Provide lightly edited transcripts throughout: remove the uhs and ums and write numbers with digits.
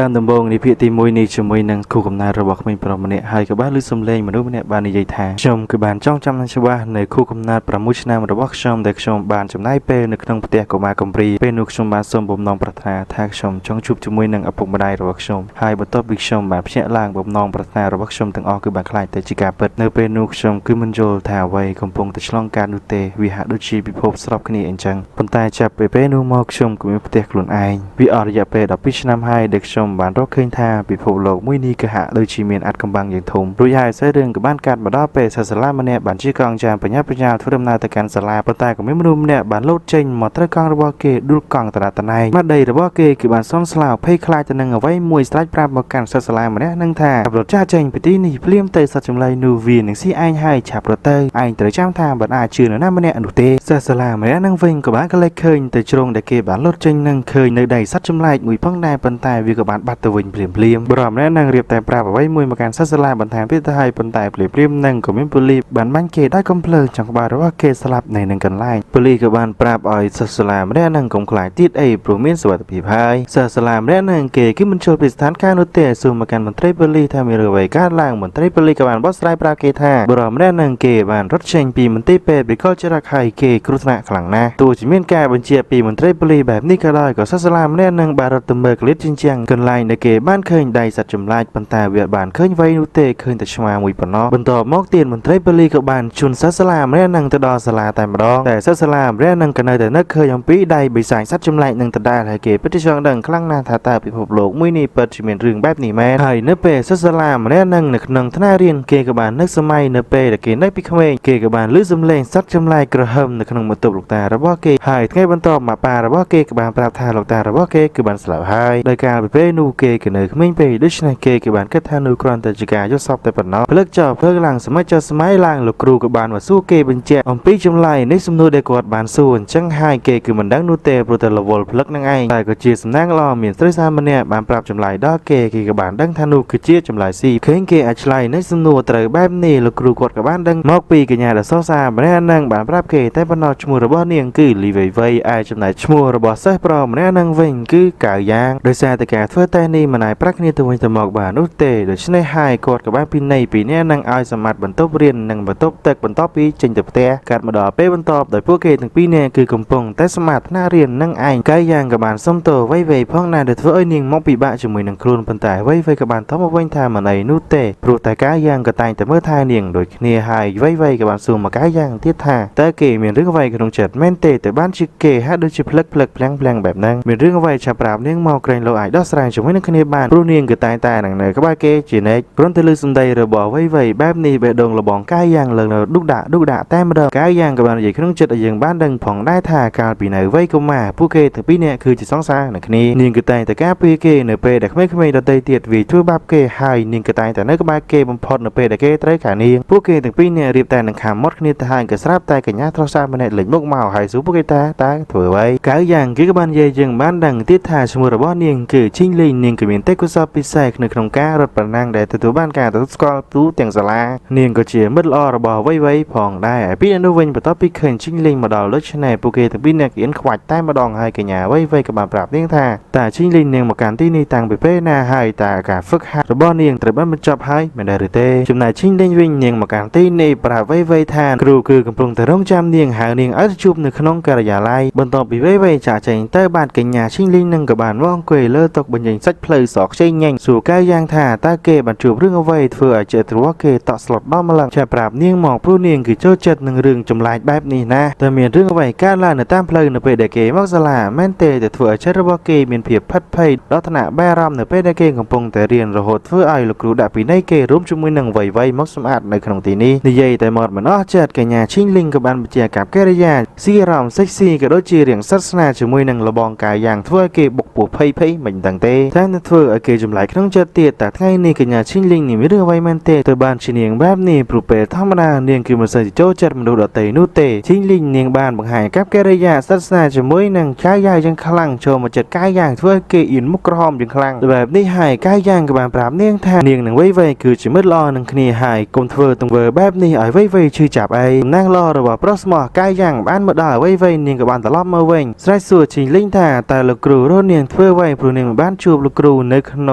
ដើមដំបូងនេះភាគទី1នេះជាមួយនឹងគូកំណើតរបស់ក្មេងប្រុសម្នាក់ហើយក៏បានលើកសំឡេងមនុស្សម្នាក់បាននិយាយថាខ្ញុំគឺបានចងចាំនឹងច្បាស់នៅគូកំណើត6ឆ្នាំរបស់ខ្ញុំដែលខ្ញុំបានចំណាយពេលនៅក្នុងផ្ទះកុមារកំព្រាពេលនោះខ្ញុំបានសូមបំណងប្រាថ្នាថាខ្ញុំចង់ជួបជាមួយនឹងឪពុកម្ដាយរបស់ខ្ញុំហើយបន្ទាប់ពីខ្ញុំបានភ្ញាក់ឡើងបំណងប្រាថ្នារបស់ខ្ញុំទាំងអស់គឺបានខ្លាចទៅជាការពិតនៅពេលនោះខ្ញុំគឺមិនយល់ថាអ្វីកំពុងតែឆ្លងកាត់នោះទេវាហាក់ដូចជាពិភពស្របគ្នាអញ្ចឹងប៉ុន្តែចាប់ពីពេលនោះមកខ្ញុំគឺមានផ្ទះខ្លួនឯងវាអស់រយៈពេល12ឆ្នាំហើយដែលខ្ញុំបានរកឃើញថាពិភពលោកមួយនេះគឺហាក់ដូចជាមានអាថ៌កំបាំងយ៉ាងធំរួចហើយស្រីរឿងក៏បានកាត់មកដល់ពេលសិស្សសាលាម្នាក់បានជាកង់ចាំបញ្ញាធ្វើដំណើរទៅកាន់សាលាប៉ុន្តែក៏មានមនុស្សម្នាក់បានលោតចេញមកត្រូវកង់របស់គេដួលកង់តរតណៃម៉ាត់ដីរបស់គេគឺបានសងស្លាវភ័យខ្លាចទៅនឹងអ្វីមួយស្រេចប្រាប់មកកាន់សិស្សសាលាម្នាក់នឹងថារត់ចាស់ចេញពីទីនេះភ្លាមទៅសត្វចម្លែកនោះវានឹងស៊ីឯងហើយឆាប់រត់ទៅឯងត្រូវចាំថាមិនអាចជឿនរណាម្នាក់នោះទេសិស្សសាលាម្នាក់នឹងវិញក៏បានក៏លេចឃើញទៅជ្រងដែលគេបានលោតចេញនឹងឃើញនៅដីសត្វចម្លែកមួយផងដែរប៉ុន្តែវាក៏បានបាត់ទៅវិញភ្លាមបរិមម្នាក់នឹងរៀបតែប្រាប់អ្វីមួយមកកាន់សិស្សសាលាបន្ថែមទៀតទៅហើយប៉ុន្តែភ្លាមនឹងក៏មានប៉ូលីសបានបាញ់គេដោយកំភ្លើងចង់ក្បាលរបស់គេស្លាប់នៅនឹងកន្លែងប៉ូលីសក៏បានប្រាប់ឲ្យសិស្សសាលាម្នាក់នឹងកុំខ្លាចទៀតអីព្រោះមានសុវត្ថិភាពហើយសិស្សសាលាម្នាក់នឹងគេគឺមិនចូលពីស្ថានភាពនោះទេសួរមកកាន់មន្ត្រីប៉ូលីសថាមានអ្វីកើតឡើងមន្ត្រីប៉ូលីសក៏បានបកស្រាយប្រាប់គេថាបរិមម្នាក់នឹងគេបានរត់ចេញពីមន្ទីរពេទ្យវិកលចរៈហើយគេគ្រោះថ្នាក់ខ្លាំងណាស់ទោះជាមានការបញ្ជាពីមន្ត្រីប៉ូលីសបែបនេះក៏ដោយក៏សិស្សសាលាម្នាក់នឹងបានរត់ទៅមើលកលិតជញ្ជាំងកន្លែងដែលគេបានឃើញដៃសត្វចម្លែកប៉ុន្តែវាបានឃើញអ្វីនោះទេឃើញតែឆ្មាមួយប៉ុណ្ណោះបន្ទាប់មកទៀតមន្ត្រីប៉ូលីសក៏បានជន់សិស្សសាលាម្នាក់នឹងទៅដល់សាលាតែម្ដងតែសិស្សសាលាម្នាក់នឹងក៏នៅតែនឹកឃើញអំពីដៃបិសាចសត្វចម្លែកនឹងដដែលហើយគេពិតជាចង់ដឹងខ្លាំងណាស់ថាតើពិភពលោកមួយនេះពិតជាមានរឿងបែបនេះមែនហើយនៅពេលសិស្សសាលាម្នាក់នឹងនៅក្នុងថ្នាក់រៀនគេក៏បាននឹកសម័យនៅពេលដែលគេនៅពីក្មេងគេក៏បានឮសំឡេងសត្វចម្លែកក្រហមនៅក្នុងបន្ទប់លោកតារបស់គេហើយថ្ងៃបន្ទាប់មកប៉ារបស់គេក៏បានប្រាប់ថាលោកតារបស់គេគឺបានស្លាប់ហើយដោយការពីពេលនោះគេក៏នៅក្មេងពេកដូច្នេះគេក៏បានគិតថានោះគ្រាន់តែជាការយកសពតែប៉ុណ្ណោះភ្លឹកចោលភ្លឹកឡើងសម័យចោលសម័យឡើងលោកគ្រូក៏បានមកសួរគេបញ្ជាក់អំពីចម្លើយនៃសំណួរដែលគាត់បានសួរអញ្ចឹងហើយគេគឺមិនដឹងនោះទេព្រោះតែរវល់ភ្លឹកនឹងឯងតែក៏ជាសំណាងល្អមានស្រីសាម្នាក់បានប្រាប់ចម្លើយដល់គេក៏បានដឹងថានោះគឺជាចម្លើយស៊ីឃើញគេអាចឆ្លើយនៃសំណួរត្រូវបែបនេះលោកគ្រូគាត់ក៏បានដឹងមកពីកញ្ញាដ៏សរសើរម្នាក់នឹងបានប្រាប់គេតែប៉ុណ្ណោះឈ្មោះរបស់នាងគឺលីវៃវៃឯចំណែកឈ្មោះរបស់សិស្សប្រុសម្នាក់នឹងវិញគឺកៅយ៉ាងដោយសារតែការធ្វើតែនេះមិនអាចប្រាក់គ្នាទៅវិញទៅមកបាននោះទេដូច្នេះហើយគាត់ក៏បានពិន័យពីអ្នកនឹងឲ្យសម្បត្តិបន្ទប់រៀននិងបន្ទប់ទឹកបន្ទាប់ពីចេញទៅផ្ទះកាត់មកដល់ពេលបន្ទាប់ដោយពួកគេទាំងពីរនាក់គឺកំពុងតែសម្បត្តិថ្នាក់រៀននឹងឯងកៅយ៉ាងក៏បានសុំទោសវៃផងណាស់ដែលធ្វើឲ្យនាងមកពិបាកជាមួយនឹងខ្លួនប៉ុន្តែវៃក៏បានតបមកវិញថាមិនអីនោះទេព្រោះតែកៅយ៉ាងក៏តែងតែមើលថែនាងដូចគ្នាហើយវៃក៏បានសួរមកកៅយ៉ាងទៀតថាតើគេមានរឿងអ្វីក្នុងចិត្តមែនទេតែបានជាគេហាក់ដូចជាភ្លឹកភ្លាំងបែបហ្នឹងមានរឿងអ្វីចាប់ប្រាប់នាងមកក្រែងលោកអាចដោះស្រាយជាមួយនឹងគ្នាបានព្រោះនាងក៏តែងតែនឹងនៅក្បែរគេជានិច្ចព្រមទាំងលើសម្ដីរបស់វៃបែបនេះបេះដូងលបងកាយយ៉ាងលើឌុកដាក់តែម្ដងកាយយ៉ាងក៏បាននិយាយក្នុងចិត្តឲ្យយើងបានដឹងផងដែរថាកាលពីនៅវ័យកុមារពួកគេទាំងពីរនាក់គឺជាសង្សារនឹងគ្នានាងក៏តែងតែការពារគេនៅពេលដែលក្មេងៗដទៃទៀតវាធ្វើបាបគេហើយនាងក៏តែងតែនៅក្បែរគេបំផុតនៅពេលដែលគេត្រូវការនាងពួកគេទាំងពីរនាក់រៀបតែនឹងខាំមាត់គ្នាទៅហើយក៏ស្រាប់តែកញ្ញាត្រសាម្នាក់លេចមុខមកហើយសួរពួកគេថាតើធ្វើអ្វីកៅយ៉ាងគេក៏បាននិយាយយើងបានដឹងទៀតថាឈ្មោះរបស់នាងគឺឈីងលីងនាងក៏មានទេពកោសល្យពិសេសនៅក្នុងការរត់ប្រណាំងដែលទទួលបានការទទួលស្គាល់ទូទាំងសាលានាងក៏ជាមិត្តល្អរបស់វៃផងដែរហើយពីនោះវិញបន្ទាប់ពីឃើញឈីងលីងមកដល់ដូច្នេះពួកគេទាំងពីរនាក់រៀនខ្វាច់តែម្ដងហើយកញ្ញាវៃក៏បានប្រាប់នាងថាតើឈីងលីងនាងមកកាន់ទីនេះតាំងពីពេលណាហើយតើការហ្វឹកហាត់របស់នាងត្រូវបានបញ្ចប់ហើយមែនឬទេចំណែកឈីងលីងវិញនាងមកកាន់ទីនេះប្រាប់វៃថាគ្រូគឺកំពុងតែរងចាំនាងហៅនាងឲ្យទៅជួបនៅក្នុងការិយាល័យបន្ទាប់ពីវៃចាក់ចេញទៅបានកញ្ញាឈីងលីងនឹងក៏បានមកអង្គុយលើតុបញ្ចេញសាច់ភ្លៅសខ្ចីញ៉ាញ់សួរកៅយ៉ាងថាតើគេបានជួបរឿងអ្វីធ្វើឲ្យចិត្តរបស់គេតក់ស្លុតដល់ម្លឹងចាប់ប្រាប់នាងមកព្រោះនាងគឺចូលចិត្តនឹងរឿងចម្លែកបែបនេះណាតែមានរឿងអ្វីកើតឡើងនៅតាមផ្លូវនៅពេលដែលគេមកសាលាមែនទេតែធ្វើឲ្យចិត្តរបស់គេមានភាពផិតភ័យដល់ថ្នាក់បែរអារម្មណ៍នៅពេលដែលគេកំពុងតែរៀនរហូតធ្វើឲ្យលោកគ្រូដាក់ពិន័យគេរួមជាមួយនឹងវៃមកសម្អាតនៅក្នុងទីនេះនិយាយតែមកមិនអស់ចិត្តកញ្ញាឈីងលីងក៏បានបញ្ជាការកិរិយាស៊ីអារម្មណ៍សេកស៊ីក៏ដូចជារៀងសាសនាជាមួយនឹងលបងកាយយ៉ាងធ្វើឲ្យគេបុកពោះភ័យមិនដឹងទេតែនឹងធ្វើឲ្យគេចម្លែកក្នុងចិត្តទៀតតែថ្ងៃនេះកញ្ញាឈីងលីងនេះមានរឿងអ្វីមែនទេទៅបានជានាងបែបនេះព្រោះពេលធម្មតានាងគឺមិនសូវចូលចិត្តមនុស្សដទៃនោះទេឈីងលីងនាងបានបង្ហាញกับកិរិយាសាសនាជាមួយនឹងកាយយ៉ាងយ៉ាងខ្លាំងចូលមកចិត្តកាយយ៉ាងធ្វើឲ្យគេអៀនមុខក្រហមយ៉ាងខ្លាំងបែបនេះហើយកាយយ៉ាងក៏បានប្រាប់នាងថានាងនឹងវៃគឺជាមិត្តល្អនឹងគ្នាហើយកុំធ្វើទង្វើបែបនេះឲ្យវៃឈឺចាប់អីតំណាងល្អរបស់ប្រុសស្មោះកាយយ៉ាងបានមកដល់វៃនាងក៏បានត្រឡប់មកវិញស្រែកសួរឈីងលីងថាតើលោកគ្រូរស់នាងធ្វើអ្វីព្រោះនាងមិនបាន ជួបលោកគ្រូនៅក្នុ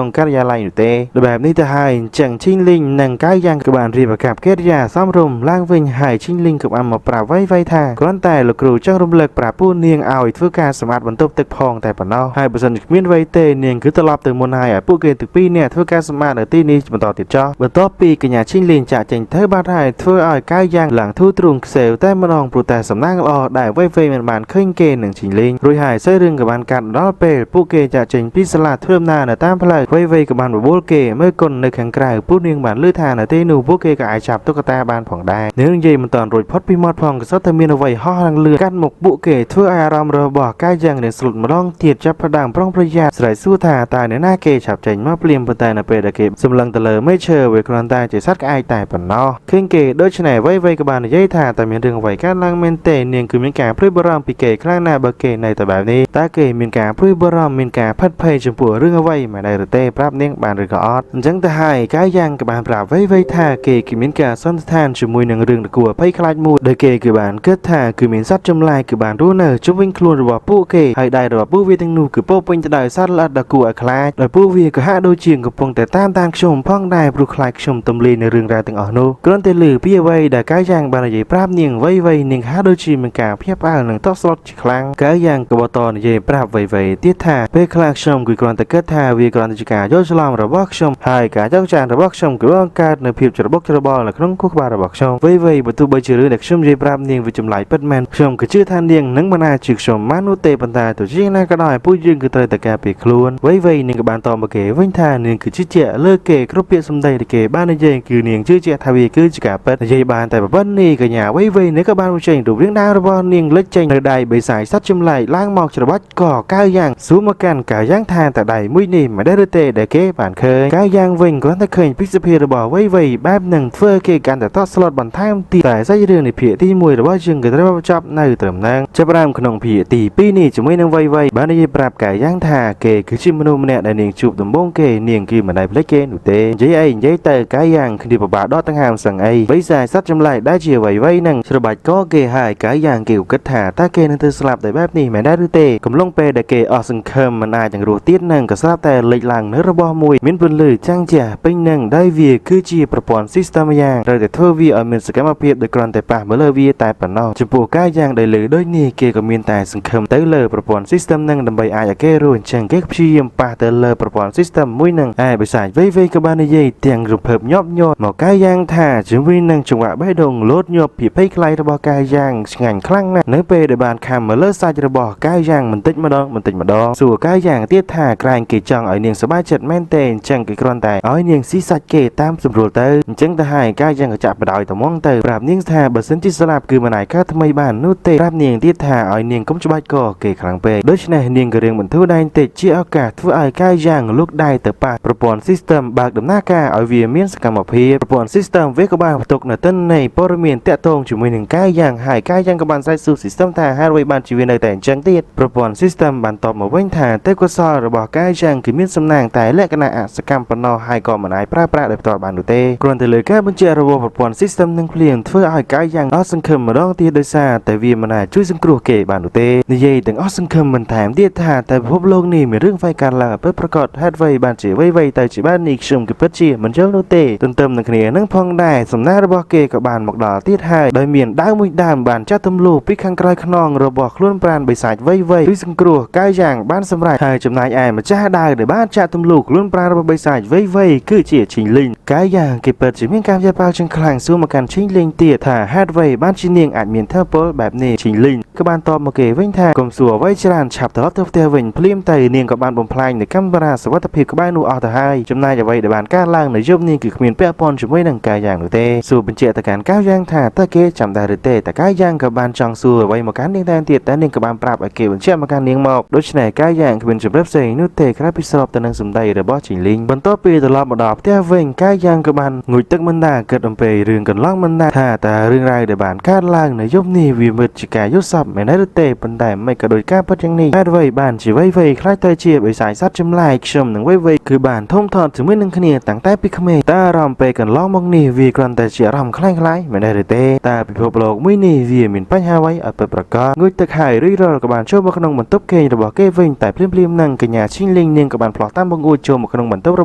ងការិយាល័យនោះទេបែបនេះទៅហើយអញ្ចឹងឈីងលីងនិងកាយយ៉ាងក៏បានរៀបអាកប្បកិរិយាសមរម្យឡើងវិញហើយឈីងលីងក៏បានមកប្រាប់វៃថាគ្រាន់តែលោកគ្រូចង់រំលឹកប្រាប់ពូនាងឲ្យធ្វើការសម្អាតបន្ទប់ទឹកផងតែប៉ុណ្ណោះហើយបើសិនជាគ្មានវៃទេនាងគឺត្រឡប់ទៅមុនហើយឲ្យពួកគេទាំងពីរនាក់ធ្វើការសម្អាតនៅទីនេះបន្តទៀតចោះបន្ទាប់ពីកញ្ញាឈីងលីងចាក់ចេញទៅបាត់ហើយធ្វើឲ្យកាយយ៉ាងឡើងធូរទ្រូងខ្សែវតែម្ដងព្រោះតែសំណាងល្អដែលវៃមិនបានឃើញគេនឹងឈីងលីងរួចហើយសើរឿងក៏បានកាត់ដល់ពេលពួកគេចាក់ចេញពីសាលាធ្វើដំណើរនៅតាមផ្លូវវៃក៏បានបបួលគេមើលគុណនៅខាងក្រៅពួកនាងបានលើថានៅទីនោះពួកគេក៏អាចចាប់តុក្កតាបានផងដែរនាងនិយាយមិនតាន់រួចផុតពីមាត់ផងក៏សុទ្ធតែមានអ្វីហោះឡើងលឿនកាត់មុខពួកគេធ្វើឲ្យអារម្មណ៍របស់កាយយ៉ាងនឹងស្លុតម្ដងទៀតចាប់ផ្ដើមប្រុងប្រយ័ត្នស្រែកសួរថាតើអ្នកណាគេឆាប់ចេញមកភ្លាមប៉ុន្តែនៅពេលដែលគេសម្លឹងទៅលើមេឈើវាគ្រាន់តែជាសត្វក្អែកតែប៉ុណ្ណោះឃើញគេដូច្នេះវៃក៏បាននិយាយថាតើមានរឿងអ្វីកើតឡើងមែនទេនាងគឺមានការព្រួយបារម្ភពីគេខ្លាំងណាស់បើគេនៅតែបែបនេះតើគេមានការព្រួយបារម្ភមានការផិតភ័យចំពោះរឿងអ្វីមែនឬទេប្រាប់នាងបានឬក៏អត់អញ្ចឹងទៅហើយកាយយ៉ាងក៏បានប្រាប់វៃថាគេមានការសន្និដ្ឋានជាមួយនឹងរឿងគួរភ័យខ្លាចមួយដែលគេគឺបានគិតថាគឺមានសត្វចម្លែកគឺបានរស់នៅជុំវិញខ្លួនរបស់ពួកគេហើយដៃរបស់ពួកវាទាំងនោះគឺពោពេញទៅដោយសត្វល្អិតដ៏គួរឲ្យខ្លាចដោយពួកវាក៏ហាក់ដូចជាកំពុងតែតាមខ្ញុំផងដែរព្រោះខ្លាចខ្ញុំទំលាយនៅរឿងរ៉ាវទាំងអស់នោះគ្រាន់តែឮពីអ្វីដែលកាយយ៉ាងបាននិយាយប្រាប់នាងវៃនាងហាក់ដូចជាមានការភ្ញាក់ផ្អើលនឹងតក់ស្លុតជាខ្លាំងកាយយ៉ាងក៏បន្តនិយាយប្រាប់វៃទៀតថាពេលខ្លះខ្ញុំគឺគ្រាន់តែគិតថាវាគ្រាន់តែជាការយល់ច្រឡំរបស់ខ្ញុំហើយការចោទចាញ់របស់ខ្ញុំគឺបង្កើតនៅភាពច្របូកច្របល់នៅក្នុងខួរក្បាលរបស់ខ្ញុំវៃបើទោះបីជារឿងដែលខ្ញុំនិយាយប្រាប់នាងវាចម្លែកពិតមែនខ្ញុំក៏ជឿថានាងនឹងមិនអាចជឿខ្ញុំបាននោះទេប៉ុន្តែទោះជាណាក៏ដោយពួកយើងគឺត្រូវតែការពារខ្លួនវៃនាងក៏បានតបមកគេវិញថានាងគឺជឿជាក់លើគេគ្រប់ពាក្យសម្ដីដែលគេបាននិយាយគឺនាងជឿជាក់ថាវាគឺជាការពិតនិយាយបានតែប៉ុណ្្នេះកញ្ញាវៃនេះក៏បានបញ្ចេញរូបរាងដើមរបស់នាងលេចចេញនៅដៃបិសាចសត្វចម្លែកឡើងមកច្របាច់កកាយយ៉ាងសួរមកកាន់កាយយ៉ាងថាតើដៃមួយនេះមិនដែរឬទេដែលគេបានឃើញកាយយ៉ាងវិញគ្រាន់តែឃើញពីសភាពរបស់វៃបែបនឹងធ្វើគេកាន់តែតក់ស្លុតបន្ថែមទៀតតែសាច់រឿងនៃភាគទី1របស់យើងក៏ត្រូវបញ្ចប់នៅត្រឹមហ្នឹងចាប់ផ្ដើមក្នុងភាគទី2នេះជាមួយនឹងវៃបាននិយាយប្រាប់កាយយ៉ាងថាគេគឺជាមនុស្សម្នាក់ដែលនាងជួបដំបូងគេនាងគឺមិនដែលភ្លេចគេនោះទេនិយាយទៅកាយយ៉ាងគ្នាពិបាកដកដង្ហើមសឹងអីបិសាចសត្វចម្លែកដែលជាវៃនឹងច្របាច់កគេហើយកាយយ៉ាងគេក៏គិតថាតើគេនឹងទៅស្លាប់ដោយបែបនេះមែនដែរឬទេកំឡុងពេលដែលគេអស់សង្ឃឹមមិនអាចនឹងរស់ទៀតនឹងក៏ស្រាប់តែលេចឡើងនៅរបស់មួយមានពន្លឺចាំងជាពេញនឹងដែលវាគឺជាប្រព័ន្ធ system យ៉ាងត្រូវតែធ្វើវាឲ្យមានសកម្មភាពដោយគ្រាន់តែប៉ះមើលលើវាតែប៉ុណ្ណោះចំពោះកាយយ៉ាងដែលលើដូចនេះគេក៏មានតែសង្ឃឹមទៅលើប្រព័ន្ធ system នឹងដើម្បីអាចឲ្យគេរស់អញ្ចឹងគេព្យាយាមប៉ះទៅលើប្រព័ន្ធ system មួយនឹងបិសាចវៃក៏បាននិយាយទាំងរំភើបញាប់ញ័រមកកាយយ៉ាងថាជាមួយនឹងចង្វាក់បេះដូងលោតញាប់ពីភ័យខ្លាចរបស់កាយយ៉ាងឆ្ងាញ់ខ្លាំងណាស់នៅពេលដែលបានខំមើលលើសាច់របស់កាយយ៉ាងបន្តិចម្ដងសួរកាយយ៉ាងទៀតថាក្រែងគេចង់ឲ្យនាងសប្បាយចិត្តមែនទេអញ្ចឹងគេគ្រាន់តែឲ្យនាងស៊ីសាច់គេតាមស្រួលទៅអញ្ចឹងទៅហើយកាយយ៉ាងក៏ចាប់បដ ឲ្យត្មងទៅប្រាប់នាងថាបើសិនជាស្លាប់គឺមិនអាចកើតថ្មីបាននោះទេប្រាប់នាងទៀតថាឲ្យនាងកុំច្បាច់កគេខ្លាំងពេកដូច្នេះនាងក៏រៀងបន្ធូរដៃបន្តិចជាឱកាសធ្វើឲ្យកាយយ៉ាងលូកដៃទៅប៉ះប្រព័ន្ធ system បើកដំណើរការឲ្យវាមានសកម្មភាពប្រព័ន្ធ system វាក៏បានបន្ទុកនៅទិន្នន័យព័ត៌មានតាក់ទងជាមួយនឹងកាយយ៉ាងហើយកាយយ៉ាងក៏បានស្រែកសួរ system ថាហេតុអ្វីបានជាវានៅតែអញ្ចឹងទៀតប្រព័ន្ធ system បានតបមកវិញថាទេពកោសលរបស់កាយយ៉ាងគឺមានសំណាងតែលក្ខណៈអសកម្មប៉ុណ្ណោះហើយក៏មិនអាចប្រើប្រាស់ដោយផ្ទាល់បាននោះទេគ្រាន់តែលើការបញ្ជាក់របស់ប្រព័ន្ធ system នឹងភ្លាមធ្វើឲ្យកាយយ៉ាងអស់សង្ឃឹមម្ដងទៀតដោយសារតែវាមិនអាចជួយសង្គ្រោះគេបាននោះទេនិយាយទាំងអស់សង្ឃឹមបន្ថែមទៀតថាតែពិភពលោកនេះមានរឿងអ្វីកើតឡើងពិតប្រាកដហេតុអ្វីបានជាវៃទៅជាបាននេះខ្ញុំគឺពិតជាមិនយល់នោះទេទន្ទឹមនឹងគ្នានឹងផងដែរសំណាក់របស់គេក៏បានមកដល់ទៀតហើយដោយមានដាវមួយដើមបានចាត់ទម្លុះពីខាងក្រោយខ្នងរបស់ខ្លួនប្រានបិសាចវៃជួយសង្គ្រោះកាយយ៉ាងបានសម្រេចហើយចំណែកឯម្ចាស់ដាវដែលបានចាត់ទម្លុះខ្លួនប្រានរបស់បិសាចវៃគឺជាឈីងលីងកាយយ៉ាងគេពិតជាមានការយល់ប៉ាល់ជាងខ្លាំងសួរមកកាន់ឈីងលីងទៀតថាហេតុអ្វីបានជានាងអាចមានធម៌ពលបែបនេះឈីងលីងក៏បានតបមកគេវិញថាកុំសួរអ្វីច្រើនឆាប់ត្រឡប់ទៅផ្ទះវិញភ្លាមទៅនាងក៏បានបំផ្លាញនៅកាមេរ៉ាសុវត្ថិភាពក្បែរនោះអស់ទៅហើយចំណែកអ្វីដែលបានកើតឡើងនៅយប់នេះគឺគ្មានពាក់ព័ន្ធជាមួយនឹងកាយយ៉ាងនោះទេសួរបញ្ជាក់ទៅកាន់កាយយ៉ាងថាតើគេចាំដែរឬទេតែកាយយ៉ាងក៏បានចង់សួរអ្វីមកកាន់នាងតែទៀតតែនាងក៏បានប្រាប់ឲ្យគេបញ្ជាក់មកកាន់នាងមកដូច្នេះកាយយ៉ាងគ្មានជំរឿនផ្សេងនោះទេក្រៅពីស្របទៅនឹងសម្ដីរបស់ឈីងលីងបន្ទាប់ពីត្រឡប់មកដល់ផ្ទះវិញកាយយ៉ាងក៏បានងូតទឹកមិនដាគិតអំពីរឿងកន្លងមិនដាថាតើរឿងរ៉ាវដែលបានកើតឡើងនៅយប់នេះវាមិនជាការយល់សប្តិមែនឬទេប៉ុន្តែមិនក៏ដោយការពិតយ៉ាងនេះហេតុអ្វីបានជាវៃខ្លាចទៅជាបិសាចសត្វចម្លែកខ្ញុំនឹងវៃគឺបានធំធាត់ជាមួយនឹងគ្នាតាំងតែពីក្មេងតើអារម្មណ៍ពេលកន្លងមកនេះវាគ្រាន់តែជាអារម្មណ៍ខ្លាំងមែនឬទេតើពិភពលោកមួយនេះវាមានបញ្ហាអ្វីឲ្យពិតប្រាកដងូតទឹកហើយរីរលក៏បានចូលមកក្នុងបន្ទប់គេងរបស់គេវិញតែភ្លាមនឹងកញ្ញាឈី ชิงลิงเนียงกับบานพลอตั้มบงอูโจมขนมเหมือนตัวร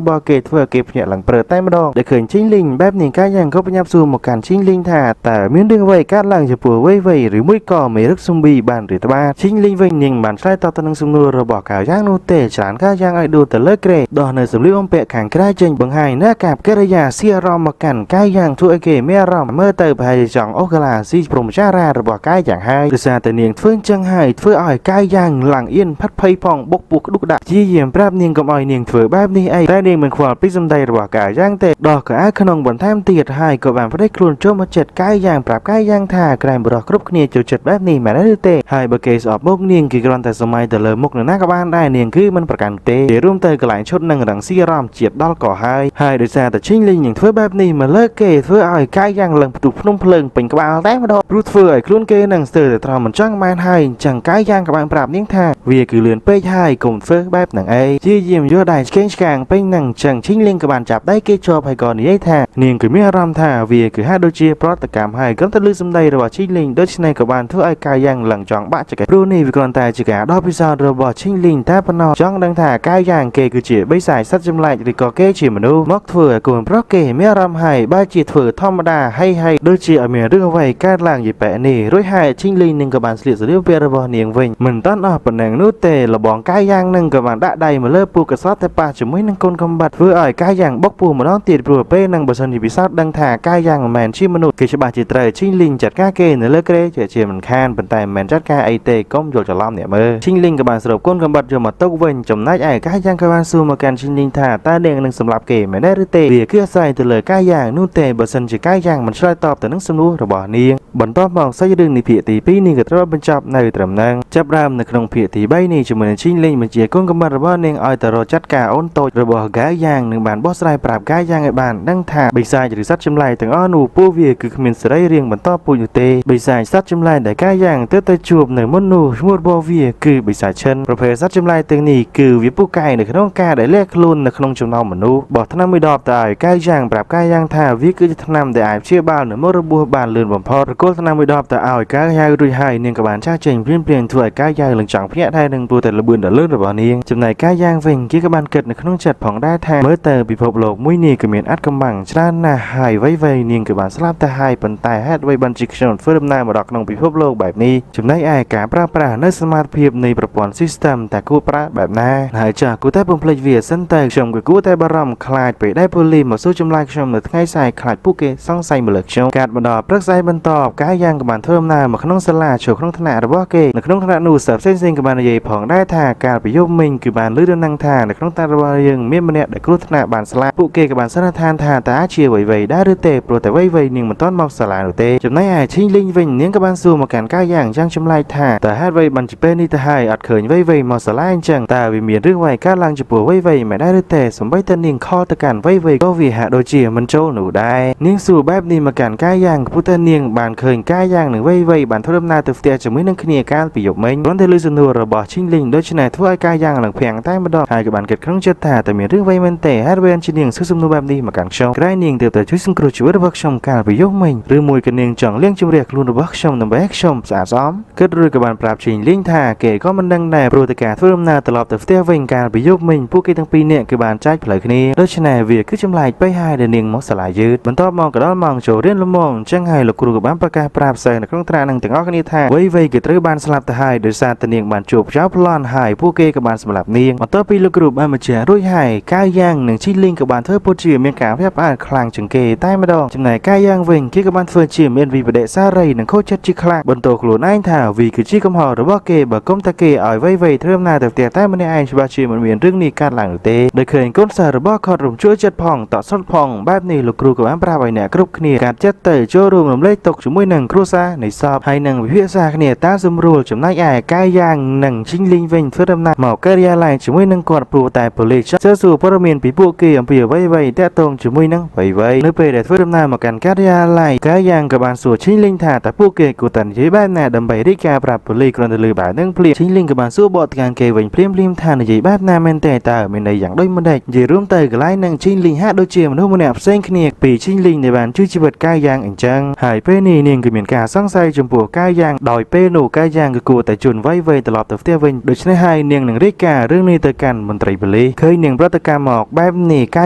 ะบอเกตเพื่อเก็บเนี่ยหลังเปิดใต้มาดองได้เคยชิงลิงแบบนี้ก็ยังเขาพยายามสู้หมกการชิงลิงท่าแต่เมื่อเรื่องไว้การหลังจะปัวไว้หรือมุ้ยก่อไม่รึกซุ่มบีบานหรือตะบาชิงลิงไว้เนียงบานใช้ต่อตะนังซุ่มนูระบอข่าวย่างนูเตะฉานก็ย่างไอดูแต่เลิกเกรดอนในสำลีอมเปะขังกระเจงบังไฮหน้ากาบกระยาเสียรอมกันก้าย่างทั่วเกไม่รอมเมื่อเติบพายจังโอกลาซีโปรมชาราระบอก้าอย่างไฮดิซาแต่เนียงเฟื่องจังไฮเฟื่ออ้อยก้าย่างหลังเอียนพัดไพ่พองบกปุกดุกดักยี่เยี่ยมปราบเนียงกับอ้อยเนียงเฟื่อแบบนี้ไอแต่เนียงมันขวาพิสมได้ระบอก้าย่างเตะดอกกระขนมบนแทมเตียดไฮกับบานพระได้ครูนโจมมาเจ็ดก้าย่างปราบก้าย่างท่ากลายบรอกรุบเนียจุดเจ็ดแบบนี้มาได้เตะไฮเบเกสออกมกเนียงกี่กรอนแต่สมัยแต่เลยมกหนึ่งหน้ากับบ้านได้เนียงคือมันประกันเตะร่วมเตะกระไหลชดหนึ่งหลังซีรอมเจียดดอลก่อไฮโดยซาแต่ชิงลิงอย่างเฟื่อแบบนี้มาเลิกเกะเฟื่ออ้อยก้าย่างหลังประตูพนุ่มเพลิงเป็นกระบาลได้มาดอกรูดเฟื่อไอ้คลุ้นเกะหนังเสือแต่ตรามันจ้างมาให้จังก้าย่างกับบางปราบเนียงท่าเวียคือเลือนเป้ยให้กลมเฟื่อแบบหนังไอยี่เยี่ยมยั่วได้เก่งกลางเป็นหนังจังชิงลิงกับบานจับได้เกจอบให้ก่อนนี้ท่าเนียงคือไม่รำท่าเวียคือห้าโดเจียเพราะตะการให้ก็ตะลือสมได้ระบาดชิงลิงโดยในกับบานเฟื่อไอ้ก้าย่างหลังจองบ้าจะแก่รู้นี่วิกรตายจะแก่ดอกพิซซ่าระบาดชิงลิงท่าปนอจ้องดังท่าก้าย่างเกคือเจียใบสายสัตว์จำลายหรือก่อเกจีมนุษย์มักเฟื่อกวนเพราะเกไม่รำให้บ้าจีเฟื่อธรรมดาให้โดยเจียเมียเรื่องไว้การล่างหยิบแปะนี่ร้อยให้ชิงลิงหนึ่งกับบานเสียสเรียวเปียระบาดเนียงวิ่งเหมือนต้นออกปนังนู้เตะระบองก้าย่างหนึ่งกับบานด่าใดมาเลิกปูกระซอดแต่ป่าจะไม่นั่งคนคำบัดเฟื่ออ้อยก้าย่างบกปูมาน้องตีดปลัวเป้นั่งบนสนิพิซซ่าดังท่าก้าย่างแมนชิมนุษย์เกชบาจิตรชิงลิงจัดก้าเกเนื้อเลิกเกรเจียมันข้านเป็นแต่แมนจัดก้าไอเตะก้มโยจะล้อมเนี่ยมือชิงลิงกับบานสรุปก้นคำบัดจะมาตกเว้นจมน้าไอ้ก้าย่างกับบานซูมาการชิงลิงท่าตาเด้งหนึ่งสำหรับเกไม่ได้หรือเตะเบียเกื้อใส่แต่เลยก้าย่างนู้เตะบนสนิก้าย่างมันช่วยตอบแต่นังสนุระบาดเนียงบนต้อมองใส่ดึงในเพียตีปีนี่ก็ตรบรรจับในตรำนังจับรามในขนมเพียตีใบนี่จะเหมือนชิงลิงมันเจียก้นกำมันระบาดเนียงอ้อยแต่รอจัดกาอ้นโตระบาดก้าย่างหนึ่งบานบอสไลปราบก้าย่างไอ้บานดังท่าใบสายจะซัดจำลายแต่อ้อนูปูเวียคือขมิ้นสไลเรียงบนต้อปูอยู่เตใบสายซัดจำลายแต่ก้าย่างเตอจูบในมนูมูดบอเวียคือใบสายเชนประเภทซัดจำลายเตียงนี่คือวิปุไก่ในขนมกาได้เรียกลุนในขนมจำนองมนูบอกท่านไม่ดอบแต่ก้าย่างปราบก้าย่างท่าวิคือจะทำแต่ไอเชี่ยบ้านในมรบัวบานเลือนบ่มพอตะโกนท่านไม่ดอบแต่เอาก้าย่างดุยให้เนียงกับบานชาเจงเปลี่ยนถ้วยก้าย่างหลังจังเพี้ยไทยหนึ่งปูแต่ละบืนแต่เลื่อนระบาดเนียงจำนายก้าย่างเฟิงกี้กับบานเกิดในขนมจัดผ่องได้แทนเมื่อเตอปิภพโลกมุ้ยนี่ก็เหมือนอัดกำบังชนะหน้าหายไว้เนียงกับบานสลับแต่หายปันตายแฮดไว้บันจิกชนเฟื่อดำนามาดอกนองปิภพโลกแบบนี้จำนายไอ้การปราในสมาร์ทเพียบในประปอนซิสเต็มแต่กูปราแบบน่าหายจากกูได้ปุ่มเพลย์เวียสันเตอชมกับกูได้บารมคลายไปได้พลีมาสู้จำลายชมในทั้งไอ้สายคลายผู้เกะซ่องใส่มาเลือกชมการบันดาพรักไซบันตอบก้าย่างกับบานเทิมนามาขนมสลาโชว์ขนมธนาระว่าเกะในขนมธนาหนูเสิร์ฟเส้นเส้นกับบานใหญ่ผ่องได้ท่าการไปยกมิงกับบานลื่นนั่งท่าในขนมตาระว่ายังเมียมันเนี่ยได้กรุธนาบานสลาผู้เกะกับบานสนาทานท่าแต่อาเชียไวได้หรือเตะโปรแต่ไวนิ่งมันต้อนมอกสลาหรือเตะจำนายไอ้ชิงลิงวิ่งเนียงกับบานสู้มาการก้าย่างจ้างจำลายท่าแต่ฮัดไวบันจิเป้นี่แต่ให้อัดเขินไวมอสลาจังแต่วิมีเรื่องไวก้าลังจะปัวไวไม่ได้หรือเตะสมบัติเนียงข้อตะการไวก็วิหะโดยเจียมันโจหนูได้เนียงสู่แบบนี้มาการก้าย่างพุทธเนียงบานเขินก้าย่างหนึ่งไวบานทุเรศนาตัวเตียจะไม่นั่งขณีการปิยกไม่ร้อนเทลือสนุระบอชิงลิงโดยชนะทั่วก้าย่างหลังเพียงใต้มาดอกหายกับบานเกิดครั้งเจ็ดแต่มีเรื่องไวมันเตะฮัดเวนชิเนียงซึ่งสมนุแบบนี้มาการชมใกล้เนียงเติบโตช่วยสังครุชีวิตรักชมการปิยกไม่หรือมวยกันเนียงจังเลี้ยงจุเรียกลุนรักชมนำไปชมสะสมเกิดรู้กับบานปราบชิงลิงท่าเก๋ก็มันดังในโปรตการทุเรศนาตลอดแต่เตียวิ่งการปิยกไม่ผู้กิจทั้งปีเนี่ยกับบานใจเผยคณีโดยชนะเวียคือจำลายไปให้เนียงมอสลายยืดบรรทบมองกับด้านมองโจเรียนละมองจังไห้หลอกครูกับบ้านประกาศปราบเสนครั้งตราหนึ่งถึงออกนิท่าไวเกิดเรื่องบานสลับแต่หายโดยสารตะเนียงบานจูบเจ้าพลอนหายผู้เกกับบานสลับเนียงมาต่อปีลูกกรุ๊ปบานมาเจอรุ่ยหายก้าย่างหนึ่งชิลิงกับบานเธอพูดเชื่อเมียนกาพยาบาลคลางจังเกใต้มาดองจำนายก้าย่างเวงกี้กับบานเฟอร์เชื่อเมียนวีประเดซาเรย์หนึ่งโคชัดจิคลาบนโตขลุ่นไอ้ท่าวีคือชี้กำหอหรือว่าเกบก้มตะเกอ่อยไวเทิมนาแต่ใต้มาในไอชบาชีมันเวียนเรื่องนี้การหลังเตะโดยเคยก้นสารบ้าคอรุมช่วยจัดพองต่อส้นพองแบบนี้ลูกครูกับบ้านปราบไว้เนี่ยกรุ๊ปเนี่ยการจัดเตะโจรูมลำเล่ตกจุ่มมวยหนึ่งครูซาในสอบให้หนึ่งวิทยาเนี่ยตาสมรูลจำนายไอ้ก้าย่างหนึ่งชิงลิงเวงเพื่อดำนาหมอกระยาลายจุ่มมวยหนึ่งกอดปลูแต่ผลิตเจ้าสู่พระเมียนปีบุกเกี่ยมเปียไว้แต่ตรงจุ่มมวยนั่งไว้เนื้อเปรย์เพื่อดำนาหมอกันกระยาลายก้าย่างกับบานสู่ชิงลิงท่าแต่ผู้เกี่ยกูตันยื้อบ้านนาดำใบริกาปราบผลิตกรอนตะลือบาดนั่งเพลียชิงลิงกับบานสู้บอดการเกยเวงเพลียมท่าในยื้อบ้านนาเมนเตตาเมนในอย่างด้วยมันได้ยื้อร่วมเตยกับไล่นั่งชิงลิงฮัดโดยเจียมนุมันแอบเส้นขณีปีชิงลิงในบ้านชื่อชีวิตก้าย่างอันจังหายเป้นี่เนียงกับเหมือนกาซ่องไซจมปัวก้าย่างดอยเป้หนูก้าย่างกับกูแต่จุนไว้ตลอดแต่เตี้ยเวงโดยใช้ให้เนียงหนึ่งริกา រឿងនេះទៅកាន់មន្ត្រីប៉ូលីសឃើញនាងប្រតិកម្មមកបែបនេះកា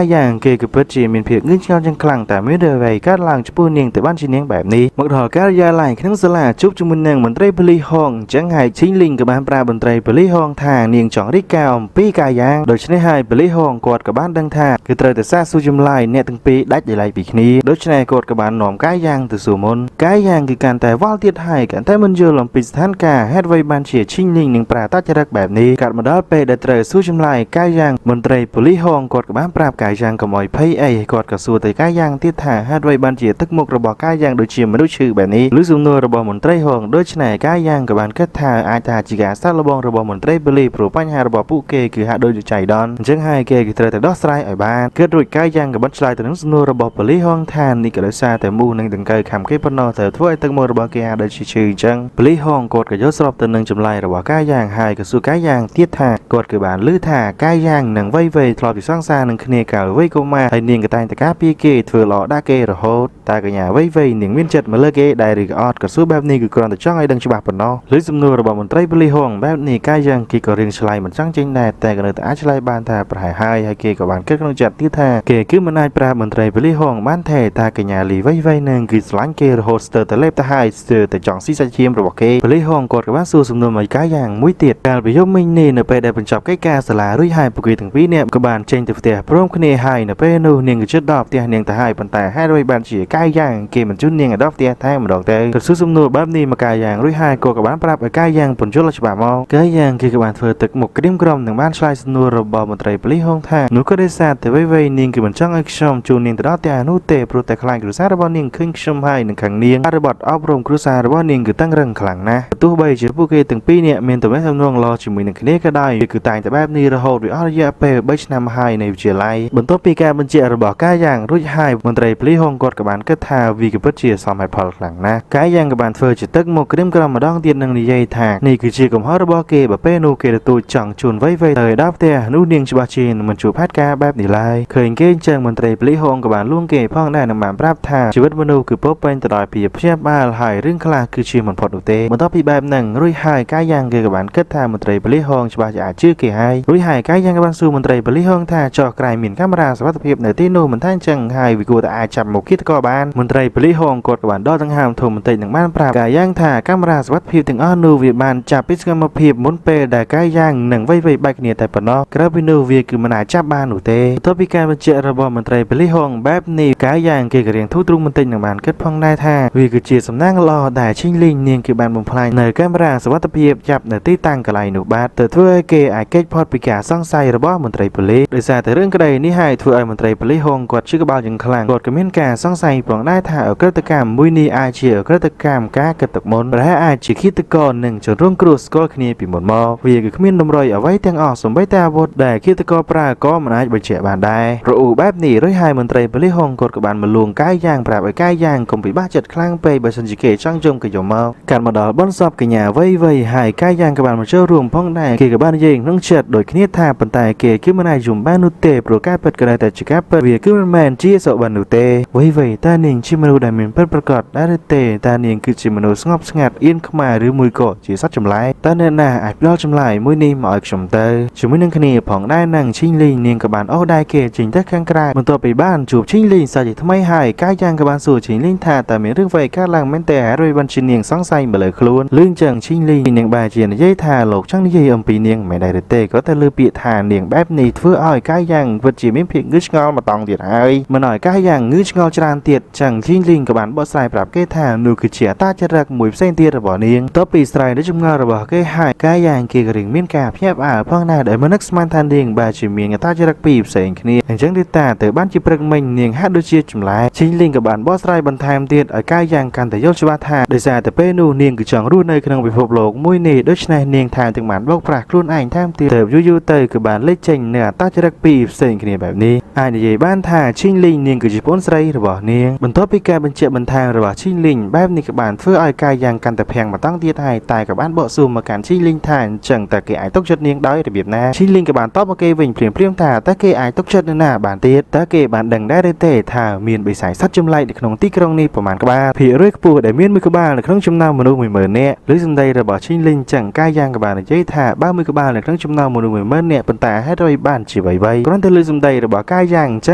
យយ៉ាងគេក៏ពិតជាមានភាពងឿងឆ្ងល់យ៉ាងខ្លាំងតែមានអ្វីកើតឡើងចំពោះនាងទៅបានជានាងបែបនេះមកដល់ការិយាល័យក្នុងសាលាជួបជាមួយនឹងមន្ត្រីប៉ូលីសហងចឹងហើយឈីងលីងក៏បានប្រាប់មន្ត្រីប៉ូលីសហងថានាងចង់រីកការអំពីកាយយ៉ាងដូច្នេះហើយប៉ូលីសហងគាត់ក៏បានដឹងថាគឺត្រូវតែសាកសួរចម្លើយអ្នកទាំងពីរដាច់ដោយឡែកពីគ្នាដូច្នេះគាត់ក៏បាននាំកាយយ៉ាងទៅសួរមុនកាយយ៉ាងគឺកាន់តែវល់ទៀតហើយកាន់តែមិនយល់អំពីស្ថានភាពហេតុអ្វីបានជាឈីងលីងនឹងប្រើតចរិតបែបនេះកាត់មកដល់ពេលដែលត្រូវសួរចម្លើយកាយយ៉ាងមន្ត្រីប៉ូលីសហងគាត់ក៏បានប្រាប់កាយយ៉ាងកុំឲ្យភ័យអីគាត់ក៏សួរទៅកាយយ៉ាងទៀតថាហេតុអ្វីបានជាទឹកមុខរបស់កាយយ៉ាងដូចជាមនុស្សឈឺបែបនេះឬសំណួររបស់មន្ត្រីហងដូច្នេះកាយយ៉ាងក៏បានគិតថាអាចថាជាការសាកល្បងរបស់មន្ត្រីប៉ូលីសព្រោះបញ្ហារបស់ពួកគេគឺហាក់ដូចជាចៃដន្យអញ្ចឹងហើយគេគឺត្រូវតែដោះស្រាយឲ្យបានគិតរួចកាយយ៉ាងក៏បានឆ្លើយទៅនឹងសំណួររបស់ប៉ូលីសហងថានេះក៏ដោយសារតែមូសនិងដង្កូវខាំគេប៉ុណ្ណោះទៅធ្វើឲ្យទឹកមុខរបស់គេហាក់ដូចជាឈឺអញ្ចឹងប៉ូលីសហងគាត់ក៏យល់ស្របទៅនឹងចម្លើយរបស់កាយយ៉ាងហើយក៏សួរកាយយ៉ាងទៀតថាគាត់គឺបានឮថាកាយយ៉ាងនឹងវ័យធ្លាប់ពីសង្សារនឹងគ្នាកាលវ័យកុមារហើយនាងក៏តែងតែការពារគេធ្វើល្អដាក់គេរហូតតែកញ្ញាវ័យនាងមានចិត្តមកលើគេដែរឬក៏អត់ក៏សួរបែបនេះគឺគ្រាន់តែចង់ឲ្យដឹងច្បាស់ប៉ុណ្ណោះឬសំណួររបស់មន្ត្រីប៉ូលីសហងបែបនេះកាយយ៉ាងគេក៏រៀងឆ្លើយមិនចង់ចេញដែរតែក៏នៅតែអាចឆ្លើយបានថាប្រហែលហើយគេក៏បានគិតក្នុងចិត្តទៀតថាគេគឺមិនអាចប្រាប់មន្ត្រីប៉ូលីសហងបានទេថាកញ្ញាលីវ័យនឹងគឺស្រឡាញ់គេរហូតស្ទើរតែលេបទៅហើយស្ទើរតែចង់ស៊ីសាច់ឈាមរបស់គេប៉ូលីសហងគាត់ក៏បានសួរសំណួរមកកាយយ៉ាងមួយទៀតកាលពីយប់មិញនេះនៅពេលដែលបញ្ចប់កិច្ចការសាលារួចហើយពួកគេទាំងពីរនាក់ក៏បានចេញទៅផ្ទះព្រមគ្នាហើយនៅពេលនោះនាងក៏ជិតដល់ផ្ទះនាងទៅហើយប៉ុន្តែហេតុអ្វីបានជាកាយយ៉ាងគេមិនជូននាងឲ្យដល់ផ្ទះតែម្ដងទៅក៏សួរសំណួរបែបនេះមកកាយយ៉ាងរួចហើយក៏បានប្រាប់ឲ្យកាយយ៉ាងពន្យល់ច្បាស់មកកាយយ៉ាងគេក៏បានធ្វើទឹកមុខក្រៀមក្រំនឹងបានឆ្លើយសំណួររបស់មន្ត្រីប៉ូលីសហងថានោះក៏ដោយសារតែវ័យនាងគឺមិនចង់ឲ្យខ្ញុំជូននាងទៅដល់ផ្ទះនោះទេព្រោះតែខ្លាចគ្រួសាររបស់នាងឃើញខ្ញុំហើយនឹងខាងនាងអរិបតអប់រំគ្រួសាររបស់នាងគឺតឹងរឹងខ្លាំងណាស់ទោះបីជាពួកគេទាំងពីរនាក់មានទំនាក់ទំនងល្អជាមួយនឹងគ្នាក៏ដោយវាគឺតែងតែបែបនេះរហូតវាអស់រយៈពេល3ឆ្នាំហើយនៃវិទ្យាល័យបន្ទាប់ពីការបញ្ជាក់របស់កាយយ៉ាងរួចហើយមន្ត្រីប៉ូលីសហងគាត់ក៏បានគិតថាវាគឺពិតជាសមហេតុផលខ្លាំងណាស់កាយយ៉ាងក៏បានធ្វើជាទឹកមកក្រៀមក្រំម្ដងទៀតនឹងនិយាយថានេះគឺជាកំហុសរបស់គេបើពេលនោះគេទទួលចង់ជូនវ័យទៅដល់ផ្ទះនោះនាងច្បាស់ជាមិនជួបហេតុការណ៍បែបនេះឡើយឃើញគេអញ្ចឹងមន្ត្រីប៉ូលីសហងក៏បានលួងគេផងដែរនឹងបានប្រាប់ថាជីវិតមនុស្សគឺពោរពេញទៅដោយភាពភ្ញាក់ផ្អើលហើយរឿងខ្លះគឺជាមិនផុតនោះទេបន្ទាប់ពីបែបហ្នឹងរួចហើយកាយយ៉ាងគេក៏បានគិតថាមន្ត្រីប៉ូលីសហងច្បាស់ជាអាចជឿគេហើយរួចហើយកាយយ៉ាងក៏បានសួរមន្ត្រីប៉ូលីសហងថាចោះក្រែងមានកាមេរ៉ាសុវត្ថិភាពនៅទីនោះមិនថាអញ្ចឹងហើយវាគួរតែអាចចាប់មកគិតក៏បានមន្ត្រីប៉ូលីសហងគាត់ក៏បានដកដង្ហើមធំបន្តិចនឹងបានប្រាប់កាយយ៉ាងថាកាមេរ៉ាសុវត្ថិភាពទាំងអស់នោះវាបានចាប់ពីសកម្មភាពមុនពេលដែលកាយយ៉ាងនឹងវ័យបែកគ្នាតែប៉ុណ្ណោះក្រៅពីនោះវាគឺមិនអាចចាប់បាននោះទេបន្ទាប់ពីការបញ្ជាក់របស់មន្ត្រីប៉ូលីសហងបែបនេះកាយយ៉ាងគេក៏រៀងធូរទ្រូងបន្តិចនឹងបានគិតផងដែរថាវាគឺជាសំណាងល្អដែលឈីងលីងនាងគឺបានបំផ្លាញនៅកាមេរ៉ាសុវត្ថិភាពចាប់នៅទីតាំងកន្លែងនោះបាទទៅធ្វើឲ្យគេអាចគេចផុតពីការសង្ស័យរបស់មន្ត្រីប៉ូលីសដោយសារតែរឿងក្តីនេះហើយធ្វើឲ្យមន្ត្រីប៉ូលីសហងគាត់ជឿក្បាលយ៉ាងខ្លាំងគាត់ក៏មានការសង្ស័យផងដែរថាអក្រិតកម្មមួយនេះអាចជាអក្រិតកម្មការកិត្តមុនប្រហែលអាចជាឃាតករនិងជនរងគ្រោះស្គាល់គ្នាពីមុនមកវាគឺគ្មានតម្រុយអ្វីទាំងអស់សូម្បីតែអាវុធដែលឃាតករប្រើក៏មិនអាចបញ្ជាក់បានដែររអ៊ូបែបនេះរួចហើយមន្ត្រីប៉ូលីសហងគាត់ក៏បានមកលួងកាយយ៉ាងប្រាប់ឲ្យកាយយ៉ាងកុំពិបាកចិត្តខ្លាំងពេកបើសិនជាគេចង់យំក៏យំមកកាត់មកដល់បុណ្យសពកញ្ញាវ័យហើយកាយយ៉ាងក៏បានមកចូលរួមផងដែរគេក៏បាននិយាយក្នុងចិត្តដូចគ្នាថាប៉ុន្តែគេគឺមិនអាចយំបាននោះទេព្រោះការពិតក៏តែជាការពិតវាគឺមិនមែនជាសុបិននោះទេវ័យតើនាងជាមនុស្សដែលមានពិតប្រាកដដែរឬទេតើនាងគឺជាមនុស្សស្ងប់ស្ងាត់អៀនខ្មាឬមួយក៏ជាសត្វចម្លែកតើអ្នកណាអាចផ្ដល់ចម្លើយមួយនេះមកឲ្យខ្ញុំទៅជាមួយនឹងគ្នាផងដែរនឹងឈីងលីងនាងក៏បានអូសដែរគេចេញទៅខាងក្រៅបន្ទាប់ពីបានជួបឈីងលីងសាជាថ្មីហើយកាយយ៉ាងក៏បានសួរឈីងលីងថាតើមានរឿងអ្វីកើតឡើងមែនទេហើយបានជានាងសង្ស័យមកលើខ្លួនលឿនចឹងឈីងលីងនាងបែរជានិយាយថាលោកចង់និយាយអំពីនាងមិនដែរទេក៏តែលើពាក្យថានាងបែបនេះធ្វើឲ្យកាយយ៉ាងពិតជាមានភាពងឿឆ្ងល់មកតង់ទៀតហើយមិនឲ្យកាយយ៉ាងងឿឆ្ងល់ច្រើនទៀតចឹងឈីងលីងក៏បានបកស្រាយប្រាប់គេថានោះគឺជាអត្តចរិតមួយផ្សេងទៀតរបស់នាងតទៅពីស្រ័យនៅចម្ងល់របស់គេហើយកាយយ៉ាងគេក៏រៀងមានការភ្ញាក់ផ្អើលផងដែរដែលមិននឹកស្មានថានាងបែរជាមានអត្តចរិតពីរផ្សេងគ្នាអញ្ចឹងទេតាទៅបានជាព្រឹកមិញនាងហាក់ដូចជាចម្លែកឈីងលីងក៏បានបកស្រាយបន្ថែមទៀតឲ្យកាយយ៉ាងកាន់តែយល់ច្បាស់ថាដោយសារតែពេលនោះនាងគឺចង់រស់នៅក្នុងពិភពលោកមួយនេះដូច្នេះនាងថែមទាំងបានបោកប្រាស់ខ្លួនឯងថែមទៀតទៅយូរទៅគឺបានលេចចេញនៅអត្តចរិតពីរផ្សេងគ្នាបែបនេះអាចនិយាយបានថាឈីងលីងនាងគឺជាប្អូនស្រីរបស់នាង បន្ទាប់ពីការបញ្ជាក់បន្ថែមរបស់ឈីលីងបែបនេះក៏បានធ្វើឲ្យកាយយ៉ាងកាន់តែភាំងមកតង់ទៀតហើយតែក៏បានបកសួរមកកាន់ឈីលីងថាអញ្ចឹងតើគេអាចទុកចិត្តនាងដោយរបៀបណាឈីលីងក៏បានតបមកគេវិញព្រាមៗថាតើគេអាចទុកចិត្តនៅណាបានទៀតតើគេបានដឹងដែរឬទេថាមានបិសាចសត្វចម្លែកនៅក្នុងទីក្រុងនេះប្រមាណក្បាលភាគរយខ្ពស់ដែលមានមួយក្បាលនៅក្នុងចំណោមមនុស្ស 10000 នាក់ឬសម្ដីរបស់ឈីលីងចឹងកាយយ៉ាងក៏បាននិយាយថាបើមួយក្បាលនៅក្នុងចំណោមមនុស្ស 10000 នាក់ប៉ុន្តែហេតុអ្វីបានជាអ្វីគ្រាន់តែលើសម្ដីរបស់កាយយ៉ាងចឹ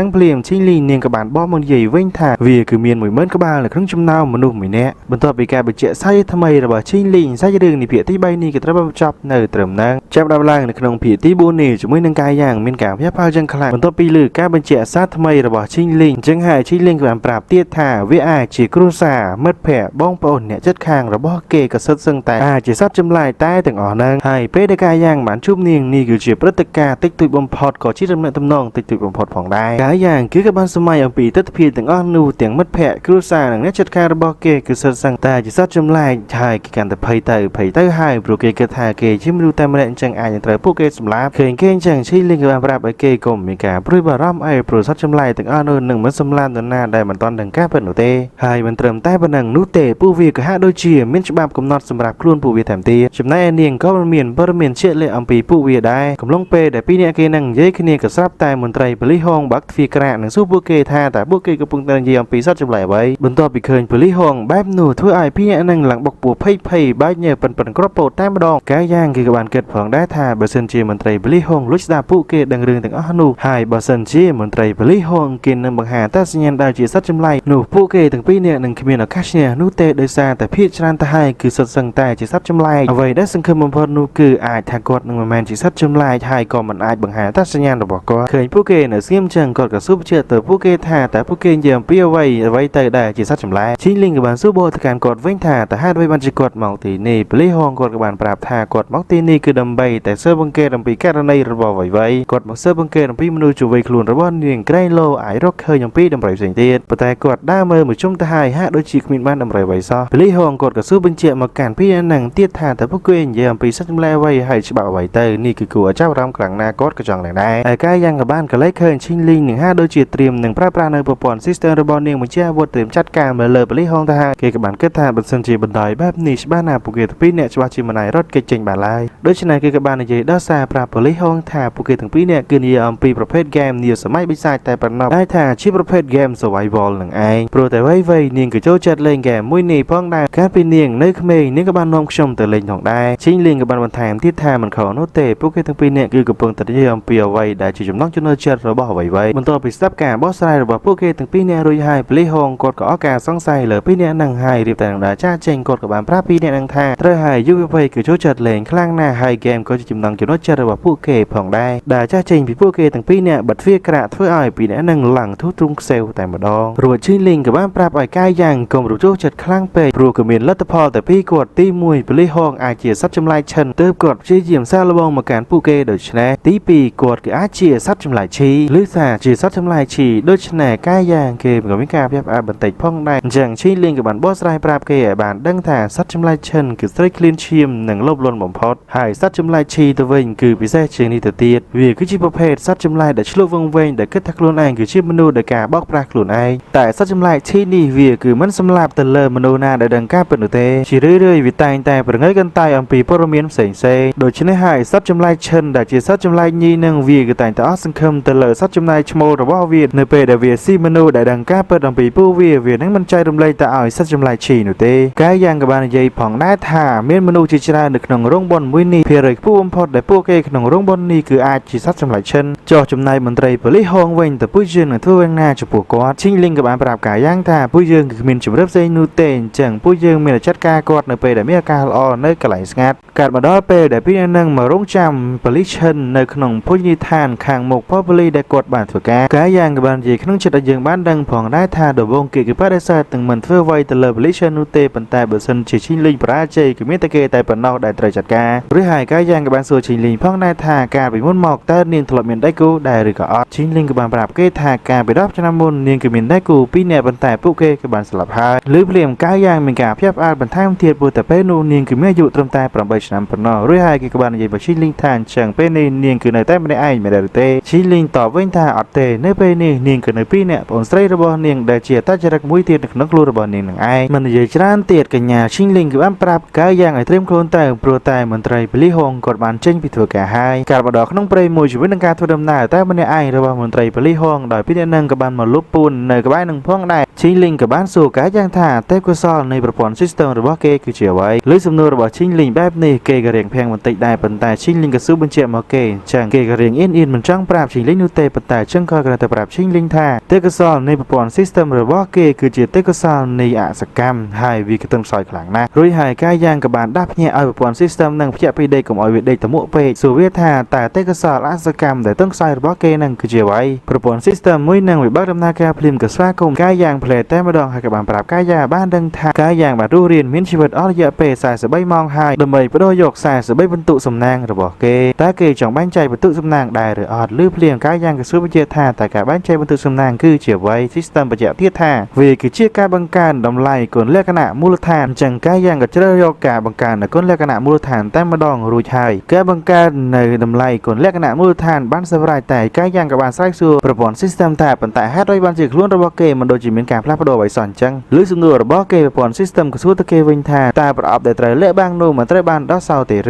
ងភ្លាមឈីលីងនាងក៏បានបកមកនិយាយវិញថាវាគឺមាន 10000 ក្បាលនៅក្នុងចំណោមមនុស្ស1នាក់បន្ទាប់ពីការបញ្ជាក់សាច់ថ្មីរបស់ឈីលីងសាច់រឿងនេះភាគទី3នេះក៏ត្រូវបានបញ្ចប់នៅត្រឹមហ្នឹងចាប់ដើមឡើងនៅក្នុងភាគទី4នេះជាមួយនឹងកាយយ៉ាងមានការភ័យផាលយ៉ាងខ្លាំងបន្ទាប់ពីលើការបញ្ជាក់សារថ្មីរបស់ឈីលីងចឹងហើយឈីលីងក៏បានប្រាប់ទៀតថាវាអាចជាគ្រួសារមិត្តភ័ក្តិបងប្អូនអ្នកជិតខាងរបស់គេក៏សិតសឹងតែអាចជាសត្វចម្លែកតែទាំងអស់ហ្នឹងហើយពេលដែលកាយយ៉ាងបានជួបនាងនេះគឺជាព្រឹត្តិការណ៍តិចតួចបំផុតក៏ជាទំនាក់ទំនងតិចតួចបំផុតផងដែរកាយយ៉ាងគឺក៏បានសម័យអំពីទស្សនវិជ្ជាទាំងអស់នោះទាំងមិត្តភ័ក្តិគ្រួសារនិងអ្នកជិតខាងរបស់គេគឺសិតសឹងតែជាសត្វចម្លែកហើយគេកាន់តែភ័យទៅហើយព្រោះគេគិតថាគេជាមនុស្សតែម្នាក់អញ្ចឹងអាចនឹងត្រូវពួកគេសម្លាប់ឃើញគេអញ្ចឹងឈីលីងក៏បានប្រាប់ឲ្យគេកុំមានការព្រួយបារម្ភអីព្រោះសត្វចម្លែកទាំងអស់នោះនឹងមិនសម្លាប់នរណាដែលមិនទាន់ដឹងការពិតនោះទេហើយមិនត្រឹមតែប៉ុណ្ណឹងនោះទេពួកវាក៏ហាក់ដូចជាមានច្បាប់កំណត់សម្រាប់ខ្លួនពួកវាថែមទៀតចំណែកឯនាងក៏មានព័ត៌មានជាក់លាក់អំពីពួកវាដែរកំឡុងពេលដែលពីរនាក់គេនឹងនិយាយគ្នាក៏ស្រាប់តែមន្ត្រីប៉ូលីសហងបាក់ទ្វារក្រាកនឹងសួរពួកគេថាតើពួកគេកំពុងតែនិយាយអំពីសត្វចម្លែកអ្វីបន្ទាប់ពីឃើញប៉ូលីសហងបែបនោះធ្វើឲ្យពីរនាក់នឹងឡើងបុកពោះភ័យបែកញើប៉ិនក្របពោតតែម្ដងកាយយ៉ាងគេក៏បានគិតផងដែរថាបើសិនជាមន្ត្រីប៉ូលីសហងលួចស្ដាប់ពួកគេដឹងរឿងទាំងអស់នោះហើយបើសិនជាមន្ត្រីប៉ូលីសហងគេនឹងបង្ហាញតែសញ្ញាណដែលជាសត្វចម្លែកនោះពួកគេទាំងពីរនាក់នឹងគ្មានឱកាសឈ្នះនោះទេដោយសារតែភាគច្រើនទៅហើយគឺសុទ្ធសឹងតែជាសត្វចម្លែកអ្វីដែលសង្ឃឹមបំផុតនោះគឺអាចថាគាត់នឹងមិនមែនជាសត្វចម្លែកហើយក៏មិនអាចបង្ហាញតែសញ្ញាណរបស់គាត់ឃើញពួកគេនៅស្ងៀមចឹងគាត់ក៏សួរបញ្ជាក់ទៅពួកគេថាតើពួកគេនិយាយអំពីអ្វីទៅដែរជាសត្វចម្លែកឈីលីងក៏បានសួរបទទៅកាន់គាត់វិញថាតើហេតុអ្វីបានជាគាត់មកទីនេះប៉ូលីសហងគាត់ក៏បានប្រាប់ថាគាត់មកទីនេះគឺដើម្បីតែស៊ើបអង្កេតអំពីករណីរបស់អ្វីគាត់មកស៊ើបអង្កេតអំពីមនុស្សជួយខ្លួនរបស់នាងក្រែងលោអាចរកឃើញអំពីដំរីផ្សេងទៀតប៉ុន្តែគាត់ដើរមើលមួយជុំទៅហើយហាក់ដូចជាគ្មានបានដំរីអ្វីសោះប៉ូលីសហងគាត់ក៏សួរបញ្ជាក់មកកាន់ពីហ្នឹងទៀតថាតើពួកគេនិយាយអំពីសត្វចម្លែកអ្វីហើយច្បាប់អ្វីទៅនេះគឺគួរឲ្យចាប់អារម្មណ៍ខ្លាំងណាស់គាត់ក៏ចង់ដឹងដែរហើយកាយយ៉ាងក៏បានក៏លេចឃើញឈីងលីងនឹងហាក់ដូចជាត្រៀមនឹងប្រើប្រាស់នៅប្រព័ន្ធ system របស់នាងបញ្ជាអាវុធត្រៀមចាត់ការលើប៉ូលីសហងទៅហើយគេក៏បានគិតថាបើសិនជាបណ្ដោយបែបនេះច្បាស់ណាស់ពួកគេទាំងពីរនាក់ច្បាស់ជាមិនអាចរត់គេចចេញបានឡើយដូច្នេះគេក៏បាននិយាយដល់សារប្រាប់ប៉ូលីសហងថាពួកគេទាំងពីរនាក់គឺនិយាយអំពីប្រភេទ game នាសម័យបិសាចតែប៉ុណ្ណោះតែថាជាប្រភេទ game survival នឹងឯងព្រោះតែវ័យនាងក៏ចូលចិត្តលេង game មួយនេះផងដែរកាលពីនាងនៅក្មេងនាងក៏បាននាំខ្ញុំទៅលេងផងដែរឈីងលីងក៏បានបន្ថែមទៀតថាមិនខុសនោះទេពួកគេទាំងពីរនាក់គឺកំពុងតែនិយាយអំពីអ្វីដែលជាចំណង់ចំណូលចិត្តរបស់អ្វីបន្ទាប់ពីស្ដាប់ការបោះស្រាយរបស់ពួកគេទាំងពីរនាក់រួចហើយប៉ូលីសហងគាត់ក៏អស់ការសង្ស័យលើពីរនាក់នឹងហើយរៀបតែនឹងដើរចាចេញគាត់ក៏បានប្រាប់ពីរនាក់នឹងថាត្រូវហើយយុវវ័យគឺចូលចិត្តលេងខ្លាំងណាស់ហើយ game ក៏ជាចំណង់ចំណូលចិត្តរបស់ពួកគេផងដែរដែលចាចេញពីពួកគេទាំងពីរនាក់បិទទ្វារក្រាកធ្វើឲ្យពីរនាក់នឹងឡើងធូរទ្រូងខ្សែវតែម្ដងរួចឈីលីងក៏បានប្រាប់ឲ្យកាយយ៉ាងកុំរំជោចិត្តខ្លាំងពេកព្រោះក៏មានលទ្ធផលតែពីរគាត់ទី1ប៉ូលីសហងអាចជាសត្វចម្លែកឈិនទើបគាត់ព្យាយាមសាកល្បងមកកាន់ពួកគេដូច្នេះទី2គាត់គឺអាចជាសត្វចម្លែកឈីឬថាជាសត្វចម្លែកឈីដូច្នេះកាយយ៉ាងគេក៏មានការផ្អាប់បន្តិចផងដែរអញ្ចឹងឈីលីងក៏បានបោះស្រាយប្រាប់គេឲ្យបានដឹងថាសត្វចម្លែកឈិនគឺស្រីក្លៀនឈាមនិងលោភលន់បំផុតហើយសត្វចម្លែកឈីទៅវិញគឺពិសេសជាងនេះទៅទៀតវាគឺជាប្រភេទសត្វចម្លែកដែលឆ្លុះវង្វេងដែលគិតថាខ្លួនឯងគឺជាមនុស្សដែលការបោកប្រាស់ខ្លួនឯងតែសត្វចម្លែកឈីនេះវាគឺមិនសម្លាប់ទៅលើមនុស្សណាដែលដឹងការពិតនោះទេជារឿយៗវាតែងតែប្រងើយកន្តើយអំពីព័ត៌មានផ្សេងដូច្នេះហើយសត្វចម្លែកឈិនដែលជាសត្វចម្លែកញីនឹងវាគឺតែងតែអស់សង្ឃឹមទៅលើសត្វចម្លែកឈ្មោលរបស់វានៅពេលដែលវាស៊ីមនុស្សដែលដឹងការពិតអំពីពួកវានឹងមិនចែករំលែកទៅឲ្យសត្វចម្លែកឈីនោះទេកាយយ៉ាងក៏បាននិយាយផងដែរថាមានមនុស្សជាច្រើននៅក្នុងរោងបុណ្យមួយនេះភាគរយខ្ពស់បំផុតដែលពួកគេក្នុងរោងបុណ្យនេះគឺអាចជាសត្វចម្លែកឈិនចុះចំណាយមន្ត្រីប៉ូលីសហងវិញទៅពួកយើងនឹងធ្វើយ៉ាងណាចំពោះគាត់ឈីងលីងក៏បានប្រាប់កាយយ៉ាងថាពួកយើងគឺគ្មានជំរឿនផ្សេងនោះទេអញ្ចឹងពួកយើងមានតែចាត់ការគាត់នៅពេលដែលមានអាការល្អនៅកន្លែងស្ងាត់កាត់មកដល់ពេលដែលពីនឹងមករងចាំប៉ូលីឈិននៅក្នុងភោជនីយដ្ឋានខាងមុខប៉ូលីដែលគាត់បានធ្វើការកាយយ៉ាងក៏បាននិយាយក្នុងចិត្តឲ្យយើងបានដឹងផងដែរថាដំបូងគេគឺបដិសេធទាំងមិនធ្វើអ្វីទៅលើប៉ូលីឈិននោះទេប៉ុន្តែបើសិនជាឈីងលីងបរាជ័យគឺមានតែគេតែប៉ុណ្ណោះដែលត្រូវចាត់ការឬហើយកាយយ៉ាងក៏បានសួរឈីងលីងផងដែរថាការពីមុនមកតើនាងធ្លាប់មានដៃគូដែរឬក៏អត់ឈីងលីងក៏បានប្រាប់គេថាការពី10ឆ្នាំមុននាងគឺមានដៃគូ2នាក់ប៉ុន្តែពួកគេក៏បានស្លាប់ហើយឬភ្លាមកាយយ៉ាងមានការភ្ញាក់ផ្អើលបន្ថែមទៀតព្រោះតែពេលនោះនាងគឺមានអាយុត្រឹមតែ8ឆ្នាំប៉ុណ្ណោះរួចហើយគេក៏បាននិយាយមកឈីងលីងថាអញ្ចឹងពេលនេះនាងគឺនៅតែម្នាក់ឯងមែនទេឈីងលីងតបវិញថាអត់ទេនៅពេលនេះនាងគឺនៅ2នាក់ប្អូនស្រីរបស់ នាងដែលជាតចរិតមួយទៀតនៅក្នុងខ្លួនរបស់នាងនឹងឯងមិននិយាយច្រើនទៀតកញ្ញាឈីងលីងគឺបានប្រាប់កាយយ៉ាងឲ្យត្រៀមខ្លួនទៅព្រោះតែមន្ត្រីប៉ូលីសហងគាត់បានចេញពីធ្វើការហើយការបណ្ដោះក្នុងព្រៃមួយជីវិតនឹងការធ្វើដំណើរតែម្នាក់ឯងរបស់មន្ត្រីប៉ូលីសហងដោយពីអ្នកនឹងក៏បានមកលុបពូននៅក្បែរនឹងផងដែរឈីងលីងក៏បានសួរកាយយ៉ាងថាទេពកោសលនៃប្រព័ន្ធ system របស់គេគឺជាអ្វីលើសំណួររបស់ឈីងលីងបែបនេះគេក៏រៀងភាំងបន្តិចដែរប៉ុន្តែឈីងលីងក៏ស៊ូបញ្ជាក់មកគេអញ្ចឹងគេក៏រៀងអៀនមិនចង់ប្រាប់ឈីងលីងនោះទេប៉ុន្តែអញ្ចឹងក៏គ្រាន់តែប្រាប់ឈីងលីងថាទេពកោសលនៃប្រព័ន្ធ system របស់គេគឺជាទេពកោសលនៃអសកម្មហើយវាក៏ទឹកខ្សោយខ្លាំងណាស់រួចហើយកាយយ៉ាងក៏បានដាស់ភ្ញាក់ឲ្យប្រព័ន្ធ system នឹងភ្ញាក់ពីដេកកុំឲ្យវាដេកតមួកពេកសួរវាថាតើទេពកោសលអសកម្មដែលទឹកខ្សោយរបស់គេនឹងគឺជាអ្វីប្រព័ន្ធ system មួយនឹងវាបើកដំណើរការភ្លាមក៏ស្វាគមន៍កាយយ៉ាងផ្លែតែម្ដងហើយក៏បានប្រាប់កាយយ៉ាងបានដឹងថាកាយយ៉ាងបានរស់រានមានជីវិតអស់រយៈពេល43ម៉ោងហើយដើម្បីបដូរយក43បន្ទុកសំណាងរបស់គេតើគេចង់បែងចែកបន្ទុកសំណាងដែរឬអត់ឬភ្លាមកាយយ៉ាងក៏សួរបញ្ជាក់ថាតើការបែងចែកបន្ទុកសំណាងគឺជាអ្វី system បញ្ជាក់ទៀតថាវាគឺជាការបង្កើនតម្លៃគុណលក្ខណៈមូលដ្ឋានអញ្ចឹងកាយយ៉ាងក៏ជ្រើសយកការបង្កើនគុណលក្ខណៈមូលដ្ឋានតែម្ដងរួចហើយការបង្កើននៅតម្លៃគុណលក្ខណៈមូលដ្ឋានបានសម្រេចតែកាយយ៉ាងក៏បានស្រែកសួរប្រព័ន្ធ system ថាប៉ុន្តែហេតុអ្វីបានជាខ្លួនរបស់គេមិនដូចជាមានការផ្លាស់ប្ដូរអ្វីសោះអញ្ចឹងឬសំណួររបស់គេប្រព័ន្ធ system ក៏សួរទៅគេវិញថាតើប្រអប់ដែលត្រូវលាក់បាំងនោះមិនត្រូវបានដោះសោទេឬ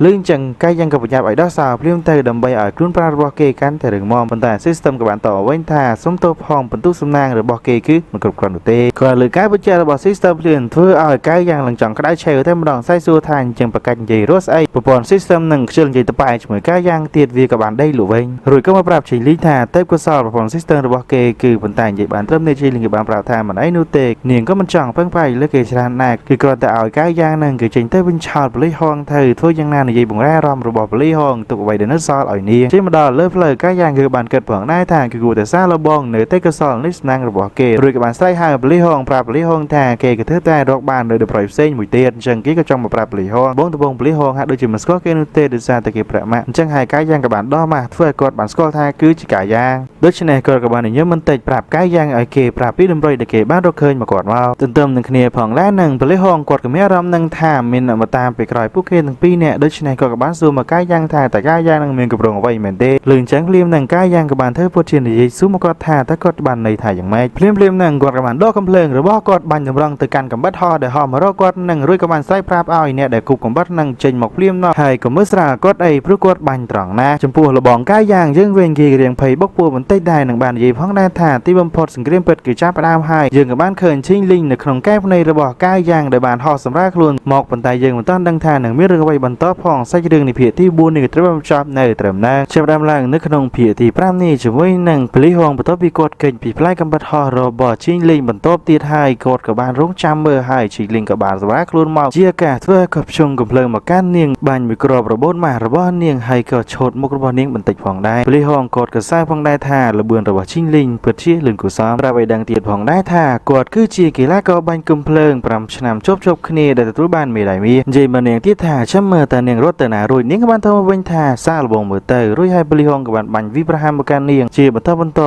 លឺអញ្ចឹងកាយយ៉ាងក៏ប្រញាប់ឲ្យដោះសោភ្លាមទៅដើម្បីឲ្យខ្លួនប្រាណរបស់គេកាន់តែរឹងមាំប៉ុន្តែ system ក៏បានតបវិញថាសុំទោសផងបន្ទុកសំណាងរបស់គេគឺមិនគ្រប់គ្រាន់នោះទេក៏លើការបញ្ជាក់របស់ system ភ្លាមធ្វើឲ្យកាយយ៉ាងឡើងចង់ក្តៅឆេវតែម្ដងសៃសួរថាអញ្ចឹងប្រកាច់និយាយរស់ស្អីប្រព័ន្ធ system នឹងខ្ជិលនិយាយទៅប៉ែជាមួយកាយយ៉ាងទៀតវាក៏បានដេកលក់វិញរួចក៏មកប្រាប់ជ័យលីថាទេពកោសលប្រព័ន្ធ system របស់គេគឺប៉ុន្តែនិយាយបានត្រឹមនេះជ័យលីក៏បានប្រាប់ថាមិនអីនោះទេនាងក៏មិនចង់ពឹងផ្អែកលើគេច្រើនណាស់គឺគ្រាន់តែឲ្យកាយយ៉ាងនឹងគឺចេញទៅវិញឆោតប៉ូលីសហងទៅធ្វើយ៉ាងណានិយាយបង្រែអារម្មណ៍របស់ប៉ូលីសហងទុកអ្វីដែលនៅសល់ឲ្យនាងជិះមកដល់លើផ្លូវកាយយ៉ាងគឺបានគិតផងដែរថាគឺគួរតែសារលបងនៅទេពកោសលនៃសំណាងរបស់គេរួចក៏បានស្រែកហៅប៉ូលីសហងប្រាប់ប៉ូលីសហងថាគេក៏ធ្វើតែរកបាននៅប្រយផ្សេងមួយទៀតអញ្ចឹងគេក៏ចង់មកប្រាប់ប៉ូលីសហងបងត្បូងប៉ូលីសហងហាក់ដូចជាមិនស្គាល់គេនោះទេដោយសារតែគេប្រាក់ម៉ាក់អញ្ចឹងហើយកាយយ៉ាងក៏បានដោះម៉ាស់ធ្វើឲ្យគាត់បានស្គាល់ថាគឺជាកាយយ៉ាងដូច្នេះគាត់ក៏បាននិយាយមិនតិចប្រាប់កាយយ៉ាងឲ្យគេប្រាប់ពីដំរីដែលគេបានរកឃើញមកគាត់មកទន្ទឹមនឹងគ្នាផងដែរនឹងប៉ូលីសហងគាត់ក៏មានអារម្មណ៍នឹងថាមានអ្នកមកតាមពីក្រោយពួកគេទាំងពីរនាក់ដូច្នេះគាត់ក៏បានសួរមកកាយយ៉ាងថាតើកាយយ៉ាងនឹងមានគម្រោងអ្វីមែនទេលឺអញ្ចឹងភ្លាមនឹងកាយយ៉ាងក៏បានធ្វើពុតជានិយាយសួរមកគាត់ថាតើគាត់បានន័យថាយ៉ាងម៉េចភ្លាមនឹងគាត់ក៏បានដកកំភ្លើងរបស់គាត់បាញ់តម្រង់ទៅកាន់កំបិតហោះដែលហោះមករកគាត់នឹងរួចក៏បានស្រែកប្រាប់ឲ្យអ្នកដែលគប់កំបិតនឹងចេញមកភ្លាមនោះហើយក៏មើលស្រាលគាត់អីព្រោះគាត់បាញ់ត្រង់ណាចំពោះលបងកាយយ៉ាងយើងវិញគេរៀងភ័យបុកពួរបន្តិចដែរនឹងបាននិយាយផងដែរថាទីបំផុតសង្គ្រាមពិតគឺចាប់ផ្ដើមហើយយើងក៏បានឃើញឈីងលីងនៅក្នុងកែវភ្នែករបស់កាយយ៉ាងដែលបានហោះសម្រាលខ្លួនមកប៉ុន្តែយើងមិនទាន់ដឹងថានឹងមានរឿងអ្វីបន្តផងសាច់រឿងនៃភាគទី4នេះក៏ត្រូវបានបញ្ចប់នៅត្រឹមណាចាប់ផ្ដើមឡើងនៅក្នុងភាគទី5នេះជាមួយនឹងប៉ូលីសហងបន្ទាប់ពីគាត់គេចពីផ្លែកំបិតហោះរបស់ឈីងលីងបន្ទាប់ទៀតហើយគាត់ក៏បានរងចាំមើលហើយឈីងលីងក៏បានសម្រាលខ្លួនមកជាការធ្វើឲ្យគាត់ភ្ជុងកំភ្លើងមកកាន់នាងបាញ់មួយគ្រាប់របូតម៉ាស់របស់នាងហើយក៏ឆោតមុខរបស់នាងបន្តិចផងដែរប៉ូលីសហងគាត់ក៏សើផងដែរថាល្បឿនរបស់ឈីងលីងពិតជាលឿនគួរសមប្រាប់ឲ្យដឹងទៀតផងដែរថាគាត់គឺជាកីឡាករបាញ់កំភ្លើង5ឆ្នាំជាប់គ្នាដែលទទួលបានមេដាយមាសនិយាយមកនាងទៀតថាចាំមើលតើនាងរត់ទៅណារួចនាងក៏បានទៅវិញថាសាកល្បងមើលទៅរួចហើយប៉ូលីសហងក៏បានបាញ់វីប្រហាមមកកាន់នាងជាបន្ត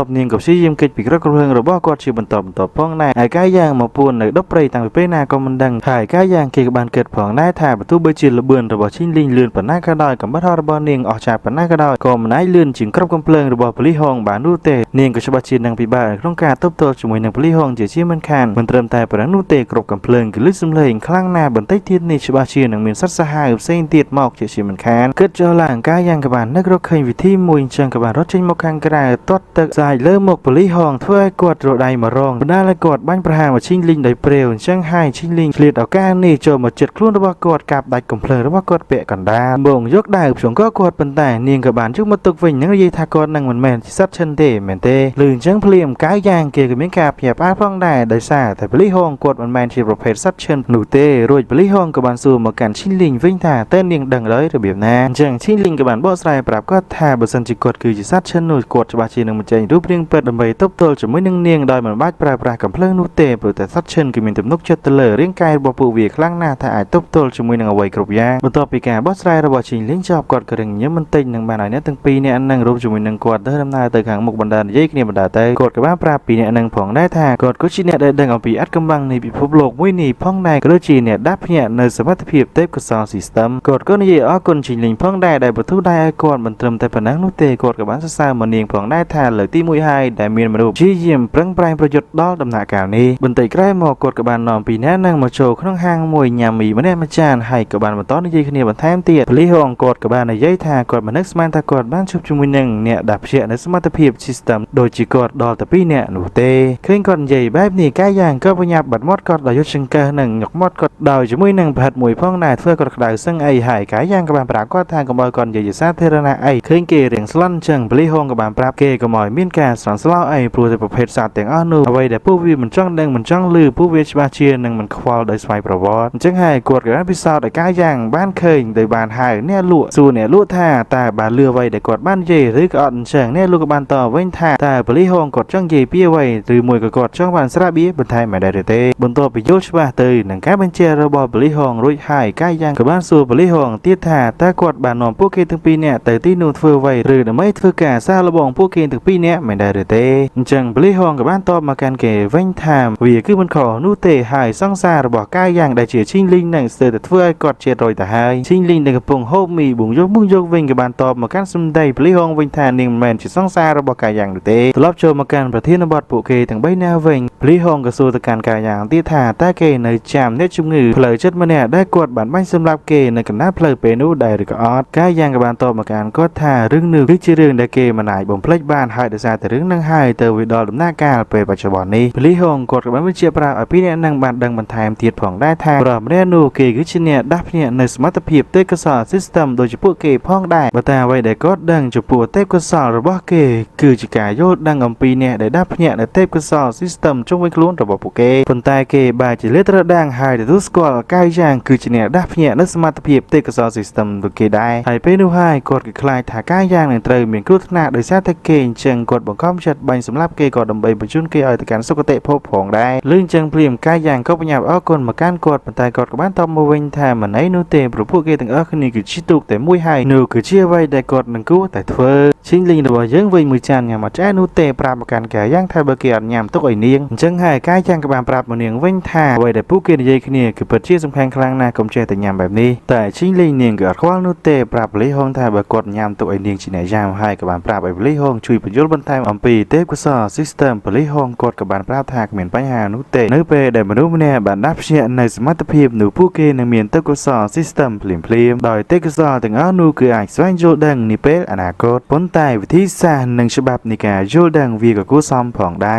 នាងក៏ព្យាយាមគេចពីក្រឹកកំភ្លើងរបស់គាត់ជាបន្តផងដែរហើយកាយយ៉ាងមកពួននៅដប់ព្រៃតាំងពីពេលណាក៏មិនដឹងហើយកាយយ៉ាងគេក៏បានគិតផងដែរថាបើទោះបីជាល្បឿនរបស់ឈីងលីងលឿនប៉ុណ្ណាក៏ដោយកំបិតហោះរបស់នាងអស់ចាប៉ុណ្ណាក៏ដោយក៏មិនអាចលឿនជាងក្រឹកកំភ្លើងរបស់ប៉ូលីសហងបាននោះទេនាងក៏ច្បាស់ជានឹងពិបាកក្នុងការទប់ទល់ជាមួយនឹងប៉ូលីសហងជាមិនខានមិនត្រឹមតែប៉ុណ្ណឹងនោះទេគ្រប់កំភ្លើងគឺលឺសំឡេងខ្លាំងណាស់បន្តិចទៀតនេះច្បាស់ជានឹងមានសត្វសាហាវផ្សេងទៀតមកជាមិនខានគិតចុះឡើងកាយយ៉ាងក៏បាននឹករកឃើញវិធីមួយអញ្ចឹងក៏បានរត់ចេញមកខាងក្រៅទាត់ទឹកសាយលើមុខប៉ូលីសហងធ្វើឲ្យគាត់រដៃមករងបណ្ដាលឲ្យគាត់បាញ់ប្រហារមកឈីងលីងដោយព្រាវអញ្ចឹងហើយឈីងលីងឆ្លៀតឱកាសនេះចូលមកជិតខ្លួនរបស់គាត់កាប់ដាច់កំភ្លើងរបស់គាត់ពាក់កណ្ដាលបងយកដាវភ្ជង្គគាត់ប៉ុន្តែនាងក៏បានយកមកទុកវិញនឹងនិយាយថាគាត់នឹងមិនមែនជាសត្វឈិនទេមែនទេលឺអញ្ចឹងភ្លាមកាយយ៉ាងគេក៏មានការភ្ញាក់ផ្អើលផងដែរដោយសារតែប៉ូលីសហងគាត់មិនមែនជាប្រភេទសត្វឈិននោះទេរួចប៉ូលីសហងក៏បានសួរមកកាន់ឈីងលីងវិញថាតើនាងដឹងដោយរបៀបណាអញ្ចឹងឈីងលីងក៏បានបកស្រាយប្រាប់គាត់ថាបើសិនជាគាត់គឺជាសត្វឈិននោះគាត់ច្បាស់ជានឹងបញ្ចេញរូបរាងពិតដើម្បីទប់ទល់ជាមួយនឹងនាងដោយមិនបាច់ប្រើប្រាស់កំភ្លើងនោះទេព្រោះតែសត្វឈិនគឺមានទំនុកចិត្តទៅលើរាងកាយរបស់ពួកវាខ្លាំងណាស់ថាអាចទប់ទល់ជាមួយនឹងអ្វីគ្រប់យ៉ាងបន្ទាប់ពីការបកស្រាយរបស់ឈីងលីងចប់គាត់ក៏រឹងញញឹមបន្តិចនឹងបានឲ្យអ្នកទាំងពីរនាក់នឹងរួមជាមួយនឹងគាត់ទៅដំណើរទៅខាងមុខបណ្ដានិយាយគ្នាបណ្ដាទៅគាត់ក៏បានប្រាប់ពីអ្នកនឹងផងដែរថាគាត់ក៏ជាអ្នកដែលដឹងអំពីអត្តកម្បាំងនៃពិភពលោកមួយនេះផងដែរក៏ជាអ្នកដាស់ភ្ញាក់នៅសមត្ថភាពទេពកោសល system គាត់ក៏និយាយអរគុណឈីងលីងផងដែរដែលបន្ទូដែរឲ្យគាត់មិនត្រឹមតែប៉ុណ្ណឹងនោះទេគាត់ក៏បានសរសើរមកនាងផងដែរថាលើកទី1ហើយដែលមានមនុស្សព្យាយាម ប្រឹងប្រែងប្រយុទ្ធដល់ដំណាក់កាលនេះបន្តិចក្រោយមកគាត់ក៏បាននាំពីអ្នកនឹងមកចូលក្នុងហាងមួយញ៉ាំមីម្នាក់ម្ចាស់ហើយក៏បានបន្តនិយាយគ្នាបន្ថែមទៀតពលីហងគាត់ក៏បាននិយាយថាគាត់មិននឹកស្មានថាគាត់បានជួបជាមួយនឹងអ្នកដែលព្យានៅសមត្ថភាព system ដូចជាគាត់ដល់តែ2នាក់នោះទេឃើញគាត់និយាយបែបនេះកាយយ៉ាងក៏បញ្ញាប់បាត់មាត់គាត់ដោយយុទ្ធចង្កឹះនឹងញឹកមាត់គាត់ដោយជាមួយនឹងប្រហិតមួយផងដែរធ្វើគាត់ក្តៅសឹងអីហើយកាយយ៉ាងក៏បានប្រាប់គាត់ថាកុំឲ្យគាត់និយាយជាសាធារណៈអីឃើញគេរៀងស្លន់ចឹងពលីហងក៏បានប្រាប់គេកុំឲ្យមានការស្រន់ស្លោអីព្រោះតែប្រភេទសត្វទាំងអស់នោះអ្វីដែលពួកវាមិនចង់ដឹងមិនចង់ឮពួកវាច្បាស់ជានឹងមិនខ្វល់ដោយស្វ័យប្រវត្តិអញ្ចឹងហើយគាត់ក៏បានពិសោធន៍ឲ្យកាយយ៉ាងបានឃើញដោយបានហៅអ្នកលក់សួរអ្នកលក់ថាតើបានលឺអ្វីដែលគាត់បាននិយាយឬក៏អត់អញ្ចឹងអ្នកលក់ក៏បានតបវិញថាតើពលីហងគាត់ចង់និយាយពីអ្វីឬមួយក៏គាត់ចង់បានស្រាបៀបន្ថែមមិនដែរទេបន្ទាប់ពីយល់ច្បាស់ទៅនឹងការបញ្ជារបស់ពលីហងរួចហើយកាយយ៉ាងក៏បានសួរពលីហងទៀតថាតើគាត់បាននាំពួកគេទាំងពីរនាក់ទៅទីនោះធ្វើអ្វីឬដើម្បីធ្វើការសាកល្បងពួកគេទាំងពីរនាក់មិនដែរទេអញ្ចឹងពលីហងក៏បានតបមកកាន់គេវិញថាវាគឺមិនខុសនោះទេហើយសង្សាររបស់កាយយ៉ាងដែលជាឈីងលីងនឹងស្ទើរតែធ្វើឲ្យគាត់ជាតិរយទៅហើយឈីងលីងដែលកំពុងហូបមីប៊ុងយកវិញក៏បានតបមកកាន់សំដីពលីហងវិញថានាងមិនមែនជាសង្សាររបស់កាយយ៉ាងនោះទេត្រឡប់ចូលមកកាន់ប្រធានបទពួកគេទាំង3នាក់វិញពលីហងក៏សួរទៅកាន់កាយយ៉ាងទៀតថាតើគេនៅចាំអ្នកជំងឺផ្លូវចិត្តម្នាក់ដែលគាត់បានបាញ់សម្លាប់គេនៅកណ្ដាលផ្លូវពេលនោះដែរឬក៏អត់កាយយ៉ាងក៏បានតបមកកាន់គាត់ថារឿងនេះគឺជារឿងដែលគេមិនអាចបំភ្លេចបានហើយដោយសារតែរឿងនឹងហើយទៅវាដល់ដំណាក់កាលពេលបច្ចុប្បន្ននេះពលីហងគាត់ក៏បានបញ្ជាប្រាប់ឲ្យពីអ្នកនឹងបានដឹងបន្ថែមទៀតផងដែរថាប្រម្នាក់នោះគេគឺជាអ្នកដាស់ភ្នាក់នៅសមត្ថភាពទេពកោសល្យ system ដូចជាពួកគេផងដែរបើតែអ្វីដែលគាត់ដឹងចំពោះទេពកោសល្យរបស់គេគឺជាការយល់ដឹងអំពីអ្នកដែលដាស់ភ្នាក់នៅទេពកោសល្យ system ជុំវិញខ្លួនរបស់ពួកគេប៉ុន្តែគេបែរជាលេត្រដាងហើយទទួលស្គាល់កាយយ៉ាងគឺជាអ្នកដាស់ភ្នាក់នៅសមត្ថភាពទេពកោសល្យ system ដូចគេដែរហើយពេលនោះហើយគាត់ក៏ខ្លាចថាកាយយ៉ាងនឹងត្រូវមានគ្រោះថ្នាក់ដោយសារតែគេអញ្ចឹងគាត់បង្ខំចិត្តបាញ់សម្លាប់គេក៏ដើម្បីបញ្ជូនគេឲ្យទៅកាន់សុគតិភពផងដែរលឺអញ្ចឹងព្រាមកាយយ៉ាងក៏បញ្ញាប់អរគុណមកកាន់គាត់ប៉ុន្តែគាត់ក៏បានតបមកវិញថាមិនអីនោះទេព្រោះពួកគេទាំងអស់គ្នាគឺជាទូកតែមួយហើយនោះគឺជាអ្វីដែលគាត់នឹងគួរតែធ្វើឈីងលីងរបស់យើងវិញមួយចានញ៉ាំអត់ឆ្អែតនោះទេប្រាប់មកកាន់កាយយ៉ាងថាបើគេអត់ញ៉ាំទុកឲ្យនាងអញ្ចឹងហើយកាយយ៉ាងក៏បានប្រាប់មកនាងវិញថាអ្វីដែលពួកគេនិយាយគ្នាគឺពិតជាសំខាន់ខ្លាំងណាស់កុំចេះតែញ៉ាំបែបនេះតែឈីងលីងនាងក៏អត់ខ្វល់នោះទេប្រាប់ពលីហងថាបើគាត់ញ៉ាំទុកឲ្យនាងជាអ្នកញ៉ាំហើយក៏បានប្រាប់ឲ្យពលីហងជួយបញ្យល់បន្ថែមអំពីទេពកោសល្យ system ពលីហងគាត់ក៏បានប្រាប់ថាគ្មានបញ្ហានោះទេនៅពេលដែលមនុស្សម្នាក់បានដាស់ភ្ញាក់នៅសមត្ថភាពនោះពួកគេនឹងមានទេពកោសល្យ system ភ្លាមដោយទេពកោសល្យទាំងអស់នោះគឺអាចស្វែងយល់ដឹងនាពេលអនាគតប៉ុន្តែវិធីសាស្ត្រនិងច្បាប់នៃការយល់ដឹងវាក៏គួរសមផងដែ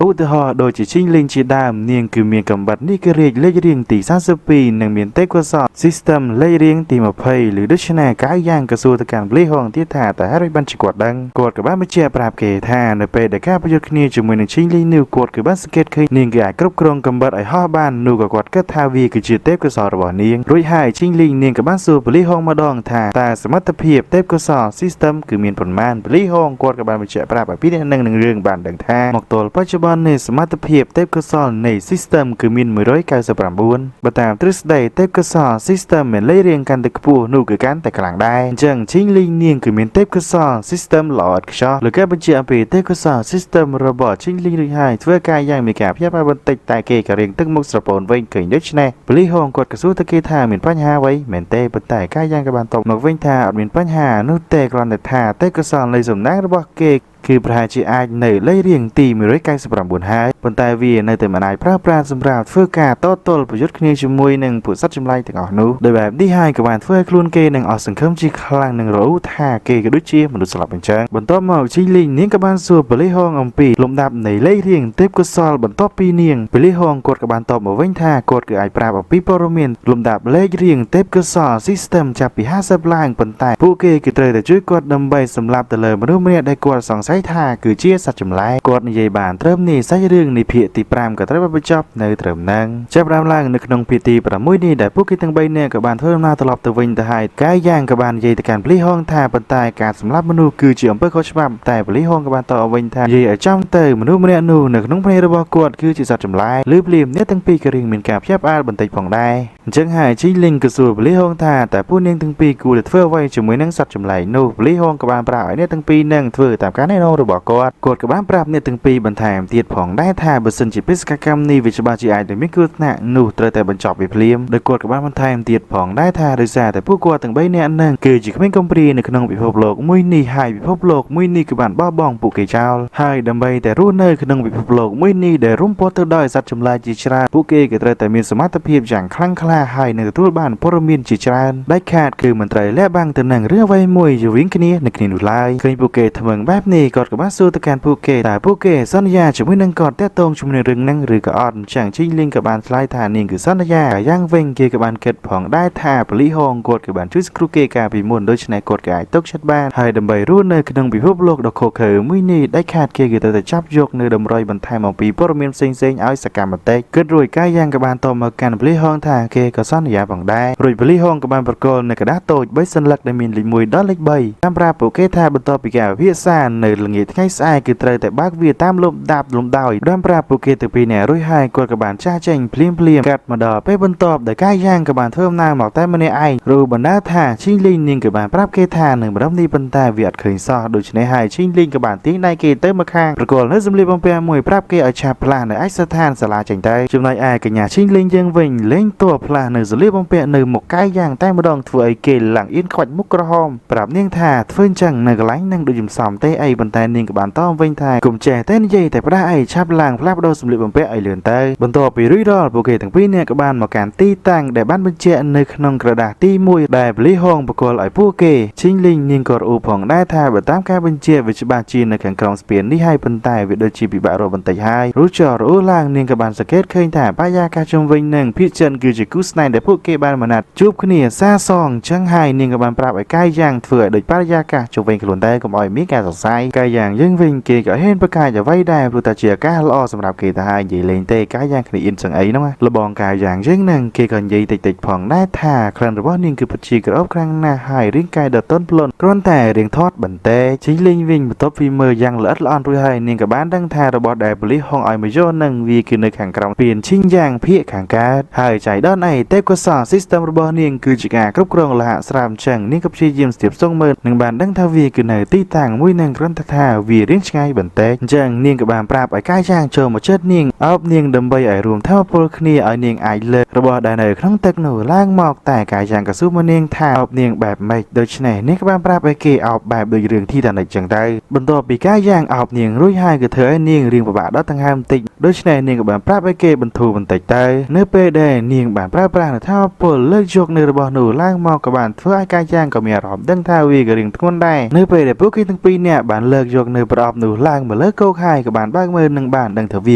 រឧទាហរណ៍ដូចជាឈីងលីងជាដើមនាងគឺមានកំបិតនេះគឺលេខរៀងទី32និងមានទេពកោសល្យ system លេខរៀងទី20ឬដូច្នេះកាយយ៉ាងក៏សួរទៅកាន់ពលីហងទៀតថាតើហើយបានជាគាត់ដឹងគាត់ក៏បានបញ្ជាក់ប្រាប់គេថានៅពេលដែលការប្រយុទ្ធគ្នាជាមួយនឹងឈីងលីងនេះគាត់គឺបានសង្កេតឃើញនាងគឺអាចគ្រប់គ្រងកំបិតឲ្យហោះបាននោះក៏គាត់គិតថាវាគឺជាទេពកោសល្យរបស់នាងរួចហើយឈីងលីងនាងក៏បានសួរពលីហងម្ដងថាតើសមត្ថភាពទេពកោសល្យ system គឺមានប៉ុន្មានពលីហងគាត់ក៏បានបញ្ជាក់ប្រាប់ឲ្យពីអ្នកនឹងរឿងបានដឹងថាមកទល់បច្ចុប្បន្ននេះសមត្ថភាពទេពកោសល្យនៃ system គឺមាន199បើតាមទ្រឹស្ដីទេពកោសល្យ system មានលេខរៀងកាន់តែខ្ពស់នោះគឺកាន់តែខ្លាំងដែរអញ្ចឹងឈីងលីងនាងគឺមានទេពកោសល្យ system ល្អឥតខ្ចោះលើការបញ្ជាក់អំពីទេពកោសល្យ system របស់ឈីងលីងរួចហើយធ្វើការយ៉ាងមានការភ្ញាក់ផ្អើលបន្តិចតែគេក៏រៀងទឹកមុខស្រពោនវិញឃើញដូច្នេះពលីហងគាត់ក៏សួរទៅគេថាមានបញ្ហាអ្វីមែនទេប៉ុន្តែកាយយ៉ាងក៏បានតបមកវិញថាអត់មានបញ្ហានោះទេគ្រាន់តែថាទេពកោសល្យនៃសំណាងរបស់គេគឺប្រហែលជាអាចនៅលេខរៀងទី199ហើយប៉ុន្តែវានៅតែមិនអាចប្រើប្រាស់សម្រាប់ធ្វើការតទល់ប្រយុទ្ធគ្នាជាមួយនឹងពួកសត្វចម្លែកទាំងអស់នោះដោយបែបនេះហើយក៏បានធ្វើឲ្យខ្លួនគេនឹងអស់សង្ឃឹមជាខ្លាំងនឹងរអ៊ូថាគេក៏ដូចជាមនុស្សស្លាប់អញ្ចឹងបន្ទាប់មកជីលីងនាងក៏បានសួរពលីហងអំពីលំដាប់នៃលេខរៀងទេពកោសល្យបន្ទាប់ពីនាងពលីហងគាត់ក៏បានតបមកវិញថាគាត់គឺអាចប្រាប់អំពីព័ត៌មានលំដាប់លេខរៀងទេពកោសល្យ system ចាប់ពី50ឡើងប៉ុន្តែពួកគេគឺត្រូវតែជួយគាត់ដើម្បីសម្លាប់ទៅលើមនុស្សម្នាក់ដែលគាត់សង្ស័យថាគឺជាសត្វចម្លែកគាត់និយាយបានត្រឹមនេះសាច់រឿងនៃភាគទី5ក៏ត្រូវបានបញ្ចប់នៅត្រឹមហ្នឹងចាប់ផ្ដើមឡើងនៅក្នុងភាគទី6នេះដែលពួកគេទាំង3នាក់ក៏បានធ្វើដំណើរត្រឡប់ទៅវិញទៅហើយកាយយ៉ាងក៏បាននិយាយទៅកាន់ពលីហងថាប៉ុន្តែការសម្លាប់មនុស្សគឺជាអំពើខុសច្បាប់តែពលីហងក៏បានតបវិញថានិយាយឲ្យចំទៅមនុស្សម្នាក់នោះនៅក្នុងភ្នែករបស់គាត់គឺជាសត្វចម្លែកឬភ្លាមអ្នកទាំងពីរក៏រៀងមានការភ្ញាក់ផ្អើលបន្តិចផងដែរអញ្ចឹងហើយជីលីងក៏សួរពលីហងថាតែពួកនាងទាំងពីរគួរតែធ្វើអ្វីជាមួយនឹងសត្វចម្លែកនោះពលីហងក៏បានប្រាប់ឲ្យអ្នកទាំងពីរនឹងធ្វើតាមការណែនាំ របស់គាត់ក៏បានប្រាប់អ្នកទាំងពីរបន្ថែមទៀតផងដែរថាបើសិនជាបេសកកម្មនេះវាច្បាស់ជាអាចនឹងមានគ្រោះថ្នាក់នោះត្រូវតែបញ្ចប់វាភ្លាមដោយគាត់ក៏បានបន្ថែមទៀតផងដែរថាដោយសារតែពួកគាត់ទាំង3នាក់នឹងគឺជាក្មេងកំព្រានៅក្នុងពិភពលោកមួយនេះហើយពិភពលោកមួយនេះក៏បានបោះបង់ពួកគេចោលហើយដើម្បីតែរស់នៅក្នុងពិភពលោកមួយនេះដែលរុំព័ទ្ធទៅដោយសត្វចម្លែកជាច្រើនពួកគេក៏ត្រូវតែមានសមត្ថភាពយ៉ាងខ្លាំងក្លាហើយនឹងទទួលបានព័ត៌មានជាច្រើនដាច់ខាតគឺមិនត្រូវលាក់បាំងទៅនឹងរឿងអ្វីមួយរវាងគ្នានៅគ្នានោះឡើយឃើញពួកគេធ្វើបែបនេះគាត់ក៏បានសួរទៅកាន់ពួកគេតើពួកគេសន្យាជាមួយនឹងគាត់តាក់ទងជាមួយនឹងរឿងហ្នឹងឬក៏អត់អញ្ចឹងជីងលីងក៏បានឆ្លើយថានាងគឺសន្យាយ៉ាងវិញគេក៏បានគិតផងដែរថាប៉ូលីសហងគាត់ក៏បានជួយសង្គ្រោះគេកាលពីមុនដូច្នេះគាត់ក៏អាចទុកចិត្តបានហើយដើម្បីរស់នៅក្នុងពិភពលោកដ៏ខុសខើមួយនេះដាច់ខាតគេគឺត្រូវតែចាប់យកនៅតម្រុយបន្ថែមអំពីព័ត៌មានផ្សេងៗឲ្យសកម្មតិចគិតរួចកាយយ៉ាងក៏បានតបមកកាន់ប៉ូលីសហងថាគេក៏សន្យាផងដែររួចប៉ូលីសហងក៏បានប្រកល់នៅกระดาษតូច3សន្លឹកដែលមានលេខ1ដល់លេខ3តាមប្រាប់ពួកគេថាបន្ទាប់ពីការពិភាក្សានៅល្ងាចថ្ងៃស្អែកគឺត្រូវតែបើកវាតាមលំដាប់លំដោយតាមប្រាប់ពួកគេទៅពីអ្នករួចហើយគាត់ក៏បានចាស់ចេញភ្លាមកាត់មកដល់ពេលបន្ទាប់ដែលកាយយ៉ាងក៏បានធ្វើដំណើរមកតែម្នាក់ឯងរូបណ្ដាថាឈីងលីងនាងក៏បានប្រាប់គេថានឹងម្ដងនេះប៉ុន្តែវាអត់ឃើញសោះដូច្នេះហើយឈីងលីងក៏បានទាញដៃគេទៅមកខាងប្រកល់នៅសម្លៀកបំពាក់មួយប្រាប់គេឲ្យឆាប់ផ្លាស់នៅឯស្ថានសាលាចេញទៅចំណែកឯកញ្ញាឈីងលីងយើងវិញលេងតួផ្លាស់នៅសម្លៀកបំពាក់នៅមុខកាយយ៉ាងតែម្ដងធ្វើឲ្យគេឡើងអៀនខ្វាច់មុខក្រហមប្រាប់នាងថាធ្វើអញ្ចឹងនៅកន្លែងនឹងដូចចំសំទេអីប៉ុន្តែនាងក៏បានតបវិញថាកុំចេះតែនិយាយតែផ្ដាស់អីឆាប់ឡើងផ្លាស់ប្ដូរសម្លៀកបំពាក់ឲ្យលឿនទៅបន្ទាប់ពីរួចរាល់ពួកគេទាំងពីរនាក់ក៏បានមកកាន់ទីតាំងដែលបានបញ្ជាក់នៅក្នុងក្រដាសទី1ដែលប៉ូលីសហងបកលឲ្យពួកគេឈីងលីងនាងក៏អ៊ូផងដែរថាបើតាមការបញ្ជាវាច្បាស់ជានៅខាងក្រោមស្ពាននេះហើយប៉ុន្តែវាដូចជាពិបាករកបន្តិចហើយរូចរអ៊ូឡើងនាងក៏បានសង្កេតឃើញថាបរិយាកាសជុំវិញនឹងភាគចិនគឺជាគូស្នេហ៍ដែលពួកគេបានមកណាត់ជួបគ្នាសាសងចឹងហើយនាងក៏បានប្រាប់ឲ្យកាយយ៉ាងធ្វើឲ្យដូចបរិយាកាសជុំវិញខ្លួនតែកុំឲ្យមានការសរសៃកាយយ៉ាងយើងវិញគេក៏ហ៊ានប្រកាសអ្វីដែរព្រោះតែជាការល្អសម្រាប់គេទៅហើយនិយាយលេងទេកាយយ៉ាងគ្នាអ៊ីនចឹងអីហ្នឹងលបងកាយយ៉ាងយើងនឹងគេក៏និយាយតិចផងដែរថាក្លិនរបស់នាងគឺពិតជាក្រអូបខ្លាំងណាស់ហើយរាងកាយដ៏ទន់ភ្លន់គ្រាន់តែរៀងធាត់បន្តែជីលេងវិញបន្ទាប់ពីមើលយ៉ាងល្អិតល្អន់រួចហើយនាងក៏បានដឹងថារបស់ដែលប៉ូលីសហងឲ្យមកយកនឹងវាគឺនៅខាងក្រោមស្ពានឈីងយ៉ាងភាគខាងកើតហើយចៃដនអីទេពកោសល្យ system របស់នាងគឺជាការគ្រប់គ្រងលហស្រាមចឹងនាងក៏ព្យាយាមស្ទាបសងមើលនឹងបានដឹងថាវាគឺនៅទីតាំងមួយនឹងគ្រាន់តែថាវារៀងឆ្ងាយបន្តិចអញ្ចឹងនាងក៏បានប្រាប់ឲ្យកាយយ៉ាងចូលមកជិតនាងអោបនាងដើម្បីឲ្យរួមថាពលគ្នាឲ្យនាងអាចលើករបស់ដែលនៅក្នុងទឹកនោះឡើងមកតែកាយយ៉ាងក៏សួរមកនាងថាអោបនាងបែបម៉េចដូច្នេះនាងក៏បានប្រាប់ឲ្យគេអោបបែបដូចរឿងទីតានិចចឹងទៅបន្ទាប់ពីកាយយ៉ាងអោបនាងរួចហើយក៏ធ្វើឲ្យនាងរៀងពិបាកដល់ដង្ហើមបន្តិចដូច្នេះនាងក៏បានប្រាប់ឲ្យគេបន្ធូរបន្តិចទៅនៅពេលដែលនាងបានប្រើប្រាស់នូវថាពលលើកយកនៅរបស់នោះឡើងមកក៏បានធ្វើឲ្យកាយយ៉ាងក៏មានអារម្មណ៍ដឹងថាវាក៏រៀងធ្ងន់ដែរនៅពេលដែលពួកគេទាំងពីរនាក់បានលើកយកនៅប្រអប់នោះឡើងមកលើគោកហើយក៏បានបើកមើលនឹងបានដឹងថាវ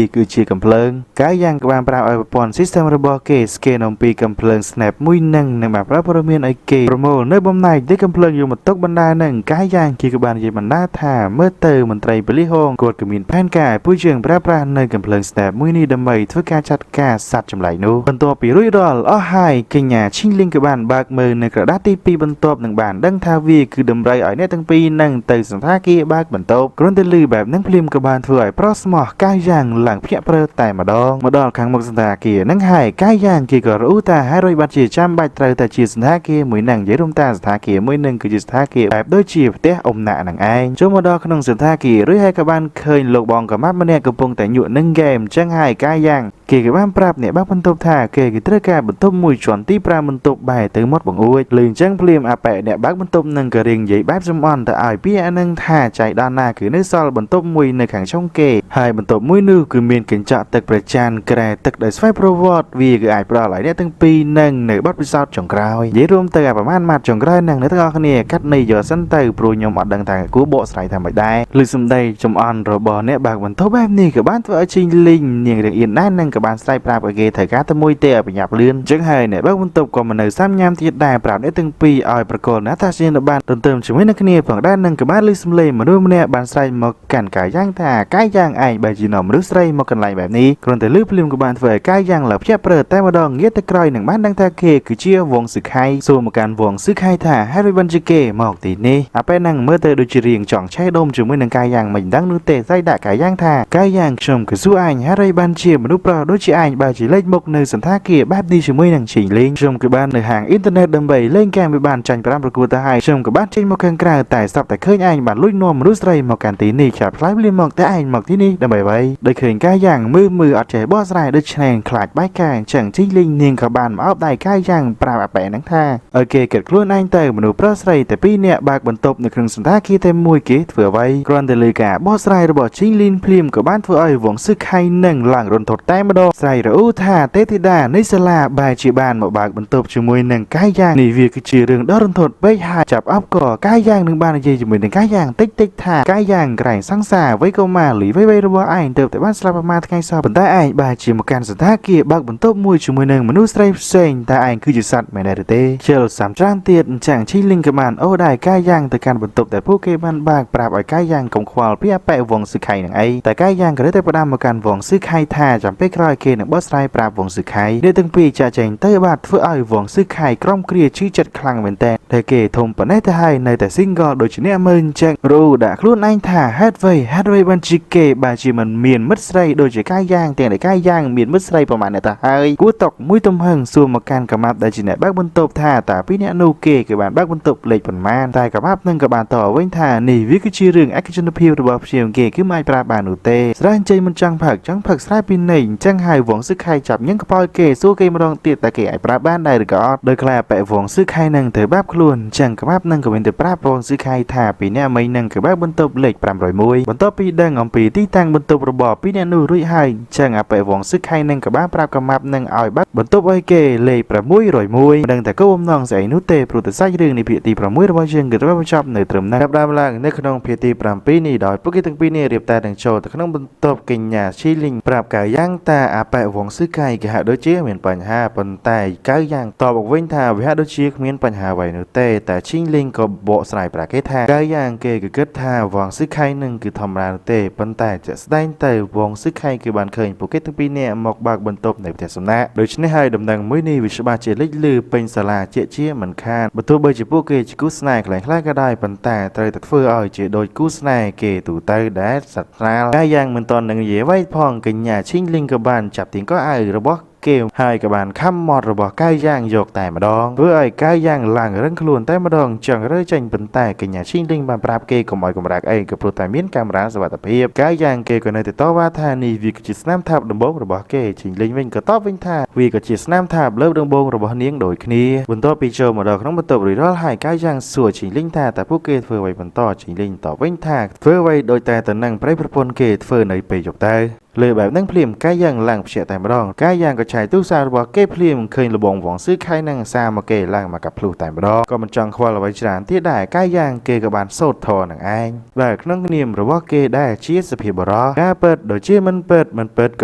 ាគឺជាកំភ្លើងកាយយ៉ាងក៏បានប្រាប់ឲ្យប្រព័ន្ធ system របស់គេ scan អំពីកំភ្លើង snap មួយនឹងបានប្រាប់ព័ត៌មានឲ្យគេប្រមូលនៅបំណែកនៃកំភ្លើងយកមកទុកបណ្ដានឹងកាយយ៉ាងគេក៏បាននិយាយបណ្ដាថាមើលទៅមន្ត្រីប៉ូលីសហងគាត់ក៏មានផែនការពួកយើងប្រើប្រាស់នៅកំភ្លើង snap មួយនេះដើម្បីធ្វើការចាត់ការសត្វចម្លែកនោះបន្ទាប់ពីរួចរាល់អស់ហើយកញ្ញាឈីងលីងក៏បានបើកមើលនៅក្រដាសទី2បន្ទាប់នឹងបានដឹងថាវាគឺតម្រូវឲ្យអ្នកទាំងពីរនឹងទៅសន្តាគារបើកបន្ទប់គ្រាន់តែឮបែបហ្នឹងភ្លាមក៏បានធ្វើឲ្យប្រុសស្មោះកាយយ៉ាងឡើងភ្ញាក់ព្រើតែម្ដងមកដល់ខាងមុខសន្តាគារហ្នឹងហើយកាយយ៉ាងគេក៏រអ៊ូថាហើយរួចបាត់ជាចាំបាច់ត្រូវតែជាសន្តាគារមួយហ្នឹងនិយាយរួមតាសន្តាគារមួយហ្នឹងគឺជាសន្តាគារបែបដូចជាផ្ទះអ៊ំណាក់ហ្នឹងឯងចូលមកដល់ក្នុងសន្តាគាររួចហើយក៏បានឃើញលោកបងកំម៉ាប់ម្នាក់កំពុងតែញក់នឹងហ្គេមអញ្ចឹងហើយកាយយ៉ាងគេក៏បានប្រាប់អ្នកបើកបន្ទប់ថាគេគឺត្រូវការបន្ទប់មួយជាន់ទី5បន្ទប់បែរទៅមាត់បង្អួចលឺអញ្ចឹងភ្លាមអាប៉ែអ្នកបើកបន្ទប់នឹងក៏រៀងនិយាយបែបសំអន់ទៅឲ្យពីអានឹងថាចៃដន្យណាគឺនៅសល់បន្ទប់មួយនៅខាងចុងគេហើយបន្ទប់មួយនោះគឺមានកញ្ចក់ទឹកប្រចាំក្រែទឹកដោយស្វ័យប្រវត្តិវាគឺអាចផ្ដល់ឲ្យអ្នកទាំងពីរនឹងនៅបទពិសោធន៍ចុងក្រោយនិយាយរួមទៅប្រហែលម៉ាត់ចុងក្រោយនឹងអ្នកទាំងអស់គ្នាកាត់នៃយកសិនទៅព្រោះខ្ញុំអត់ដឹងថាគួរបកស្រាយថាម៉េចដែរលឺសំដីចំអន់របស់អ្នកបើកបន្ទប់បែបនេះក៏បានធ្វើឲ្យជីងលីងនាងរៀងអៀនដែរនឹងក៏បានស្រែកប្រាប់ឲ្យគេត្រូវការតែមួយទេឲ្យប្រញាប់លឿនអញ្ចឹងហើយអ្នកបើកបន្ទប់ក៏មិននៅសាំញ៉ាំទៀតដែរប្រាប់អ្នកទាំងពីរឲ្យប្រកល់ណាតាសៀនបានទន្ទឹមជាមួយនឹងគ្នាផងដែរនឹងក៏បានលឺសំឡេងមនុស្សម្នាក់បានស្រែកមកកាន់កាយយ៉ាងថាកាយយ៉ាងឯងបើជានាំមនុស្សស្រីមកកន្លែងបែបនេះគ្រាន់តែលឺភ្លាមក៏បានធ្វើឲ្យកាយយ៉ាងឡើងភ្ញាក់ព្រើតែម្ដងងាកទៅក្រោយនឹងបានដឹងថាគេគឺជាវងសឺខៃសួរមកកាន់វងសឺខៃថាហើយវិបិនជាគេមកទីនេះអាពេលហ្នឹងមើលទៅដូចជារៀងចង់ឆេះដុំជាមួយនឹងកាយយ៉ាងមិនដឹងនោះទេស្អីដាក់កាយយ៉ាងថាកាយយ៉ាងខ្ញុំក៏សួរអញហើយបានជាមនុស្សប្រុស ដូចជាអាចបើជាលេខមុខនៅសន្តាគារបែបនេះជាមួយនឹងជីងលេងខ្ញុំក៏បាននៅហាងអ៊ីនធឺណិតដើម្បីលេងហ្គេមវាបានចាញ់5ប្រកួតទៅហើយខ្ញុំក៏បានចេញមកខាងក្រៅតែស្រាប់តែឃើញឯងបានលួចនាំមនុស្សស្រីមកកាន់ទីនេះចាប់ផ្លាយលៀមមកតែឯងមកទីនេះដើម្បីអ្វីដោយឃើញកាយយ៉ាងមើលអត់ចេះបោះស្រាយដូចឆ្នេរខ្លាចបែកកាយអញ្ចឹងជីងលេងនាងក៏បានមកអោបដៃកាយយ៉ាងប្រាប់អាប៉ែហ្នឹងថាឲ្យគេគិតខ្លួនឯងទៅមនុស្សប្រុសស្រីតែ2នាក់បើកបន្ទប់នៅក្នុងសន្តាគារតែមួយគេធ្វើអ្វីគ្រាន់តែលើការបោះស្រាយរបស់ជីងលីនភ្លាមក៏បានធ្វើឲ្យវងសឹកខៃនឹងឡើងរន្ធត់តែម្ដងស្រីរអ៊ូថាទេធីតានៃសាលាបែរជាបានមកបើកបន្ទប់ជាមួយនឹងកាយយ៉ាងនេះវាគឺជារឿងដ៏រន្ធត់ពេកហើយចាប់អបក៏កាយយ៉ាងនឹងបាននិយាយជាមួយនឹងកាយយ៉ាងតិចថាកាយយ៉ាងក្រែងសង្សារអ្វីក៏មកលីវៃរបស់ឯងទៅតែបានស្លាប់ប្រហែលថ្ងៃសោះប៉ុន្តែឯងបែរជាមកកាន់សន្តាគារបើកបន្ទប់មួយជាមួយនឹងមនុស្សស្រីផ្សេងតែឯងគឺជាសត្វមែនទេជិលសាំច្រើនទៀតអញ្ចឹងជីលីងក៏បានអូដែរកាយយ៉ាងទៅកាន់បន្ទប់ដែលពួកគេបានបើកប្រាប់ឲ្យកាយយ៉ាងកុំខ្វល់ពីអប៉ែវងសឹកខៃនឹងអីតែកាយយ៉ាងក៏ទៅផ្ដាំមកកាន់វងសឹកខៃថាចាំពេលក្រោយគេនឹងបោះស្រាយប្រាប់វងសឹកខៃនេះទាំងពីរចាក់ចែងទៅបាទធ្វើឲ្យវងសឹកខៃក្រំគ្រាឈឺចិត្តខ្លាំងមែនតើតែគេធំប៉ុណ្ណេះទៅហើយនៅតែ single ដូចជាអ្នកមើលអញ្ចឹងរੂដាក់ខ្លួនឯងថាហេតុអ្វីបានជាគេបើជាមិនមានមិត្តស្រីដូចជាកាយយ៉ាងទាំងតែកាយយ៉ាងមានមិត្តស្រីប្រហែលអ្នកទៅហើយគួរតកមួយទំហឹងសួរមកកាន់កម៉ាប់ដែលជាអ្នកបើកបន្ទប់ថាតើពីអ្នកនោះគេគឺបានបើកបន្ទប់លេខប៉ុន្មានតែកម៉ាប់នឹងក៏បានតវិញថានេះវាគឺជារឿងឯកជនភាពរបស់ព្យាមគេគឺមិនអាចប្រាប់បាននោះទេស្រាចេញមិនចង់ផឹកស្រែពីនៃអញ្ចឹងហើយវងសឹកខៃចាប់ញ៉ឹងកប៉ោលគេសួរគេម្ដងទៀតតើគេអាចប្រាប់បានដែរឬក៏អត់ដោយខ្លាបែវងសឹកខៃនឹងទៅបាប់ខ្លួនអញ្ចឹងកម៉ាប់នឹងក៏មានទៅប្រាប់វងសឹកខៃថាពីអ្នកមីនឹងគឺបើកបន្ទប់លេខ501បន្ទាប់ពីដឹងអំពីទីតាំងបន្ទប់របស់ពីអ្នកនោះរួចហើយអញ្ចឹងអាប៉ែវងសឹកខៃនឹងក៏បានប្រាប់កម៉ាប់នឹងឲ្យបើកបន្ទប់ឲ្យគេលេខ601មិនដឹងតែគោលបំណងស្អីនោះទេព្រោះតែសាច់រឿងនៃភាគទី6របស់យើងគឺត្រូវបញ្ចប់នៅត្រឹមនេះចាប់ដើមឡើងនៅក្នុងភាគទី7នេះដោយពួកគេទាំងពីរនេះរៀបតែនឹងចូលទៅក្នុងបន្ទប់កញ្ញាឈីលីងប្រាប់កៅយ៉ាងតាអាប៉ែវងសឹកខៃគេហាក់ដូចជាមានបញ្ហាប៉ុន្តែកៅយ៉ាងតបមកវិញថាវាហាក់ដូចជាគ្មានបញ្ហាអ្វីនោះទេតែឈីលីងក៏បកស្រាយប្រាប់គេថាកៅយ៉ាងគេគឺគិតថាវងសឹកខៃនឹងគឺធម្មតាទេប៉ុន្តែជាក់ស្ដែងទៅវងសឹកខៃគឺបានឃើញពួកគេទាំងពីរនាក់មកបើកបន្ទប់នៅផ្ទះសំណាក់ដូច្នេះហើយដំណឹងមួយនេះវាច្បាស់ជាលេចលឺពេញសាលាជាមិនខានបើទោះបីជាពួកគេជាគូស្នេហ៍ខ្លាំងៗក៏ដោយប៉ុន្តែត្រូវតែធ្វើឲ្យជាដូចគូស្នេហ៍គេទូទៅដែរសត្វស្រាលតែយ៉ាងមិនតន់នឹងនិយាយអ្វីផងកញ្ញាឈីងលីងក៏បានចាប់ទីកោអាវរបស់គេហើយក៏បានខំមាត់របស់កាយយ៉ាងយកតែម្ដងធ្វើឲ្យកាយយ៉ាងឡើងរឹងខ្លួនតែម្ដងចង់រើចេញប៉ុន្តែកញ្ញាឈីងលីងបានប្រាប់គេកុំឲ្យកម្រាស់អីក៏ព្រោះតែមានកាមេរ៉ាសុវត្ថិភាពកាយយ៉ាងគេក៏នៅតែតវ៉ាថានេះវាគឺជាស្នាមថាបដំបងរបស់គេឈីងលីងវិញក៏តបវិញថាវាក៏ជាស្នាមថាបលើបដំបងរបស់នាងដូចគ្នាបន្ទាប់ពីចូលមកដល់ក្នុងបន្ទប់រួចរាល់ហើយកាយយ៉ាងសួរឈីងលីងថាតើពួកគេធ្វើអ្វីបន្តឈីងលីងតបវិញថាធ្វើអ្វីដោយតែតំណែងប្រិយប្រពន្ធគេធ្វើនៅពេលយប់ទៅលើបែបហ្នឹងភ្លាមកាយយ៉ាងឡើងភ្ជាប់តែម្ដងកាយយ៉ាងក៏ឆាយទូរស័ព្ទរបស់គេភ្លាមឃើញលបងវងសឹកខៃនឹងសារមកគេឡើងមកកាប់ភ្លុះតែម្ដងក៏មិនចង់ខ្វល់អ្វីច្រើនទៀតដែរកាយយ៉ាងគេក៏បានសូត្រធរនឹងឯងដែលក្នុងនាមរបស់គេដែរជាសភាពបរោះការពិតដូចជាមិនពិតក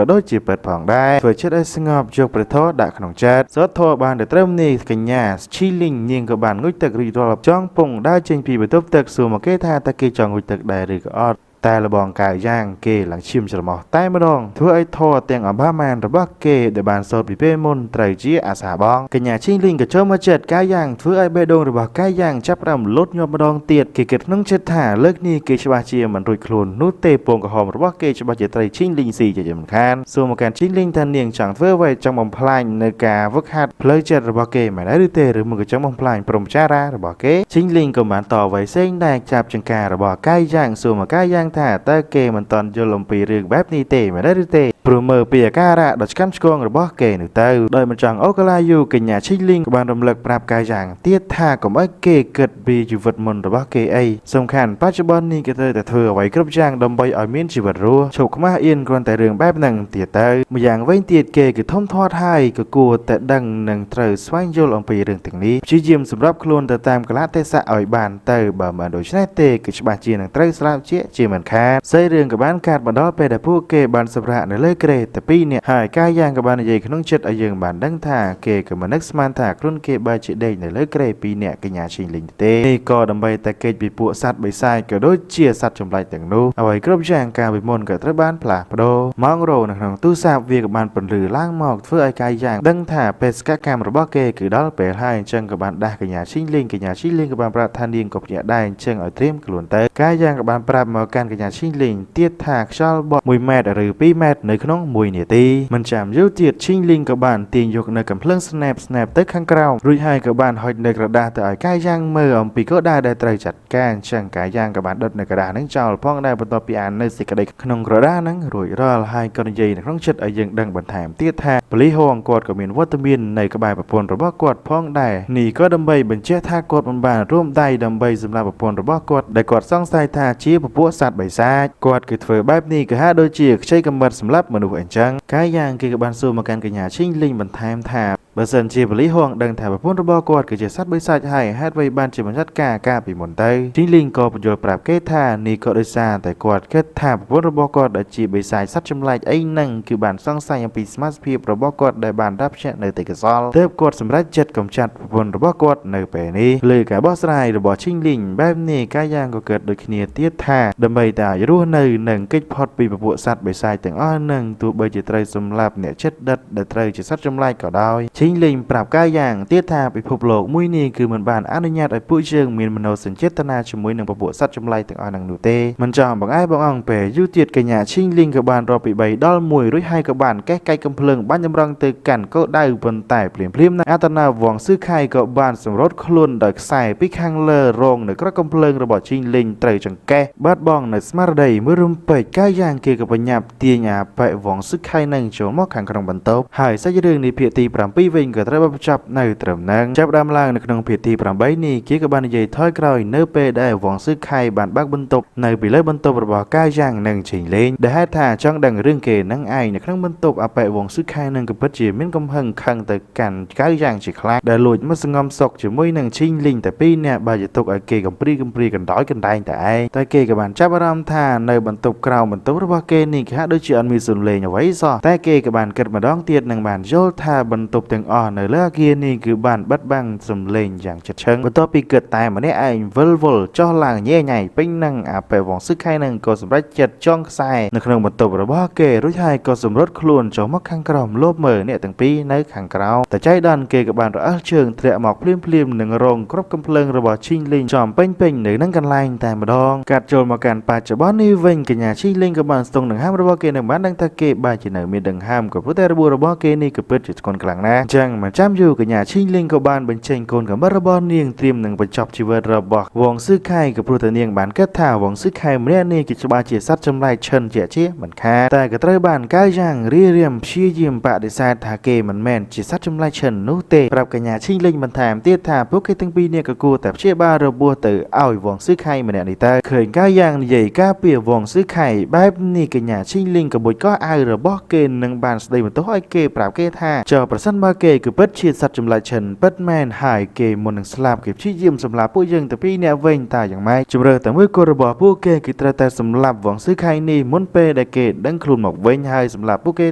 ៏ដូចជាពិតផងដែរធ្វើចិត្តឲ្យស្ងប់យកព្រះធម៌ដាក់ក្នុងចិត្តសូត្រធរបានទៅត្រឹមនេះកញ្ញាឈីលីងនាងក៏បានងុយទឹករីករាល់ចង់ពងដើរចេញពីបន្ទប់ទឹកសួរមកគេថាតើគេចង់ងុយទឹកដែរឬក៏អត់តែលបងកាយយ៉ាងគេឡើងឈាមច្រមុះតែម្ដងធ្វើឲ្យធរទាំងអបាមានរបស់គេដែលបានសូត្រពីពេលមុនត្រូវជាអាសាបងកញ្ញាឈីងលីងក៏ចូលមកចិត្តកាយយ៉ាងធ្វើឲ្យបេះដូងរបស់កាយយ៉ាងចាប់ផ្ដើមលូតញាប់ម្ដងទៀតគេគិតក្នុងចិត្តថាលើកនេះគេច្បាស់ជាមិនរួចខ្លួននោះទេពងក្រហមរបស់គេច្បាស់ជាត្រីឈីងលីងស៊ីជាមិនខានសួរមកកាន់ឈីងលីងថានាងចង់ធ្វើអ្វីចង់បំផ្លាញនៅការវឹកហាត់ផ្លូវចិត្តរបស់គេមិនដែរឬទេឬមកចង់បំផ្លាញព្រមចារារបស់គេឈីងលីងក៏បានតអ្វីផ្សេងដែរចាប់ចង្ការរបស់កាយយ៉ាងសួរមកកាយយ៉ាងថាតើគេមិនតន់យល់អំពីរឿងបែបនេះទេមែនឬទេព្រោះមើលពីអាការៈដ៏ឆ្កាំឆ្គងរបស់គេនោះទៅដោយមិនចង់អូកាឡាយូកញ្ញាឈីលីងក៏បានរំលឹកប្រាប់កាយយ៉ាងទៀតថាកុំឲ្យគេគិតពីជីវិតមុនរបស់គេអីសំខាន់បច្ចុប្បន្ននេះគេត្រូវតែធ្វើអ្វីគ្រប់យ៉ាងដើម្បីឲ្យមានជីវិតរស់ឈប់ខ្មាស់អៀនគ្រាន់តែរឿងបែបហ្នឹងទៀតទៅម្យ៉ាងវិញទៀតគេគឺធំធាត់ហើយក៏គួរតែដឹងនិងត្រូវស្វែងយល់អំពីរឿងទាំងនេះព្យាយាមសម្រាប់ខ្លួនទៅតាមកលៈទេសៈឲ្យបានទៅបើមិនដូច្នេះទេគឺច្បាស់ជានឹងត្រូវស្លាប់ជាមិនខាតស្អីរឿងក៏បានកាត់មកដល់ពេលដែលពួកគេបានសម្រាកនៅលើក្រេតែពីរនាក់ហើយកាយយ៉ាងក៏បាននិយាយក្នុងចិត្តឲ្យយើងបានដឹងថាគេក៏មិននឹកស្មានថាខ្លួនគេបែរជាដេកនៅលើក្រេពីរនាក់កញ្ញាឈីងលីងទេនេះក៏ដើម្បីតែគេចពីពួកសត្វបិសាចក៏ដូចជាសត្វចម្លែកទាំងនោះអ្វីគ្រប់យ៉ាងការវិមន្តក៏ត្រូវបានផ្លាស់ប្ដូរម៉ោងរោនៅក្នុងទូរស័ព្ទវាក៏បានពន្លឺឡើងមកធ្វើឲ្យកាយយ៉ាងដឹងថាបេសកកម្មរបស់គេគឺដល់ពេលហើយអញ្ចឹងក៏បានដាស់កញ្ញាឈីងលីងក៏បានប្រាប់ថានាងក៏ភ្ញាក់ដែរអញ្ចឹងឲ្យត្រៀមខ្លួនទៅកាយយ៉ាងក៏បានប្រាប់មកកាន់កញ្ញាឈីងលីងទៀតថាខ្យល់បក់1ម៉ែត្រឬ2ម៉ែត្រនៅ ក្នុងមួយនាទីមិនចាំយូរទៀតឈីងលីងក៏បានទាញយកនៅកំភ្លើង snap ទៅខាងក្រៅរួចហើយក៏បានហុចនៅក្រដាសទៅឲ្យកាយយ៉ាងមើលអំពីគោលដៅដែលត្រូវចាត់ការអញ្ចឹងកាយយ៉ាងក៏បានដុតនៅក្រដាសហ្នឹងចោលផងដែរបន្ទាប់ពីអាននៅសេចក្តីក្នុងក្រដាសហ្នឹងរួចរាល់ហើយក៏និយាយនៅក្នុងចិត្តឲ្យយើងដឹងបន្ថែមទៀតថាប៉ូលីសហងគាត់ក៏មានវត្តមាននៅក្បែរប្រពន្ធរបស់គាត់ផងដែរនេះក៏ដើម្បីបញ្ជាក់ថាគាត់មិនបានរួមដៃដើម្បីសម្រាប់ប្រពន្ធរបស់គាត់ដែលគាត់សង្ស័យថាជាពពួកសត្វបិសាចគាត់គឺធ្វើបែបនេះក៏ហាក់ដូចជាខ្ចីកំបិតសម្រាប់មនុស្សអញ្ចឹងកាយយ៉ាងគេក៏បានសួរមកកាន់កញ្ញាឈីងលីងបន្ថែមថាបើសិនជាប៉ូលីសហងដឹងថាប្រពន្ធរបស់គាត់គឺជាសត្វបិសាចហើយហេតុអ្វីបានជាបញ្ឆិតការពីមុនទៅឈីងលីងក៏បញ្យល់ប្រាប់គេថានេះក៏ដោយសារតែគាត់គិតថាប្រពន្ធរបស់គាត់ដែលជាបិសាចសត្វចម្លែកអីហ្នឹងគឺបានសង្ស័យអំពីសមាជិករបស់គាត់ដែលបានរាប់ជាក់នៅទីកសលទើបគាត់សម្រេចចិត្តកំចាត់ប្រពន្ធរបស់គាត់នៅពេលនេះលើការបោះស្រាយរបស់ឈីងលីងបែបនេះកាយយ៉ាងក៏កើតដូចគ្នាទៀតថាដើម្បីតែរស់នៅនិងគេចផុតពីពពួកសត្វបិសាចទាំងអស់ហ្នឹងទោះបីជាត្រូវសម្លាប់អ្នកចិត្តដិតដែលត្រូវជាសត្វចម្លែកក៏ដោយឈីងលីងប្រាប់កាយយ៉ាងទៀតថាពិភពលោកមួយនេះគឺមិនបានអនុញ្ញាតឲ្យពួកយើងមានមនោសញ្ចេតនាជាមួយនឹងពពួកសត្វចម្លែកទាំងអស់ហ្នឹងនោះទេមិនចង់បងឯងបងអង្គពេលយូរទៀតកញ្ញាឈីងលីងក៏បានរាប់ពី3ដល់1រួចហើយក៏បានកេះកាច់កំភ្លើងបាញ់ចម្រងទៅកាន់គោដៅប៉ុន្តែភ្លាមណាអាតណាវងស៊ឺខៃក៏បានសម្រុតខ្លួនដោយខ្សែពីខាងលើរងនៅក្រៅកំភ្លើងរបស់ឈីងលីងត្រូវចង្កេះបាត់បង់នៅស្មារតីមួយរំពេចកាយយ៉ាងគេក៏បញ្ញាប់ទាញអាប៉ែវងស៊ឺខៃនឹងចូលមកខាងក្នុងបន្ទប់ហើយសាច់រឿងនេះភាគទី7វិញក៏ត្រូវបានបញ្ចប់នៅត្រឹមហ្នឹងចាប់ដើមឡើងនៅក្នុងភាគទី8នេះគេក៏បាននិយាយថយក្រោយនៅពេលដែលវងស៊ឺខៃបានបើកបន្ទប់នៅពីលើបន្ទប់របស់កាយយ៉ាងនិងឈីងលីងដែលហេតុថាចង់ដឹងរឿងគេនឹងឯងនៅក្នុងបន្ទប់អាប៉ែវងស៊ឺខៃនឹងក៏ពិតជាមានកំហឹងខឹងទៅកាន់កាយយ៉ាងជាខ្លាំងដែលលួចមកសងំសុកជាមួយនឹងឈីងលីងតែពីរនាក់បើជាទុកឲ្យគេកំព្រីកណ្ដោយកណ្ដែងតែឯងតែគេក៏បានចាប់អារម្មណ៍ថានៅបន្ទប់ក្រៅបន្ទប់របស់គេនេះគេហាក់ដូចជាអត់មានសំឡេងអ្វីសោះតែគេក៏បានគិតម្ដងទៀតនឹងបានយល់ថាបន្ទប់ទាំងអស់នៅលើអគារនេះគឺបានបិទបាំងសំឡេងយ៉ាងជិតឈឹងបន្ទាប់ពីគិតតែម្នាក់ឯងវិលចុះឡើងញ៉ៃពេញនឹងអាប៉ែវងស៊ឺខៃនឹងក៏សម្រេចចិត្តចងខ្សែនៅក្នុងបន្ទប់របស់គេរួចហើយក៏សម្រុតខ្លួនចូលមកខាងក្រោមលបមើលអ្នកទាំងពីរនៅខាងក្រៅតែចៃដន្យគេក៏បានរអិលជើងធ្លាក់មកភ្លាមនឹងរងគ្រាប់កំភ្លើងរបស់ឈីងលីងចំពេញនៅនឹងកន្លែងតែម្ដងកាត់ចូលមកកាន់បច្ចុប្បន្ននេះវិញកញ្ញាឈីងលីងក៏បានស្ទង់នឹងហាមរបស់គេនឹងបានដឹងថាគេបែរជានៅមានដង្ហើមក៏ព្រោះតែរបួសរបស់គេនេះក៏ពិតជាធ្ងន់ខ្លាំងណាស់អញ្ចឹងមិនចាំយូរកញ្ញាឈីងលីងក៏បានបញ្ចេញកូនកំបិតរបស់នាងត្រៀមនឹងបញ្ចប់ជីវិតរបស់វងស៊ឺខៃក៏ព្រោះតែនាងបានគិតថាវងស៊ឺខៃម្នាក់នេះគឺច្បាស់ជាសត្វចម្លែកឈិនជាមិនខាតតែក៏ត្រូវបានកាយយ៉ាងរៀមព្យាយាមបដិសេធថាគេមិនមែនជាសត្វចម្លែកឈិននោះទេប្រាប់កញ្ញាឈីងលីងបន្ថែមទៀតថាពួកគេទាំងពីរនាក់ក៏គួរតែព្យាបាលរបួសទៅឲ្យវងស៊ឺខៃម្នាក់នេះទៅឃើញកាយយ៉ាងនិយាយការពារវងស៊ឺខៃបែបនេះកញ្ញាឈីងលីងក៏បុចក៏អាវរបស់គេនឹងបានស្ដីបន្ទោសឲ្យគេប្រាប់គេថាចុះប្រសិនបើគេគឺពិតជាសត្វចម្លែកឈិនពិតមែនហើយគេមុននឹងស្លាប់គេព្យាយាមសម្លាប់ពួកយើងទាំងពីរនាក់វិញតែយ៉ាងម៉េចជំរឿតែមួយគល់របស់ពួកគេគឺត្រូវតែសម្លាប់វងស៊ឺខៃនេះមុនពេលដែលគេដឹងខ្លួនមកវិញហើយសម្លាប់ពួកគេ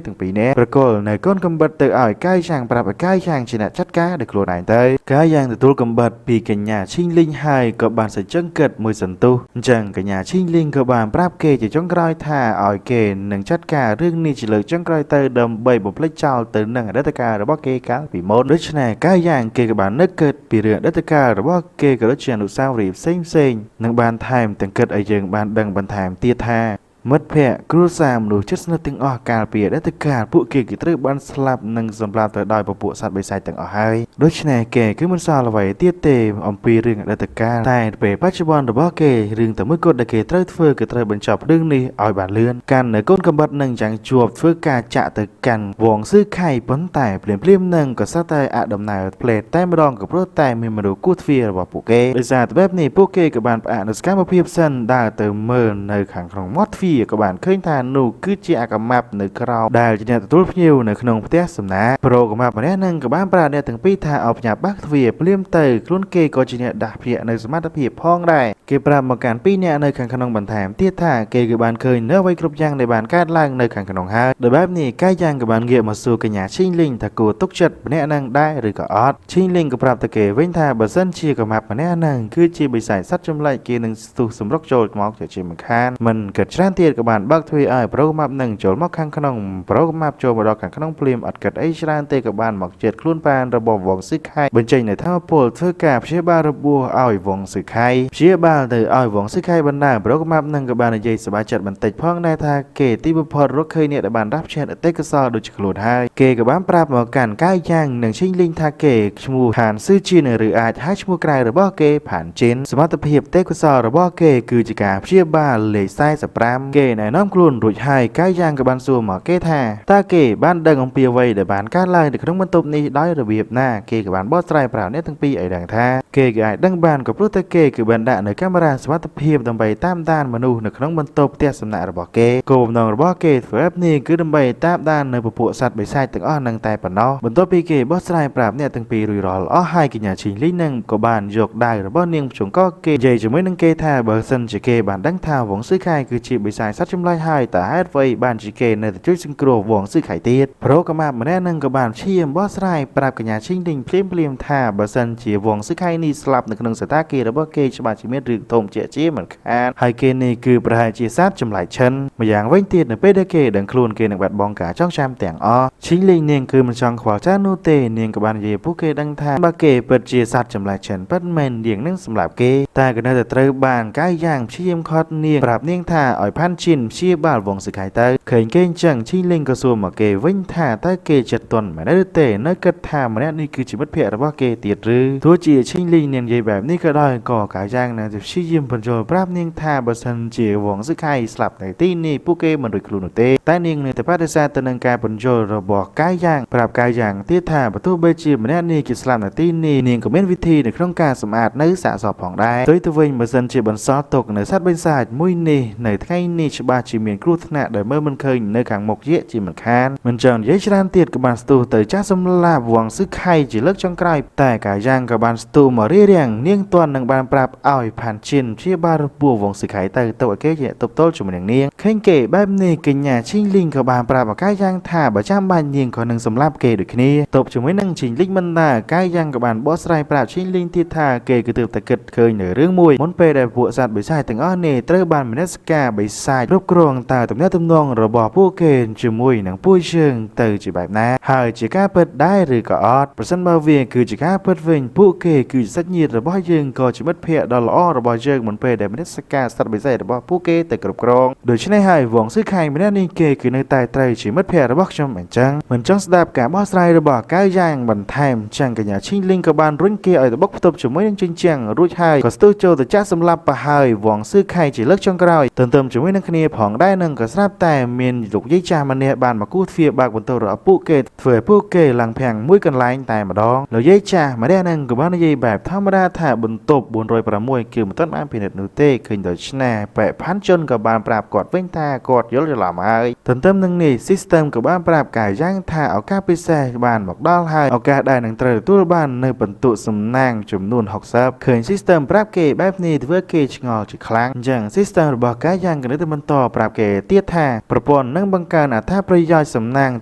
ទាំងពីរនាក់ប្រកល់នៅកូនកំបិតទៅឲ្យកាយយ៉ាងប្រាប់ឲ្យកាយយ៉ាងជាអ្នកចាត់ការដោយខ្លួនឯងទៅកាយយ៉ាងទទួលកំបិតពីកញ្ញាឈីងលីងហើយក៏បានសេចក្ដីគិតមួយសន្ទុះអញ្ចឹងកញ្ញាឈីងលីងក៏បានប្រាប់គេជាចុងក្រោយថាឲ្យគេនឹងចាត់ការរឿងនេះជាលើកចុងក្រោយទៅដើម្បីបំភ្លេចចោលទៅនឹងអតីតកាលរបស់គេកាលពីមុនដូច្នេះកាយយ៉ាងគេក៏បាននឹកគិតពីរឿងអតីតកាលរបស់គេក៏ដូចជាអនុស្សាវរីយ៍ផ្សេងនឹងបានថែមទាំងគិតឲ្យយើងបានដឹងបន្ថែមទៀតថាមិត្តភ័ក្តិគ្រួសារមនុស្សជិតស្និទ្ធទាំងអស់កាលពីអតីតកាលពួកគេគឺត្រូវបានស្លាប់និងសម្លាប់ទៅដោយពពួកសត្វបិសាចទាំងអស់ហើយដូច្នេះគេគឺមិនសល់អ្វីទៀតទេអំពីរឿងអតីតកាលតែពេលបច្ចុប្បន្នរបស់គេរឿងតែមួយគត់ដែលគេត្រូវធ្វើគឺត្រូវបញ្ចប់រឿងនេះឲ្យបានលឿនកាន់នៅកូនកំបិតនឹងយ៉ាងជាប់ធ្វើការចាក់ទៅកាន់វងស៊ឺខៃប៉ុន្តែភ្លាមនឹងក៏សត្វតែអដំណើរផ្លេតតែម្ដងក៏ព្រោះតែមានមនុស្សគូទ្វាររបស់ពួកគេដោយសារតែបែបនេះពួកគេក៏បានផ្អាកនូវសកម្មភាពសិនដើរទៅមើលនៅខាងក្នុងមាត់ទ្វារក៏បានឃើញថានោះគឺជាអាកម៉ាប់នៅក្រៅដែលជាអ្នកទទួលភ្ញៀវនៅក្នុងផ្ទះសំណាក់ប្រូកាម៉ាប់ម្នាក់នឹងក៏បានប្រាប់អ្នកទាំងពីរថាឲ្យផ្ញើបាក់ទ្វារភ្លាមទៅខ្លួនគេក៏ជាអ្នកដាស់ភ្នាក់នៅសមត្ថភាពផងដែរគេប្រាប់មកកាន់ពីរអ្នកនៅខាងក្នុងបន្ថែមទៀតថាគេគឺបានឃើញនៅអ្វីគ្រប់យ៉ាងដែលបានកើតឡើងនៅខាងក្នុងហើយដោយបែបនេះកាយយ៉ាងក៏បានងាកមកសួរកញ្ញាឈីងលីងថាគួរទុកចិត្តម្នាក់នឹងដែរឬក៏អត់ឈីងលីងក៏ប្រាប់ទៅគេវិញថាបើសិនជាកាម៉ាប់ម្នាក់នឹងគឺជាបិសាចសត្វចម្លែកគេនឹងស្ទុះសម្រុកចូលមកជាមិនខានមិនគិតច្រើនទៀត ទៀតក៏បានបើកទ្វារឲ្យប្រូក្រាមនឹងចូលមកខាងក្នុងប្រូក្រាមចូលមកដល់ខាងក្នុងភ្លាមអត់គិតអីច្រើនទេក៏បានមកជិតខ្លួនបានរបស់វងស៊ឺខៃបញ្ចេញនៅថាពលធ្វើការព្យាបាលរបួសឲ្យវងស៊ឺខៃព្យាបាលទៅឲ្យវងស៊ឺខៃបណ្ដាប្រូក្រាមនឹងក៏បាននិយាយសប្បាយចិត្តបន្តិចផងដែរថាគេទីបំផុតរកឃើញអ្នកដែលបានរាប់ឆែតអតិកសលដូចជាខ្លួនហើយគេក៏បានប្រាប់មកកាន់កាយយ៉ាងនឹងឈិញលីងថាគេឈ្មោះផានស៊ឺជីនឬអាចហៅឈ្មោះក្រៅរបស់គេផានជីនសមត្ថភាពទេកសលរបស់គេគឺជាការព្យាបាលលេខ45គេណែនាំខ្លួនរួចហើយកាយយ៉ាងក៏បានសួរមកគេថាតើគេបានដឹងអំពីអ្វីដែលបានកើតឡើងនៅក្នុងបន្ទប់នេះដោយរបៀបណាគេក៏បានបកស្រាយប្រាប់អ្នកទាំងពីរឲ្យដឹងថាគេក៏អាចដឹងបានក៏ព្រោះតែគេគឺបានដាក់នៅកាមេរ៉ាសុវត្ថិភាពដើម្បីតាមដានមនុស្សនៅក្នុងបន្ទប់ផ្ទះសំណាក់របស់គេគោលបំណងរបស់គេធ្វើបែបនេះគឺដើម្បីតាមដាននៅពពួកសត្វបិសាចទាំងអស់នឹងតែប៉ុណ្ណោះបន្ទាប់ពីគេបកស្រាយប្រាប់អ្នកទាំងពីររួចរាល់អស់ហើយកញ្ញាឈីលីនឹងក៏បានយកដៃរបស់នាងជង្គគេនិយាយជាមួយនឹងគេថាបើសិនជាគេបានដឹងថាវងស៊ឺខៃគឺជាបិសាចសត្វចម្លែកហើយតើហេតុអ្វីបានជាគេនៅតែជួយសង្គ្រោះវងស៊ឺខៃទៀតប្រូក្រាមម្នាក់នឹងក៏បានឈាមបកស្រាយប្រាប់កញ្ញាឈីលីងភ្លាមថាបើសិនជាវងស៊ឺខៃនេះស្លាប់នៅក្នុងសតាគាររបស់គេច្បាស់ជាមានរឿងធំជាមិនខានហើយគេនេះគឺប្រហែលជាសត្វចម្លែកឈិនម្យ៉ាងវិញទៀតនៅពេលដែលគេដឹងខ្លួនគេនឹងបាត់បង់ការចងចាំទាំងអស់ឈីលីងនាងគឺមិនចង់ខ្វល់ចាស់នោះទេនាងក៏បាននិយាយពួកគេដឹងថាបើគេពិតជាសត្វចម្លែកឈិនពិតមែននាងនឹងសម្លាប់គេតែក៏នៅតែត្រូវបានកាយយ៉ាងព្យាយាមខត់នាងប្រាប់នាងថាឲ្យផាន់ជីនព្យាបាលវងស៊ឺខៃទៅឃើញគេអញ្ចឹងឈីលីងក៏សួរមកគេវិញថាតើគេចិត្តទន់មែនឬទេនៅគិតថាម្នាក់នេះគឺជាមិត្តភក្តិរបស់គេទៀតឬទោះជាឈីលីងនាងនិយាយបែបនេះក៏ដោយក៏កាយយ៉ាងនៅតែព្យាយាមបញ្ចូលប្រាប់នាងថាបើសិនជាវងស៊ឺខៃស្លាប់នៅទីនេះពួកគេមិនរួចខ្លួននោះទេតែនាងនៅតែបដិសេធទៅនឹងការបញ្ចូលរបស់កាយយ៉ាងប្រាប់កាយយ៉ាងទៀតថាបើទោះបីជាម្នាក់នេះគេស្លាប់នៅទីនេះនាងក៏មានវិធីនៅក្នុងការសម្អាតនៅសាកសពផងដែរផ្ទុយទៅវិញបើសិនជាបន្សល់ទុកនៅសត្វបិសាចមួយនេះនៅថ្ងៃនេះច្បាស់ជាមានគ្រោះថ្នាក់ដែលមើលមិនឃើញនៅខាងមុខយៈជាមិនខានមិនចង់និយាយច្រើនទៀតក៏បានស្ទុះទៅចាស់សម្លាប់វងស៊ឺខៃជាលើកចុងក្រោយតែកាយយ៉ាងក៏បានស្ទុះមករៀបរៀងនាងទាន់នឹងបានប្រាប់ឲ្យផាន់ជីនព្យាបាលរបួសវងស៊ឺខៃទៅឲ្យគេជាទប់ទល់ជាមួយនឹងនាងឃើញគេបែបនេះកញ្ញាឈីងលីងក៏បានប្រាប់កាយយ៉ាងថាបើចាំបាច់នាងក៏នឹងសម្លាប់គេដូចគ្នាទប់ជាមួយនឹងឈីងលីងមិនដាកាយយ៉ាងក៏បានបកស្រាយប្រាប់ឈីងលីងទៀតថាគេគឺទើបតែគិតឃើញនៅរឿងមួយមុនពេលដែលពួកសត្វបិសាចទាំងអស់នេះត្រូវបានមនសិការបិសាចគ្រប់គ្រងតើទំនាក់ទំនងរបស់ពួកគេជាមួយនឹងពួកយើងទៅជាបែបណាហើយជាការពិតដែរឬក៏អត់ប្រសិនបើវាគឺជាការពិតវិញពួកគេគឺជាសាច់ញាតិរបស់យើងក៏ជាមិត្តភក្តិដ៏ល្អរបស់យើងមុនពេលដែលមនសិការសត្វបិសាចរបស់ពួកគេទៅគ្រប់គ្រងដូច្នេះហើយវងស៊ឺខៃម្នាក់នេះគេគឺនៅតែត្រូវជាមិត្តភក្តិរបស់ខ្ញុំអញ្ចឹងមិនចង់ស្ដាប់ការបោះស្រាយរបស់កាយយ៉ាងបន្ថែមចឹងកញ្ញាឈីងលីងក៏បានរុញគេឲ្យទៅបុកផ្ទប់ជាមួយនឹងជញ្ជាំងរួចហើយក៏ស្ទុះចូលទៅចាក់សម្លាប់ប្រហើយវងស៊ឺខៃជាលើកចុងក្រោយទន្ទឹមជាមួយនឹងគ្នាផងដែរនឹងក៏ស្រាប់តែមានលោកយាយចាស់ម្នាក់បានមកគូទ្វារបើកបន្ទប់របស់ពួកគេធ្វើឲ្យពួកគេឡើងភាំងមួយកន្លែងតែម្ដងលោកយាយចាស់ម្នាក់នឹងក៏បាននិយាយបែបធម្មតាថាបន្ទប់406គឺមិនទាន់បានពិនិត្យនោះទេឃើញដូច្នេះបែបផាន់ជុនក៏បានប្រាប់គាត់វិញថាគាត់យល់ច្រឡំហើយទន្ទឹមនឹងនេះ system ក៏បានប្រាប់កាយយ៉ាងថាឱកាសពិសេសបានមកដល់ហើយឱកាសដែលនឹងត្រូវទទួលបាននៅបន្ទុកសំណាងចំនួន60ឃើញ system ប្រាប់គេបែបនេះធ្វើគេឆ្ងល់ជាខ្លាំងអញ្ចឹង system របស់កាយយ៉ាងក៏នៅតែបន្តប្រាប់គេទៀតថាប្រព័ន្ធនឹងបង្កើនអត្ថប្រយោជន៍សំណាង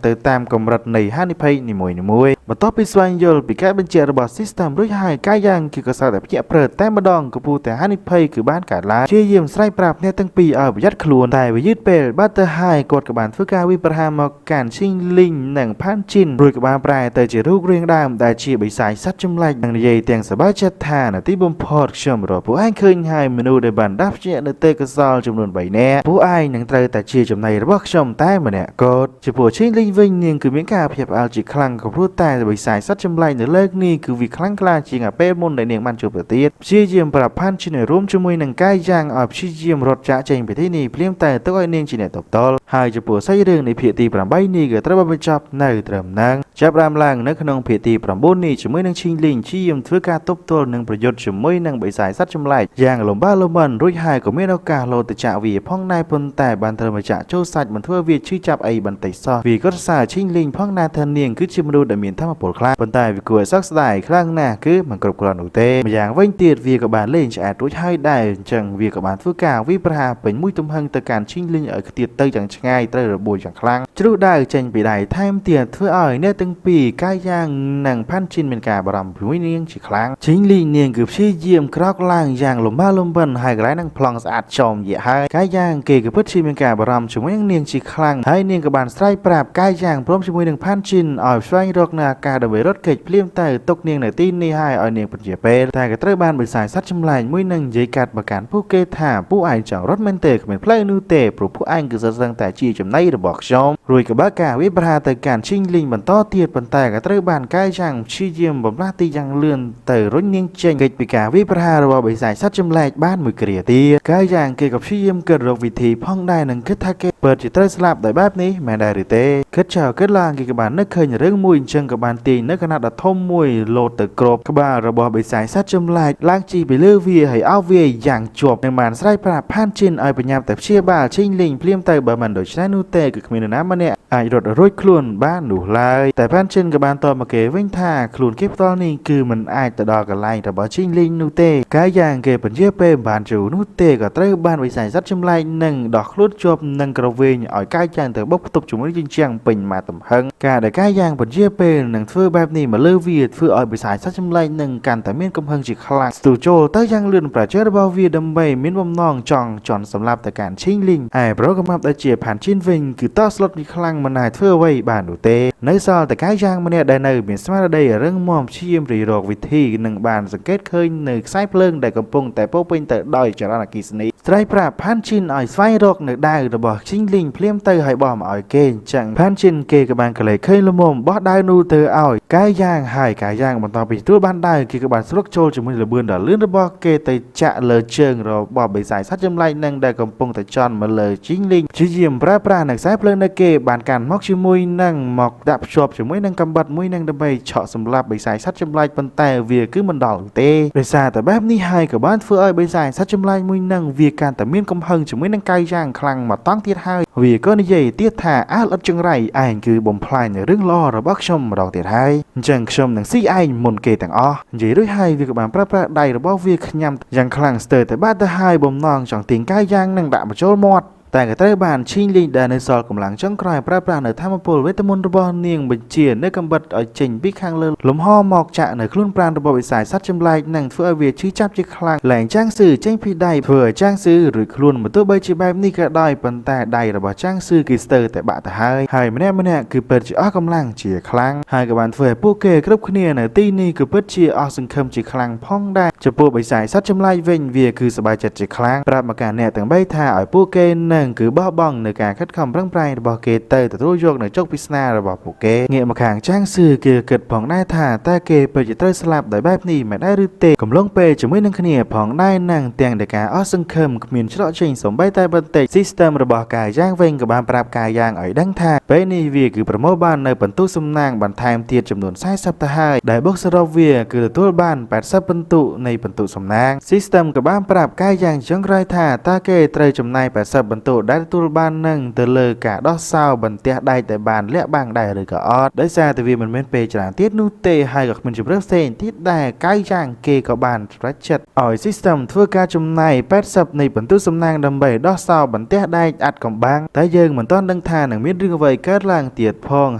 ទៅតាមកម្រិតនៃហានិភ័យនីមួយៗបន្ទាប់ពីស្វែងយល់ពីការបញ្ជាក់របស់ system រួចហើយកាយយ៉ាងគឺក៏សើតែភ្ញាក់ព្រឹត្តតែម្ដងក៏ពូតែហានិភ័យគឺបានកើតឡើងជាយាមស្រ័យប្រាប់អ្នកទាំងពីរឲ្យប្រយ័ត្នខ្លួនតែវាយឺតពេលបាត់ទៅហើយគាត់ក៏បានធ្វើការវិប្រហារមកកាន់ឈីងលីងនិងផាន់ជីនរួចក៏បានប្រែទៅជារូបរាងដើមដែលជាបិសាចសត្វចម្លែកនិងនិយាយទាំងសប្បាយចិត្តថានៅទីបំផុតខ្ញុំរកពួកឯងឃើញហើយមនុស្សដែលបានដាប់ជានៅទេកសលចំនួន3នាក់ពួកឯងនឹងត្រូវតែជាចំណីរបស់ខ្ញុំតែម្នាក់កូតជាពួកឈីងលីងវិញនាងគឺមានការភ្ញាក់ផ្អើលជាខ្លាំងក៏ព្រោះតែបិសាចសត្វចម្លែកនៅលើកនេះគឺវាខ្លាំងក្លាជាងពេលមុនដែលនាងបានជួបទៅទៀតព្យាយាមប្រាប់ផាន់ជីនរួមជាមួយនឹងកាយយ៉ាងឲ្យព្យាយាមរត់ចាក់ចេញពីទីនេះភ្លាមតែទុកឲ្យនាងជាអ្នកតបតល់ហើយចំពោះសាច់រឿងនៃភាគទី8នេះក៏ត្រូវបានបញ្ចប់នៅត្រឹមហ្នឹងចាប់ផ្ដើមឡើងនៅក្នុងភាគទី9នេះជាមួយនឹងឈីងលីងជាយាមធ្វើការទប់ទល់នឹងប្រយុទ្ធជាមួយនឹងបិសាចសត្វចម្លែកយ៉ាងលំបាកលំបិនរួចហើយក៏មានឱកាសលោតទៅចាក់វាផងដែរប៉ុន្តែបានត្រូវមកចាក់ចូលសាច់មិនធ្វើវាឈឺចាប់អីបន្តិចសោះវាក៏សើឈីងលីងផងដែរថានាងគឺជាមនុស្សដែលមានធ ถ้ามาปวดคลางบนใต้วิกัวซักสไลด์คลางหน้าคือมันกรบกรอนอุเตอย่างเว้นเตียดวีกับบานเล่นจะอาจรู้ให้ได้จังวีกับบานฟื้นกาวิปราเป็นมุ้ยตุ้มหังตะการชิงลิงเตียดเตยจังง่ายเตยระบุอย่างคลางจะรู้ได้จังปีใดไทม์เตียดเพื่ออ่อยเนี่ยตั้งปีใกล้ย่างหนังพันชินเป็นการบรำผิวเนียงฉีคลางชิงลิงเนียงกับชี้เยี่ยมครอกล่างอย่างหลมบ้าลมบันหายกระไรนั่งพลองสะอาดชมเหยียให้ใกล้ย่างเกยกับเพื่อชินเป็นการบรำช่วยยังเนียงฉีคลางให้เนียงกับบานไส้ปราบใกล้ย่างพร้อมช่วยหนึ่งพันชินอ่อยช่วยรกนาการดำเนินรถเกยเพลี่ยมเตยตกเนียงในตีนนี่ให้อ่อยเนียงเป็นเหยียเปแต่กระเตยบานบริษัทซัดจำลายมุ้ยหนึ่งใหญ่กัดประกันผู้เกยถาผู้ไอจังรถเมนเตอร์เป็นเพลย์นูเตปลุกผู้ไอคือเสียงแต่จีจำในระบอกชมรวยกับบ้ากาวิปราแต่การชิงลิงบรรโตเตียดบรรแต่กระเตยบานใกล้ย่างชี้เยี่ยมบำราตียังเลื่อนเตยรถเนียงเจงเกยปีกาวิปราระบอบริษัทซัดจำลายบ้านมือเกลียตีใกล้ย่างเกยกับชี้เยี่ยมเกิดรวิธีพ่องได้หนึ่งคิดทักเกเปิดจิตเตอร์สลับได้แบบนี้แม่ได้หรือเต้คิดเช้าคิดลางเกยกับบานนึกเคยเรื่องมวยเชิงกับบานตีนึกขนาดดัดทมมวยโลตะกรบกับบานระบอบริษัทซัดจำลายล้างจีไปเลือเวียให้เอาเวียอย่างจบในมันไส้ปราบพันชินไอปัญญาแต่เชี่ยบ้าชิงลิงเพลี่ยมเตยบะมันโดยชนะนูเตกับมีน้ำมันเนี่ยไอรถรุ่ยคลุนบ้านหนูลายแต่พันชินกับบานตอมาเกวิ่งท่าคลุนเก็บตอนนี้คือมันไอแต่ดอกกับไล่แต่บ่ชิงลิงนูเตกายอย่างเกปัญญาเป้บานจูนูเตกับเตยบ้านบริษัทซัดจำลายหนึ่งดอกคลุนจบหนึ่งกระเวียนอ่อยกายจางแต่บกตบจุ่มจริงจังเป็นมาต่ำหังการแต่กายอย่างปัญญาเป้หนึ่งเฟื่อแบบนี้มาเลือเวียดเฟื่ออ่อยบริษัทซัดจำลายหนึ่งการแต่เมียนกำหังจิคลังสตูโจเตยยังเลื่อนประเจอบาเวียดำใบมิ้นบำนองจองจอนสำหรับแต่การชิงลิงไอ้เพราะกำลังได้เจียผ่านชินวิงคือต้อสลดมีคลังมันนายเฟื่อไว้บ้านดูเตในซอแต่กายยางมันเนี่ยได้ในเมียนสมาร์ทได้เรื่องมอมชิมรีโรกวิธีหนึ่งบานสังเกตเคยหนึ่งไซเพลิงได้กำปงแต่พวกเป็นแต่ดอยจรากิสนีไตรปราบพันชินอ่อยไฟโรกหนึ่งได้ระบอกชิงลิงเพลี่ยมเตยให้บอมอ่อยเกนจังพันชินเกกับบานกะเลยเคยละมมบอสได้นูเตออ่อยกายยางหายกายยางมันต่อไปตัวบ้านได้เกี่ยวกับบานสลกโจจะมือระเบือนดอลื่นระบอกเกเตจะเลเชิงเราบอบใบสายซัดจำไรนั่งได้กำปงแต่จอนมาเลยชิงลิงชี้เยี่ยมพระปราหนักสายเพลิงนักเกบานการมอกชิมุยนั่งหมอกดับชอบชิมุยนั่งกำบัดมุยนั่งดำใบเฉาะสำหรับใบสายซัดจำไรปันแต่เวียคือมันดอกเตใบสายแต่แบบนี้หายกับบ้านเฟื่อใบสายซัดจำไรมุยนั่งเวียการแต่เมียนกำหังชิมุยนั่งไกลย่างคลังมาต้องเทียหายเวียก็ในใหญ่เทียถาอาลัดจังไรไอ้คือบ่มพลายในเรื่องล่อระบักชมดอกเทียหายจังชมหนังซีไอมนเกต่างอ้อใหญ่ด้วยไฮเวียกับบานพระใดระบักเวียขยำยังคลังสเตอร์แต่บ้านแต่ไฮบ่มนองจังติงไกลย่างนั่งด่ามาโจมอดแต่กระเตยบานชิงลิงแดนในซอลกำลังจ้องคลายพระปราในธรรมปูลเวทมนต์ระบเนียงบัญเชียนในกำบัดอ่อยเจงพิข้างเลือหลมห่อหมอกจะในคลุ่นปราณระบบสายซัดจำลายหนังเฟื่อเวียชื่อจับจิคลังแหล่งจ้างซื้อเจ้งพี่ได้เผื่อจ้างซื้อหรือคลุ่นเหมือนตัวใบจีแบบนี้ก็ได้ปันแต่ได้ระบบจ้างซื้อกิสเตอร์แต่บะแต่หายไม่แน่คือเปิดจีอ้อกำลังเจียคลังหายกับบานเฟื่อผู้เกยครบคะแนนในตีนี้คือเปิดเจียอ้อสังคมจีคลังพ่องได้จะปูใบสายซัดจำลายเวียนเวียคือสบายจัดจีคลังปรับมาการแน่ต่างใบท่าอ่อยผู้เกยหนึ่งคือบ้าบ้องในการคัดคำร่างปลายระบบเกเตอร์แต่ตัวโยกในจกพิษณาระบบผูกเกเงียมาขางจ้างซื้อเกี่ยวกับผ่องได้ท่าตาเกเปิดจิตเตอร์สลับได้แบบนี้ไม่ได้หรือเตะกำลังเปย์จะไม่นั่งขณีผ่องได้นั่งเตียงในการอ้อสังคมมีนชลอชิงสมใบใต้บันเตซิสเต็มระบบกายย่างเวงกับบานปราบกายย่างอ่อยดังท่าเปย์นี่เวียคือประโมบ้านในปันตุสมนางบันไทม์เทียจำนวนไซสัปตาห์ได้บ็อกซ์รอเวียคือตัวบ้าน8ซับปันตุในปันตุสมนางซิสเต็มกับบ้านปราบกายย่างจังไรท่าตาเกเตยจำนาย8ซับปันตุได้ตัวบ้านนั่งเตลกะดอซาวบันเตียได้แต่บานเละบางได้หรือก็ออดได้ซาแต่วีมันเป็นเปจานเทียนูเตให้กับมันจะเริ่มเซนที่ได้ใกล้ย่างเกกับบานรัชชัดอ่อยซิสเต็มทั่วการจำนาย8ซับในปันตุสำนางดำใบดอซาวบันเตียได้อัดกับบางแต่ยังเหมือนต้นดังทานหนังมิดเรื่องไว้เกิดล่างเตียดพอง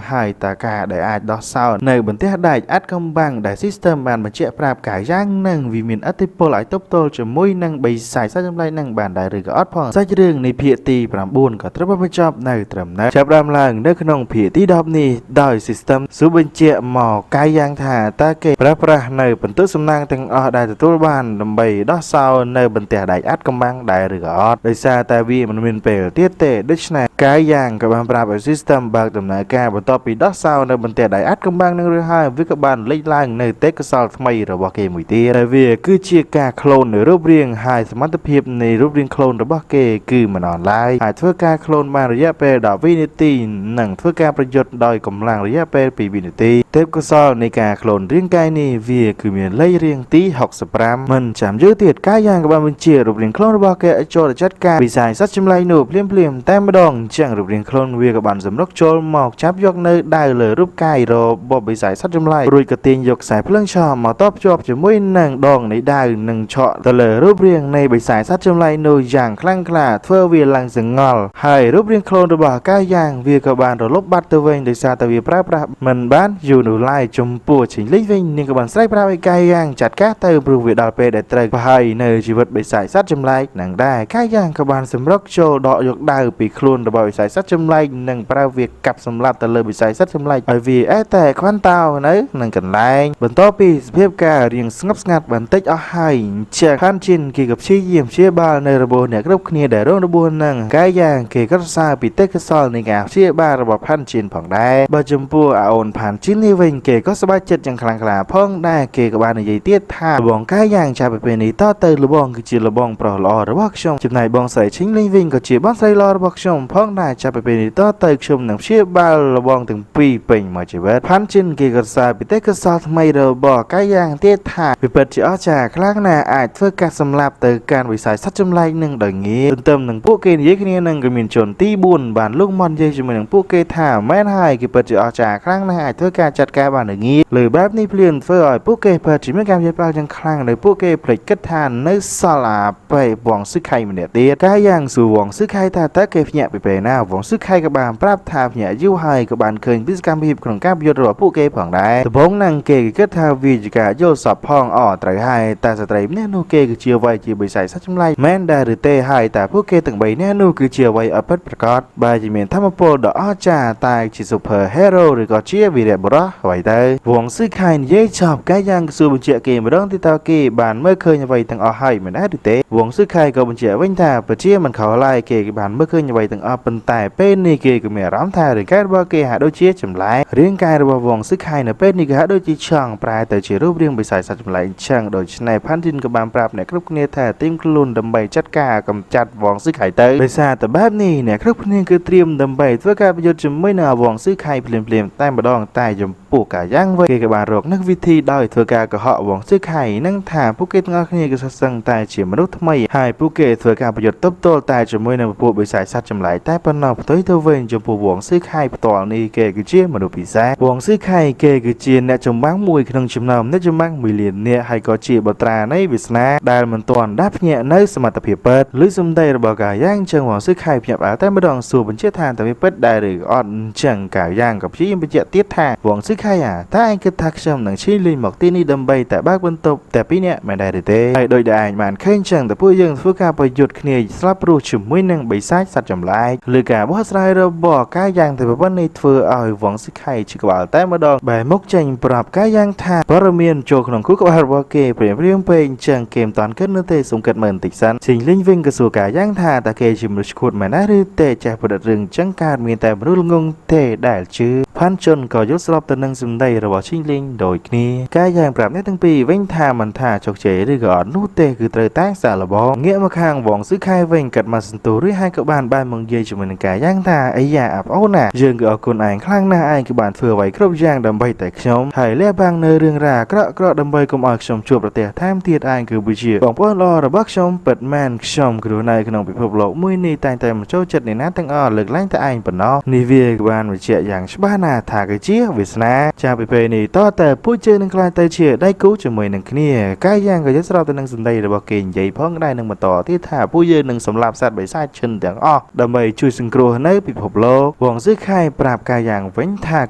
หายตากาได้อัดดอซาวในบันเตียได้อัดกับบางได้ซิสเต็มบานบันเจปราบกายย่างนั่งวิมินอัติโปไหลตบโตจะมุ้ยนั่งใบสายซาจำไรนั่งบานได้หรือก็ออดพองซาจะเรื่องในเพียตีปรามบุญก็ตระบันจอบในตรำนะจับรำลังเนื้อขนมผีที่ดอบนี้ดอยซิสเต็มสูบันเจหมอกายยางถ่าตาเกพระประในปันตุสำนางตั้งอได้ตัวบ้านลำใบดอซาวในบันเตียได้อัดกำบังได้หรือก็อดโดยซาตาวีมันเป็นเปลเตี้ยเตะดิชนะกายยางกับบานปราบซิสเต็มบางตำนานแก่บนต่อปีดอซาวในบันเตียได้อัดกำบังหนึ่งหรือห้าวิกบาลไล่ล่างในเตกซอลทำไมระบบเกมวิตีในเวียคือเชียกาโคลนในรูปเรียงหายสมรรถภาพในรูปเรียงโคลนระบบเกคือมันออนไลน์หายทั่วการโคลนมาระยะเปรดอกวินิตีหนังทั่วการประโยชน์โดยกำลังระยะเปรปีวินิตี เทพกสลในการโคลนเรียงกายนี่เวียคือมีไล่เรียงตี60 มันจำยืดเตียดกายางกับบางเป็นเจียรูปเรียงโคลนระบาแกโจจัดการวิสัยสัตว์จำไรหนูเปลี่ยนแต่มาดองจังรูปเรียงโคลนเวียกับบางสำนักโจหมอกจับยกเนื้อได้เลยรูปกายรอบวิสัยสัตว์จำไรรุยกระเตียงยกสายเพลิงชอมาตอบจอบจะมุ่ยนังดองในได้หนึ่งเฉาะแต่เลยรูปเรียงในวิสัยสัตว์จำไรหนูอย่างคลั่งคลาเพื่อเวียลังสังงอลให้รูปเรียงโคลนระบาก้ายางเวียกับบางรลบบัตรตัวเองโดยซาตเวียพระมันบ้านอยู่หนูไล่จมปูชิงลิวิงนี่กับบางไส้พระไอ้กายางจัดก้าเตอปรูเวดาเปได้เตยให้ในชีวิตวิสัยสัตว์จำไรหนังได้กายางกับบางสำรักโจดอกยกได้ปีคลุนระบาวิสัยสัตว์จำไรหนึ่งพระเวียกับสำหรับแต่เลยวิสัยสัตว์จำไรไอวีไอแต่ควันเตาเนื้อหนึ่งกันแรงบนโต๊ะปีเพียบกาเรียงสงบสงัดบันเตจเอาให้เชื่อขั้นจินเกี่ยวกับชี้เยี่ยมชี้บาในระบบเนี่ยกรุ๊ปเนียได้ร่วมระบบหนึ่งกายางเกี่ยวกับซาปีเตกซอลในงานชี้บาระบบพันจินผ่องได้บาจมปูอาโอนผ่านจินนี่เวงเกี่ยวกับสบายจิตยังคลางคลาพ่องได้เกี่ยวกับบานในใหญ่เตี้ยท่าระบบกายางชาไปเป็นในต่อเตยระบบคือจีระบบปลอลอระบบชมจุดไหนบองใส่ชิ้นลิงวิงก็จีบ้านใส่ลอระบบชมพ่องได้ชาไปเป็นในต่อเตยชมหนังชี้บาระบบถึงปีเป็นมาจีเวทพันจินเกี่ยวกับซาปีเตกซอลทำไมระบบกายางเตี้ยท่าไปเปิดจีอ้อจากคลางนาอาจเพื่อการสำหรับเตยการวิสัยสัจจำไรหนึ่งดังนี้เติมหนึ่งพวกเกณฑ์ยิ่งนี้หนึ่งก็มีชนตีบุญบานลูกมอนเยจะมีหนึ่งพวกเกย์ท่าแม่นให้คือเปิดจีอ้อจากคลางนาอาจเพื่อการจัดการบานอย่างนี้หรือแบบนี้เปลี่ยนเพื่ออ่อยพวกเกย์เปิดจีไม่การยัดเปล่าจังคลางเลยพวกเกย์ผลิตกระทานในสลาไปวงซื้อไข่มันเดียดเดียดกายางสู่วงซื้อไข่ท่าตะเกย์เนี่ยไปหน้าวงซื้อไข่กับบานปราบท่าเนี่ยยิ้วให้กับบานเคยพิจารณาพิบของการประโยชน์ระหว่างพวกเกย์ผ่องได้แต่พงนังเกย์กระทาวิจการโยสอบพ่องอ่อไตรให้แต่สไตรเนี่ยนูเกย์คือเชียวไว้จีบใส่สัจจำไรแม้นได้หรือเตะให้แต่พวกเกย์ต่างใบเนี่ยนูคือเชียวไว้อภัตประกอบใบจีเมนธรรมโปดอ้อจ่าตายจีสุเปอร์ฮีโร่หรือก็เชียวีเรบรอไว้ได้วงซื้อไข่เย่ชอบกายางสู่บัญชีเกมร้องที่ตาเกย์บานเมื่อเคยไว้ตั้งอ้อให้เหมือนได้หรือเตะวงซื้อไข่ก็บัญชีเว้นท่าเปิดเชียมันเขาไล่เกย์บานเมื่อเคยไว้ตั้งอ้อเป็นแต่เป็นนี่เกย์ก็มีร้องท่าหรือการว่าเกย์หาโดยเชียจำไรเรียงกายระบบวงซื้อไข่เนี่ยเป็นนี่ก็หาโดยจีช่างปลายแต่เชียรูปเรียงไปใส่สัจจำไรช่างโดยในพันธินกับบานปราบเนี่ยครบเนี่ยแต่ติ้มคลุนดำใบจัดการกำจัดวงซื้อไข่เตยไปซาแต่แบบนี้เนี่ยครบเนี่ยคือเตรียมดำใบเพื่อการประโยชน์จะไม่น่าวงซื้อไข่เปลี่ยนใต้มาดองใต้จมปลูกกาย่างไว้เกี่ยวกับบานรกนักวิธีได้เพื่อการกระเหาะวงซื้อไข่นั่งถามผู้เกตงอเนี่ยก็สั่งใต้เฉียมมนุษย์ทำไมให้ผู้เกตเพื่อการประโยชน์ต้มโตใต้จะไม่นำผู้ไปใส่สัตว์จำไหลใต้ปนนอกตัวเวนจมปลูกวงซื้อไข่ตัวนี้เกย์คือเชี่ยมนุษย์ปีศาจวงซื้อไข่เกย์คือเจียนเนี่ยจมบ้างมวยขนมจำนำเนี่ยจมบ้างมีเหรียญเนี่ยให้ก็เจียบตราในวิสนาได้มันตอนดับเนี่ยในสมัติเพียบเปิดหรือสมได้ระบบกาย่างเชิงวงซื้อไข่เพียบอาแต่ไม่ดองสู่บนเชี่ยทานแต่ไม่เปิดได้หรืออ่อนเชิงกาย่างกับชี้ยิ่งไปเจาะเตี้ยทางวงซื้อไข่ถ้าไอ้กระทักชมหนังชี้ลินหมอกที่นี่ดำใบแต่บ้าบนตบแต่ปีเนี่ยไม่ได้เตะโดยได้มันเคยเชิงแต่ผู้ยังผู้การประยุทธ์เนี่ยสลับรู้ชุ่มมวยนั่งใบซ้ายสัตว์จำลายหรือกาบอสไลระบบกาย่างแต่แบบในเฟือเอาวงซื้อไข่ชิกว่าแต่ไม่ดองใบมกจังปรับกาย่างทาปรเมียนโจขนมคุกกับฮาร์วาเกเปลี่ยนเรื่องเป็นเชิงเกมตอนขึ้นเนื้อเตะสมกัดเหมือนติดสันสิ่งลิงวิ่งกระสู่กาย่างทาตะเกชิมรุชขุดมาได้หรือเตะจากประเรื่องจังการมีแต่รู้งงเตะได้ชื่อพันจนก็ยศสลับตัวหนึ่งสมได้ระบบชิงลิงโดยนี้กาย่างปรับในทั้งปีเว้นทามันทาจกเฉยหรือก่อนนู่เตะคือเตะตั้งสารบองเงี้ยมาข้างวงซื้อไข่เว้นกัดมาสันตูหรือให้กับบ้านเมืองเย่จมันกาย่างทาไอ้ยาอับเอาหน่ายังก็เอาคนอ่านคลั่งหน้าอ่านกับบ้านเฟื่อไว้ครบย่างดำใบแต่ชมไทยเล่บางเนยเรื่องรากระดำใบกลมอ่านชมชั่วประเทศท่ามเทียดอ่านคือบุญเชี่ยของพ่อรอระบักชมเปิดแมนชมกระดูในขนมไปพบโลกมุ้ยนี่แต่มันโจจัดในน้ำตั้งอ้อเลิกล้างแต่อ่านปนนอนิเวียกับบ้านบุญเชี่ยอย่างชบ้านาถากเจี๊ยวิสนาชาไปนี่ต่อแต่ผู้เจอหนึ่งกลายเตยเชี่ยได้กู้จมูกหนึ่งเนี่ยกายย่างก็ยศเราตัวหนึ่งสนใจระบักเก่งใหญ่พ้องได้หนึ่งมาต่อที่ถ้าผู้เจอหนึ่งสำหรับสัตว์ใบไส้เชิญแต่งอ้อดำใบช่วยสิงคโรในปิดพบโลกวงซื้อไข่ปราบกายอย่างเว้นทาก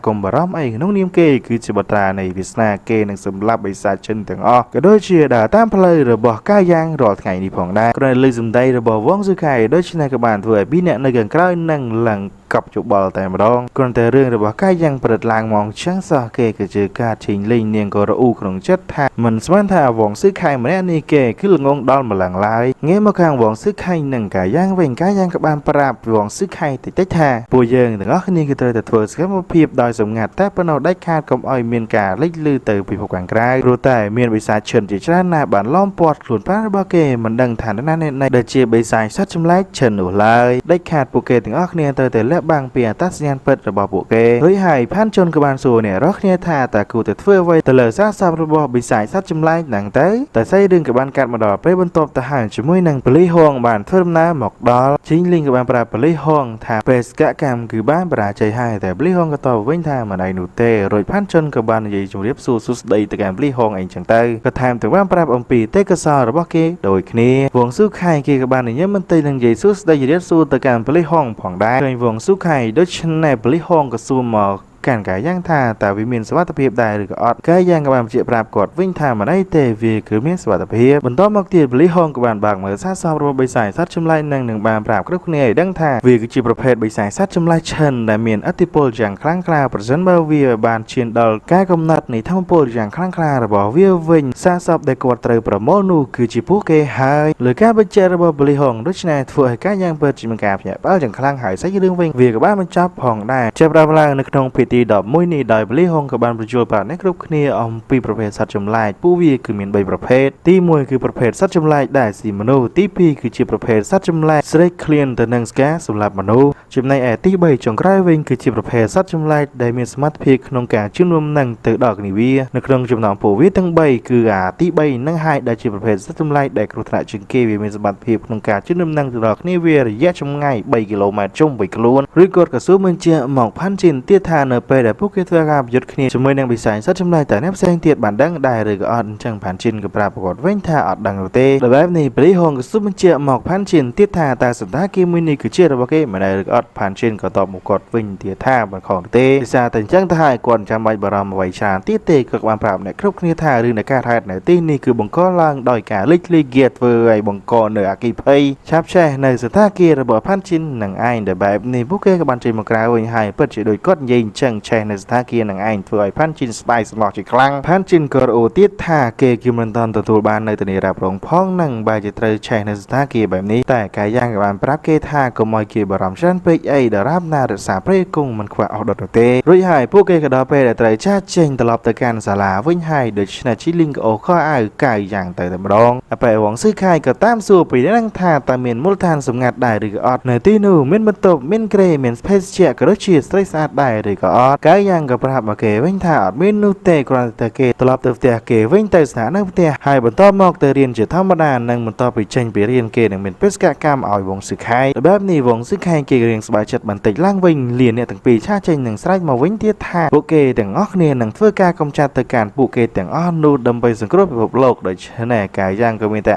ลมบร้อมไอ้น้องนิมเกย์คือจิบตราในวิสนาเกย์หนึ่งสำหรับใบไส้เชิญแต่งอ้อก็โดยเชียด่าตามเพลย์ระบบกายอย่างรอดไงนี่ผ่องได้ก็เลยสนใจระบบวงซื้อไข่โดยชนะกับบ้านเถื่อบินเนี่ยในเกินใกล้นั่งหลังกับจุบอลแต่มาดองก่อนแต่เรื่องระบบกายยังเปิดลางมองช่างสาเกย์ก็เจอการชิงลิงเนียงกระอูขนมเจ็ดทามันสมันทาวงซื้อไข่มาแน่นี่เกย์คือลงดอลมาหลังลายเงี้ยมาข้างวงซื้อไข่หนึ่งกายย่างเว้นกายย่างกับบ้านปราบวงซื้อไข่ติดได้ทาปูเยิงแต่ก็คืนนี้ก็เตยแต่เถื่อสกัดมาเพียบดอยสมงัดแต่ปนเอาได้คาดกับอ้อยเมียนกาเล็กลือเตยปีพกกลางกลางรู้แต่เมียนใบไซเชิญจิตราหน้าบ้านล้อมปอดหลุดพระบาเกมันดังฐานนั้นในเดเจียใบไซซัดจำไล่เชิญหนูลายได้คาดปูเกถึงอ้อคืนนี้เตยแต่เล็บ บางเปียตัดสัญญาณเปิดระบบบุกเกโดยให้พันชนกบาลสู่เนี่ยรักเนี่ยท่าแต่กูแต่เฟื่อไว้แต่เลยซาซาระบบบิสายซัดจำไล่หนังเต้แต่ใส่ดึงกับบานการมาดอไปบนโต๊ะทหารช่วยนังปลีห้องบานเฟิร์มน้ำหมอกดอลชิงลิงกับบานปราปลีห้องทางเปสกะกรรมคือบ้านปราใจให้แต่ปลีห้องก็ต่อเว้นทางมาในหนูเต้โดยพันชนกับบานใหญ่จงเรียบสู่สุดใดแต่การปลีห้องเองจังเต้ก็ทำแต่ว่าปราบอมปีเต้ก็ซาระบบเกโดยนี้วงสู้ไข่เกี่ยวกับบานเนี่ยมันเต้นังใหญ่สุดได้เรียบสู่แต่การปลีห้องผ่องได้โดยวงสู้ไข่โดยชนในปลีห้องก็สู้หมอกการกายย่างท่าแต่วิมินสวัสดิภาพได้หรือก็อดกายย่างกับบานเจียปราบกดวิ่งท่ามาได้เตวีคือมีสวัสดิภาพบนโต๊ะมักเตียบลิห้องกับบานบางเหมือนซาซาโรใบสายซัดชมไล่หนึ่งบานปราบกระคุเนยดังท่าวีคือจีประเภทใบสายซัดชมไล่เชิญแต่เมียนอติโพลอย่างคลั่งคลาประชันบาวีบานเชียนดอลกายกำนัดในทั้งโพลอย่างคลั่งคลาระบอบวิวินซาซาบได้กดเตยประโมนูคือจีผู้เกยหายหรือการบัญเจระบอบลิห้องด้วยชนะทั่วให้กายย่างเปิดจิมกาบเนี่ยเป้าอย่างคลั่งหายใส่เรื่องวิ่งวีกับบ้านมันจับผ่องได้เจ็บราบลางในขนมพิธีดอกมุ้ยนี่บริหงกับบานประจุปาในกรุ๊ปนี้อมปีประเภทสัตว์จำลายผู้วีคือมีนใบประเภทที่มวยคือประเภทสัตว์จำลายได้สีมนุษย์ที่พีคือจีประเภทสัตว์จำลายสเต็กเคลียนแต่นังสแกสำหรับมนุษย์จิมในแอที่ใบจงใกล้เวงคือจีประเภทสัตว์จำลายได้มีสมาร์ทพีขนมการชื่นนวมนังเตอดอกนิวีในขนมจุ่มหนองผู้วีทั้งใบคือที่ใบนังไฮได้จีประเภทสัตว์จำลายได้กรุณาจึงเกวีมีสมาร์ทพีขนมการชื่นนวมนังเตอดอกนิวีระยะจำง่ายใบกิโลเมตรจงใบกล้วนหรือกดกระสู้มันเจียหมอกพันจินเตี้ยทานเนอไปได้พวกเกตวการยุดนี้จมวยนังบิสายซัดจำลายแต่แนบแสงเตียดบานดังได้หรือก็อดจังผ่านจินกับปราบกฏเว้นท่าอดดังเตะแต่แบบนี้ปริหงกับซุปมันเจียหมอกพันจินเตียดท่าแต่สัปดาห์กิมวินีคือเชื่อระบบเกมาได้หรือก็อดผ่านจินก็ตอบมุกดวิ่งเตียท่าบนของเตะดิซาแต่จังท่ายก่อนจำใบบารามไวชาเตียเตะกับวางปราบในครบนี้ท่าหรือในการท่าในตีนี่คือบังกอล่างดอยกาลิกลิเกียร์เวอร์บังกอเหนือกีเพย์ชับแช่ในสัปดาห์กีระบบพันจินหนังไอแต่แบบนี้พวกเกกับบันจินมากราวให้เปิดจะโดยกดยิงจังแช่ในสัปดาห์กีหนังไอเวอร์พันจินสไปซ์หลอกอีกครั้งพันจินกอโอติดท่าเกกิมันตอนตัวบานในตัวนี้รับรองพ้องนั่งใบจะเตยแช่ในสถานกีแบบนี้แต่กายย่างกับบานปรับเกท่าก็มอยเกีบารมชันเปย์ไอเดรับนารักษาเพรกุ้งมันขวาออกดอกเตะรุ่ยหายพวกเกกระดอเปย์แต่เตยชาเจงตลอดตะการสาลาวิ่งหายโดยชนะชิลิงโอข้ออ้ายกายอย่างแต่ตำรองไปหวังซื้อขายกับตามสู่ปีนั่งท่าตาเมียนมูลทานสมงัดได้หรือก็อดในที่นูเมียนบรรทบเมียนเกรเมียนสเปซเชียกระชีสไตรสอาดได้หรือก็อดกายย่างกับปรับมาเกวิ่งท่าอดเมียนนูเตกรอนตะเกตลอดเตะเกวิ่งแต่สถานะเตะให้บรรทบมอกเตเรียนจะธรรมดานั่งบรรทบไปเชงไปเรียนเกหนึ่งเป็นเปสกะกามเอาวงซื้อขายแบบนี้วงซื้อขายเกเรียนสบายจัดบันติล่างวิ่งเรียนเนี่ยตั้งปีชาเชงหนึ่งสไลด์มาวิ่งเตี้ยท่าโปเกแต่งออกเนี่ยหนึ่งเพื่อการกำจัดตะการปูเกแต่งอ้อนนูดำไปสังเคราะห์ระบบโลกโดยชนะกายย่างก็มีแต่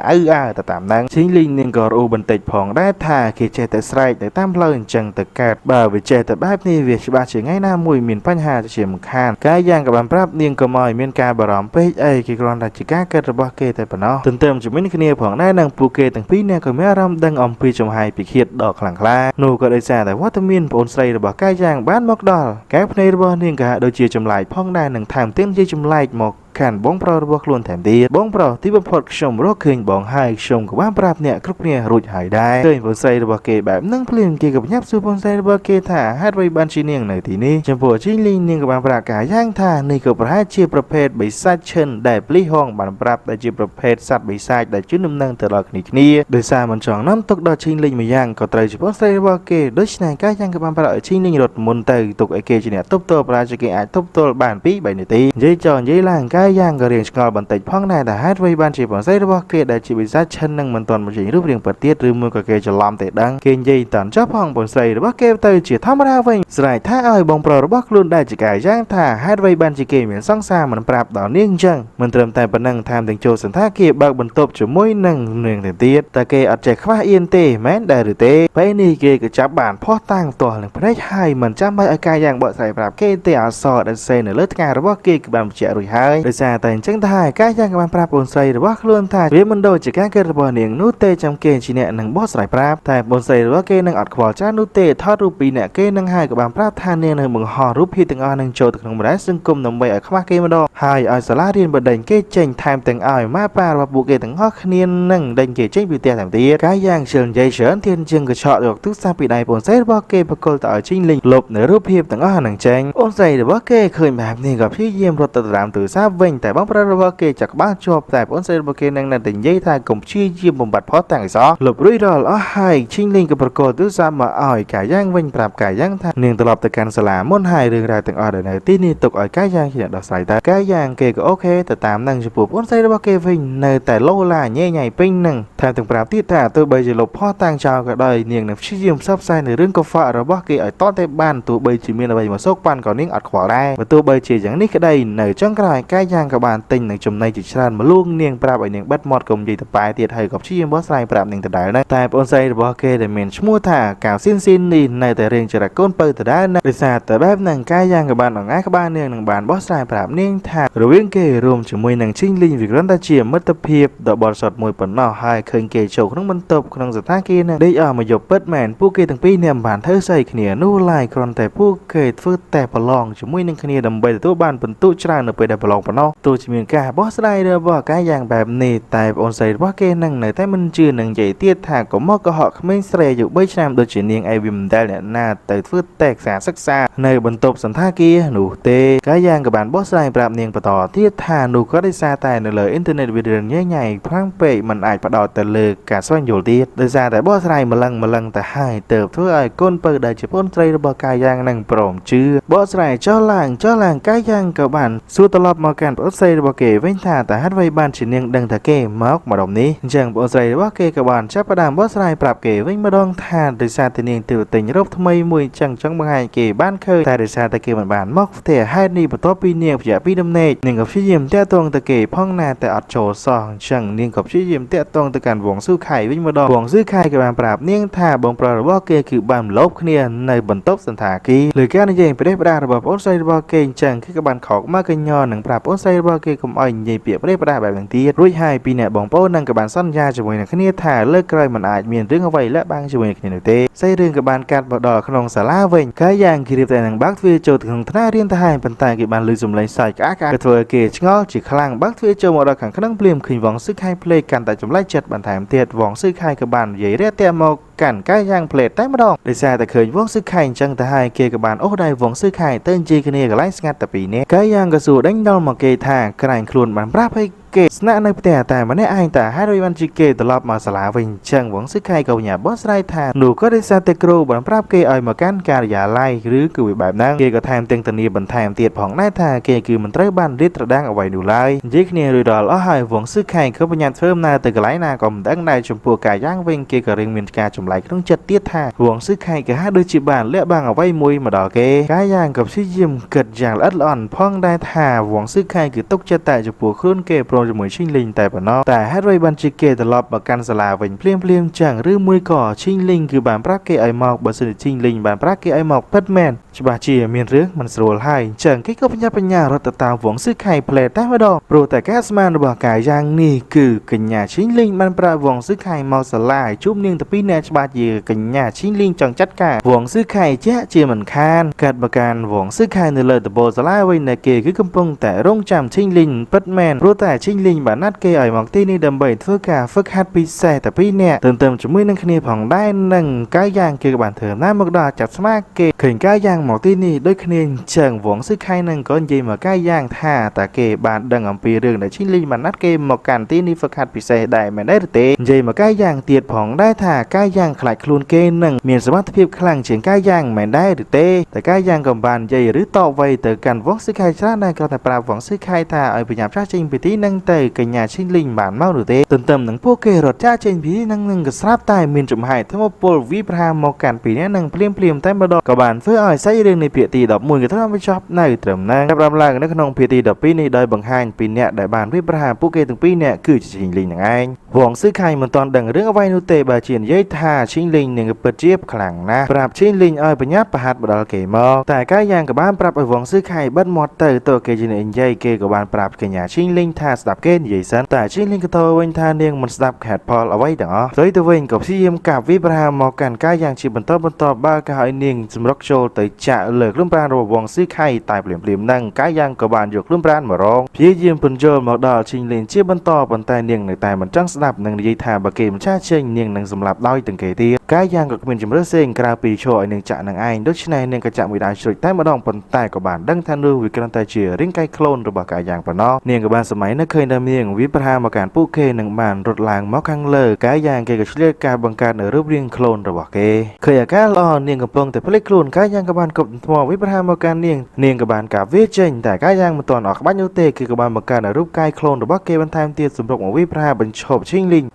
แต่ตามนั้นชิงลิงเนี่ยก็รูบันติผ่องได้ท่าเกเจแต่สไลด์แต่ตามเพลินจังตะการบ่าววิเจแต่แบบนี้เวียชบาเฉียงง่ายหน้ามวยมีนปัญหาจะเฉียมคานกายย่างกับบันปรับเนียงก็มอยเมียนการบารมเปย์ไอกิกรอนดัชก้าเกิดระบบเกแต่ปนอเติมจะไม่ได้คะแนนผ่องได้นางปูเกตั้งปีเนี่ยก็ไม่รำดังอมปีจมหายปีเขียดดอกหลังคลาหนูก็ได้แซ่แต่ว่าตมินปนใส่ระบบกายย่างบ้านมอกดอลแก้ในระบบเนียงกะโดยเจียจำลายพ่องได้หนึ่งทางเต้นเจียจำลายหมอกขันบ้องเปล่าระบบล้วนแถมดีบ้องเปล่าที่บรรพตชมรถคืนบ้องให้ชมกับบ้านปราบเนี่ยครุกเนี่ยรุดหายได้เคยปนใส่ระบบเกแบบนั่งเพลินเกี่ยวกับยับซูปนใส่ระบบเกท่าฮัดไว้บัญชีเนียงในที่นี้จำพวกชิลิงเนียงกับบ้านปราบกายย่างท่าในกับประเทศเชียประเภทใบซัดเชิญได้ปลีห้องบ้านปราบได้เชียประเภทสัตว์ใบซัดได้ชื่อน้ำนั่งตลอดนี้โดยสามันจ่องน้ำตกดอชิลิงมาย่างก็ไตรเฉพาะใส่ระบบเกโดยชนะกายย่างกับบ้านปราบชิลิงรถมุนเตยตกไอเกจีเนี่ยทุบตัวปราจะเกอาทุบตัวบ้านปีใบในตียัยจอนยัยล่างกายย่างก็เรียงกอบันติพ่องได้แต่ฮัดไว้บ้านจีบใส่ระบบเกได้จีบซัดเชิญนั่งมันตอนมันจีรูปเรียงเปิดเตี้ยหรือมือก็เกจะล้อมเตะดังเกณฑ์ยัยตอนชอบห้องบนใส่ระบบเกเตยจีธรรมดาเวงสายท่าอ้อยบงโปรระบบลุ้นได้จีกายย่างท่าฮัดไว้บ้านจีเกเหมือนซ่องซามันปราบดอกเนียงจังมันเติมแต่ปนังทำถึงโจสันท่าเกบักบรรทบจะมวยนั่งเนืองเตี้ยแต่เกอัดแจกว่าเอียนเตแม้ได้หรือเตไปนี่เกก็จับบานพ่อตั้งตัวหนึ่งพระให้มันจำไม่อาการอย่างบ่ใส่ปราบเกเตอัดซอดันเซนเลือดงานระบบเกกับบานเจรุยให้โดยสารแต่จังท่ากายย่างกับบ้านปราบบนใส่ระบบลุ้นท่าเวียมันโดนจากการเกิดระบบเนียงนูเตจำเกณฑ์จีเนหนังบอสสายปราบแต่บนใส่ระบบเกนังอัดขวาจ้านูเตทอดรูปีเนี่ยเกนังให้กับบานปราบท่าเนียงในเมืองหอรูปพีตังอ่อนนังโจตขนมได้ซึ่งกลมนำไปอัดขมาเกมันโดให้อัดสลาเรียนบัดเดินเกจเจงไทม์แต่งอ่อยมาปาระบบเกตังหอกเนียนนั่งเดินเกจเจงปีเตียแถมเตียกายย่างเชิญใจเฉินเทียนจึงกระชอกดอกทุกสามปีใดบนใส่ระบบเกประกอบต่อชิงลิงหลบในรูปพีตังอ่อนนังเจงบนใส่ระบบเกเคยแบบนี้กับพี่เยี่ยมรถตะรามตื่นซา វិញតែបងប្រុសរបស់គេចាក់ក្បាលជាប់តែបងស្រីរបស់គេនឹងនៅតែនិយាយថាកុំព្យាយាមបំបត្តិផុសទាំងអីសោះលុបរួចរាល់អស់ហើយឈីងលីងក៏ប្រកល់ទូរស័ព្ទមកឲ្យកាយ៉ាងវិញប្រាប់កាយ៉ាងថានាងត្រឡប់ទៅកាន់សាលាមុនហើយរឿងរ៉ាវទាំងអស់ដែលនៅទីនេះទុកឲ្យកាយ៉ាងជាអ្នកដោះស្រាយតែកាយ៉ាងគេក៏អូខេទៅតាមនឹងចំពោះបងស្រីរបស់គេវិញនៅតែលោឡាញ៉ៃញ៉ៃពេញនឹងថែមទាំងប្រាប់ទៀតថាទោះបីជាលុបផុសតាំងចោលក៏ដោយនាងនឹងព្យាយាមផ្សព្វផ្សាយនៅរឿងកខ្វក់របស់គេឲ្យតតែបានទោះបីជាមានអ្វីមកសោកប៉ាន់ក៏នាងអត់ខ្វល់ដែរបើទោះបីជាយ៉ាងនេះក្តីនៅចុងក្រោយកាយយ៉ាងក៏បានទិញនឹងចំណីជាច្រើនមកលួងនាងប្រាប់ឲ្យនាងបិទមាត់កុំនិយាយទៅប៉ែទៀតហើយក៏ព្យាយាមបោះស្រាយប្រាប់នាងដដែលដែរតែបងស្រីរបស់គេដែលមានឈ្មោះថាកៅស៊ីននេះនៅតែរៀងចរកូនពៅដដែលណាដោយសារតែបែបហ្នឹងកាយយ៉ាងក៏បានអង្អាក្បាលនាងនឹងបានបោះស្រាយប្រាប់នាងថារវាងគេរួមជាមួយនឹងឈីងលីងវាគ្រាន់តែជាមិត្តភាពដ៏បរិសុទ្ធមួយប៉ុណ្ណោះហើយឃើញគេចូលក្នុងបន្ទប់ក្នុងសថាគារនឹងដេកអស់មកយកពិតមែនពួកគេទាំងពីរនេះមិនបានធ្វើស្អីគ្នានោះឡើយគ្រាន់តែពួកគេធ្វើតែប្រឡងជាមួយនឹងគ្នាដើម្បីទទួលបានពិន្ទុច្រើននៅពេលដែលប្រឡងប៉ុណ្ណោះទោះជាមានការបោះស្រាយរបស់កាយយ៉ាងបែបនេះតែបងអូនស្រីរបស់គេនឹងនៅតែមិនជឿនឹងនិយាយទៀតថាកុំមកកុហកក្មេងស្រីអាយុ3ឆ្នាំដូចជានាងអីវាមិនដែលអ្នកណាទៅធ្វើតែខ្សែសិក្សានៅបន្ទប់សន្តាគារនោះទេកាយយ៉ាងក៏បានបោះស្រាយប្រាប់នាងបន្តទៀតថានោះក៏ដោយសារតែនៅលើអ៊ីនធឺណិតវារឿងញ៉ៃញ៉ៃខ្លាំងពេកមិនអាចផ្ដោតទៅលើការស្វែងយល់ទៀតដោយសារតែបោះស្រាយម្លឹងទៅហើយទៅធ្វើឲ្យកូនពៅដែលជាបងស្រីរបស់កាយយ៉ាងនឹងព្រមជឿបោះស្រាយចុះឡើងកាយយ៉ាងក៏បានសួរត្រឡប់មកកាន់បងស្រីរបស់គេវិញថាតើហេតុអ្វីបានជានាងដឹងថាគេមកម្ដងនេះអញ្ចឹងបងស្រីរបស់គេក៏បានចាប់ផ្ដើមបោះស្រាយប្រាប់គេវិញម្ដងថាដោយសារតែនាងទៅទិញរ៉ូបថ្មីមួយអញ្ចឹងចង់បង្ហាញគេបានឃើញតែដោយសារតែគេមិនបានមកផ្ទះហេតុនេះបន្ទាប់ពីនាងព្យាពីដំណេកនាងក៏ព្យាយាមតាក់ទងទៅគេផងណាតែអត់ចូលសោះអញ្ចឹងនាងក៏ព្យាយាមតាក់ទងទៅកាន់វងស៊ូខៃវិញម្ដងវងស៊ូខៃក៏បានប្រាប់នាងថាបងប្រុសរបស់គេគឺបានលបគ្នានៅបន្ទប់សន្តាគារលើការនិយាយប្រទេសផ្ដារបស់បងស្រីរបស់គេអញ្ចឹងគេក៏បានខកមកកញ្ញនឹងប្រាប់បងស្រីរបស់គេកុំឲ្យនិយាយពាក្យប្រទេសផ្ដាបែបហ្នឹងទៀតរួចហើយពីអ្នកបងប្អូននឹងក៏បានសន្យាជាមួយនឹងគ្នាថាលើកក្រោយមិនអាចមានរឿងអ្វីលាក់បាំងជាមួយគ្នានោះទេស្អីរឿងក៏បានកាត់មកដល់ក្នុងសាលាវិញកាយយ៉ាងគេរៀបតែនឹងបើកទ្វារចូលទៅក្នុងថ្នាក់រៀនទៅហើយប៉ុន្តែគេបានឮសំឡេងសើចក្អាកក៏ធ្វើឲ្យគេឆ្ងល់ជាខ្លាំងបើកទ្វារចូលមកដល់ខាងក្នុងភ្លាមឃើញវងស៊ឺខៃភ្លេចកាន់តែចម្លែកចិត្តបន្ថែមទៀតវងស៊ឺខៃក៏បាននិយាយរាក់ទាក់មកកាន់កាយយ៉ាងភ្លេចតែម្ដងដោយសារតែឃើញវងស៊ឺខៃអញ្ចឹងទៅហើយគេក៏បានអូសដៃវងស៊ឺខៃទៅនិយាយគ្នាកន្លែងស្ងាត់តែពីរនាក់កាយយ៉ាងក៏សួរដេញដល់មកគេថាក្រែងខ្លួនបានប្រាប់ឲ្យគេស្នាក់នៅផ្ទះតែម្នាក់ឯងតែហេតុអ្វីបានជាគេត្រឡប់មកសាលាវិញអញ្ចឹងវងស៊ឺខៃក៏ញ៉ាំបោះស្រាយថានោះក៏ដោយសារតែគ្រូបានប្រាប់គេឲ្យមកកាន់ការិយាល័យឬគឺវាបែបហ្នឹងគេក៏ថែមទាំងធានាបន្ថែមទៀតផងដែរថាគេគឺមិនត្រូវបានរៀបត្រដាងអ្វីនោះឡើយនិយាយគ្នារួចដល់អស់ហើយវងស៊ឺខៃក៏បញ្ញាធ្វើដំណើរទៅកន្លែងណាក៏មិនដឹងដែរចំពោះកាយយ៉ាងវិញគេក៏រៀងមានការចម្លែកក្នុងចិត្តទៀតថាវងស៊ឺខៃក៏ហាក់ដូចជាបានលាក់បាំងអ្វីមួយមកដល់គេកាយយ៉ាងក៏ព្យាយាមគិតយ៉ាងល្អិតល្អន់ផងដែរថាវងស៊ឺខៃគឺទុកចិត្តតែចំពោះខ្លួនគេព្រមជាមួយឈីងលីងតែប៉ុណ្ណោះតែហេតុអ្វីបានជាគេត្រឡប់មកកាន់សាលាវិញភ្លាមចឹងឬមួយក៏ឈីងលីងគឺបានប្រាប់គេឲ្យមកបើសិនជាឈីងលីងបានប្រាប់គេឲ្យមកពិតមែនច្បាស់ជាមានរឿងមិនស្រួលហើយអញ្ចឹងគេក៏បញ្ញារត់ទៅតាមវងស៊ឺខៃផ្លែតែម្ដងព្រោះតែការស្មានរបស់កាយយ៉ាងនេះគឺកញ្ញាឈីងលីងបានប្រាប់វងស៊ឺខៃមកសាលាជួបនាងទៅពីរនាក់ច្បាស់ជាកញ្ញាឈីងលីងចង់ចាត់ការវងស៊ឺខៃជាមិនខានកាត់បកានវងស៊ឺខៃនៅលើដំបូលសាលាវិញតែគេគឺកំពុងតែរងចាំឈីងលីងពិតមែនព្រោះតែឈីងលីងបានណាត់គេឲ្យមកទីនេះដើម្បីធ្វើការហ្វឹកហាត់ពិសេសតែពីរនាក់ទន្ទឹមជាមួយនឹងគ្នាផងដែរនឹងកាយយ៉ាងគេក៏បានធ្វើណាមកដល់ចាប់ស្មាគេឃើញកាយយ៉ាងមកទីនេះដូចគ្នាអញ្ចឹងវងស៊ឺខៃនឹងក៏និយាយមកកាយយ៉ាងថាតើគេបានដឹងអំពីរឿងដែលឈីងលីងបានណាត់គេមកកាន់ទីនេះហ្វឹកហាត់ពិសេសដែរមែនទេឬទេនិយាយមកកាយយ៉ាងទៀតផងដែរថាកាយយ៉ាងខ្លាចខ្លួនគេនឹងមានសមត្ថភាពខ្លាំងជាងកាយយ៉ាងមែនដែរឬទេតែកាយយ៉ាងក៏បាននិយាយឬតបវៃទៅកាន់វងស៊ឺខៃច្រើនដែរគាត់តែប្រាប់វងស៊ឺខៃថាឲ្យបញ្ញាប់ចាស់ចេញពីទីនឹងទៅកញ្ញាឈីងលីងបានមកនោះទេទន្ទឹមនឹងពួកគេរត់ចាស់ចេញពីនឹងក៏ស្រាប់តែមានចំហាយធម្មពលវិប្រហាមកកាន់ពីនេះនឹងភ្លាមតែម្ដងក៏បានធ្វើឲ្យសាច់រឿងនៃភាគទី11ក៏ត្រូវបញ្ចប់នៅត្រឹមហ្នឹងចាប់ឡើងនៅក្នុងភាគទី12នេះដោយបង្ហាញពីអ្នកដែលបានវិប្រហាពួកគេទាំងពីរអ្នកគឺជាឈីងលីងនឹងឯងវងស៊ឺខៃមិនទាន់ដឹងរឿងអ្វីនោះទេបើជានិយាយថាឈីងលីងនឹងពិតជាខ្លាំងណាស់ប្រាប់ឈីងលីងឲ្យបញ្ញាប់ប្រហាត់បដលគេមកតែកាយយ៉ាងក៏បានប្រាប់ឲ្យវងស៊ឺខៃបិទមាត់ទៅគេជានិយាយគេក៏បានប្រាប់កញ្ញាឈីងលីងថាស្ ดับเกณฑ์ใหญ่สันแต่ชิลิงกตัวเวนทาเนียงมันสดับแขดพอเอาไว้ดังอ๋อโดยตัวเองกับที่ยิมกับวิบราหมอกันก้าอย่างชีบรรทบ้ากายเนียงสมรักโชว์แต่จะเลิกลุ่มปราณระบบวงซื้อไข่ตายเปลี่ยนนั่งก้าอย่างกับบานหยกลุ่มปราณมาร้องพี่ยิมปุ่นโจมหมอกดอชิงลิงชีบรรทบรรทายเนียงในแต่มันจังสดับนังใหญ่ทาบะเกมชาเชงเนียงนังสำหรับด้อยตึงเกตีก้าอย่างกับเป็นจำเริญเซงกราปีโชว์เนียงจะนังไอ้โดยชนายเนียงกระจะไม่ได้ช่วยแต่มาดองปนตายกับบานดังทันรูวิกรันตาเชียริงไกโคลนระบากายอย่างปนอเนียงกับบานสมัยนักเคยดำเนียงวิปรามาการปูเคหนึ่งบานรถลางมอคังเลอกายอย่างเกกับเชื่อการบังการในรูปเรียงโคลนระบาเกเคยอาการลอเนียงกับปงแต่พลิกโคลนกายอย่างกับบานกับทววิปรามาการเนียงกับบานกับเวเจนแต่กายอย่างมันตอนออกบ้านโยเตคือกับบานบังการในรูปกายโคลนระบาเกบันทามเตียสมรบของวิปราบรรชบชิงลิง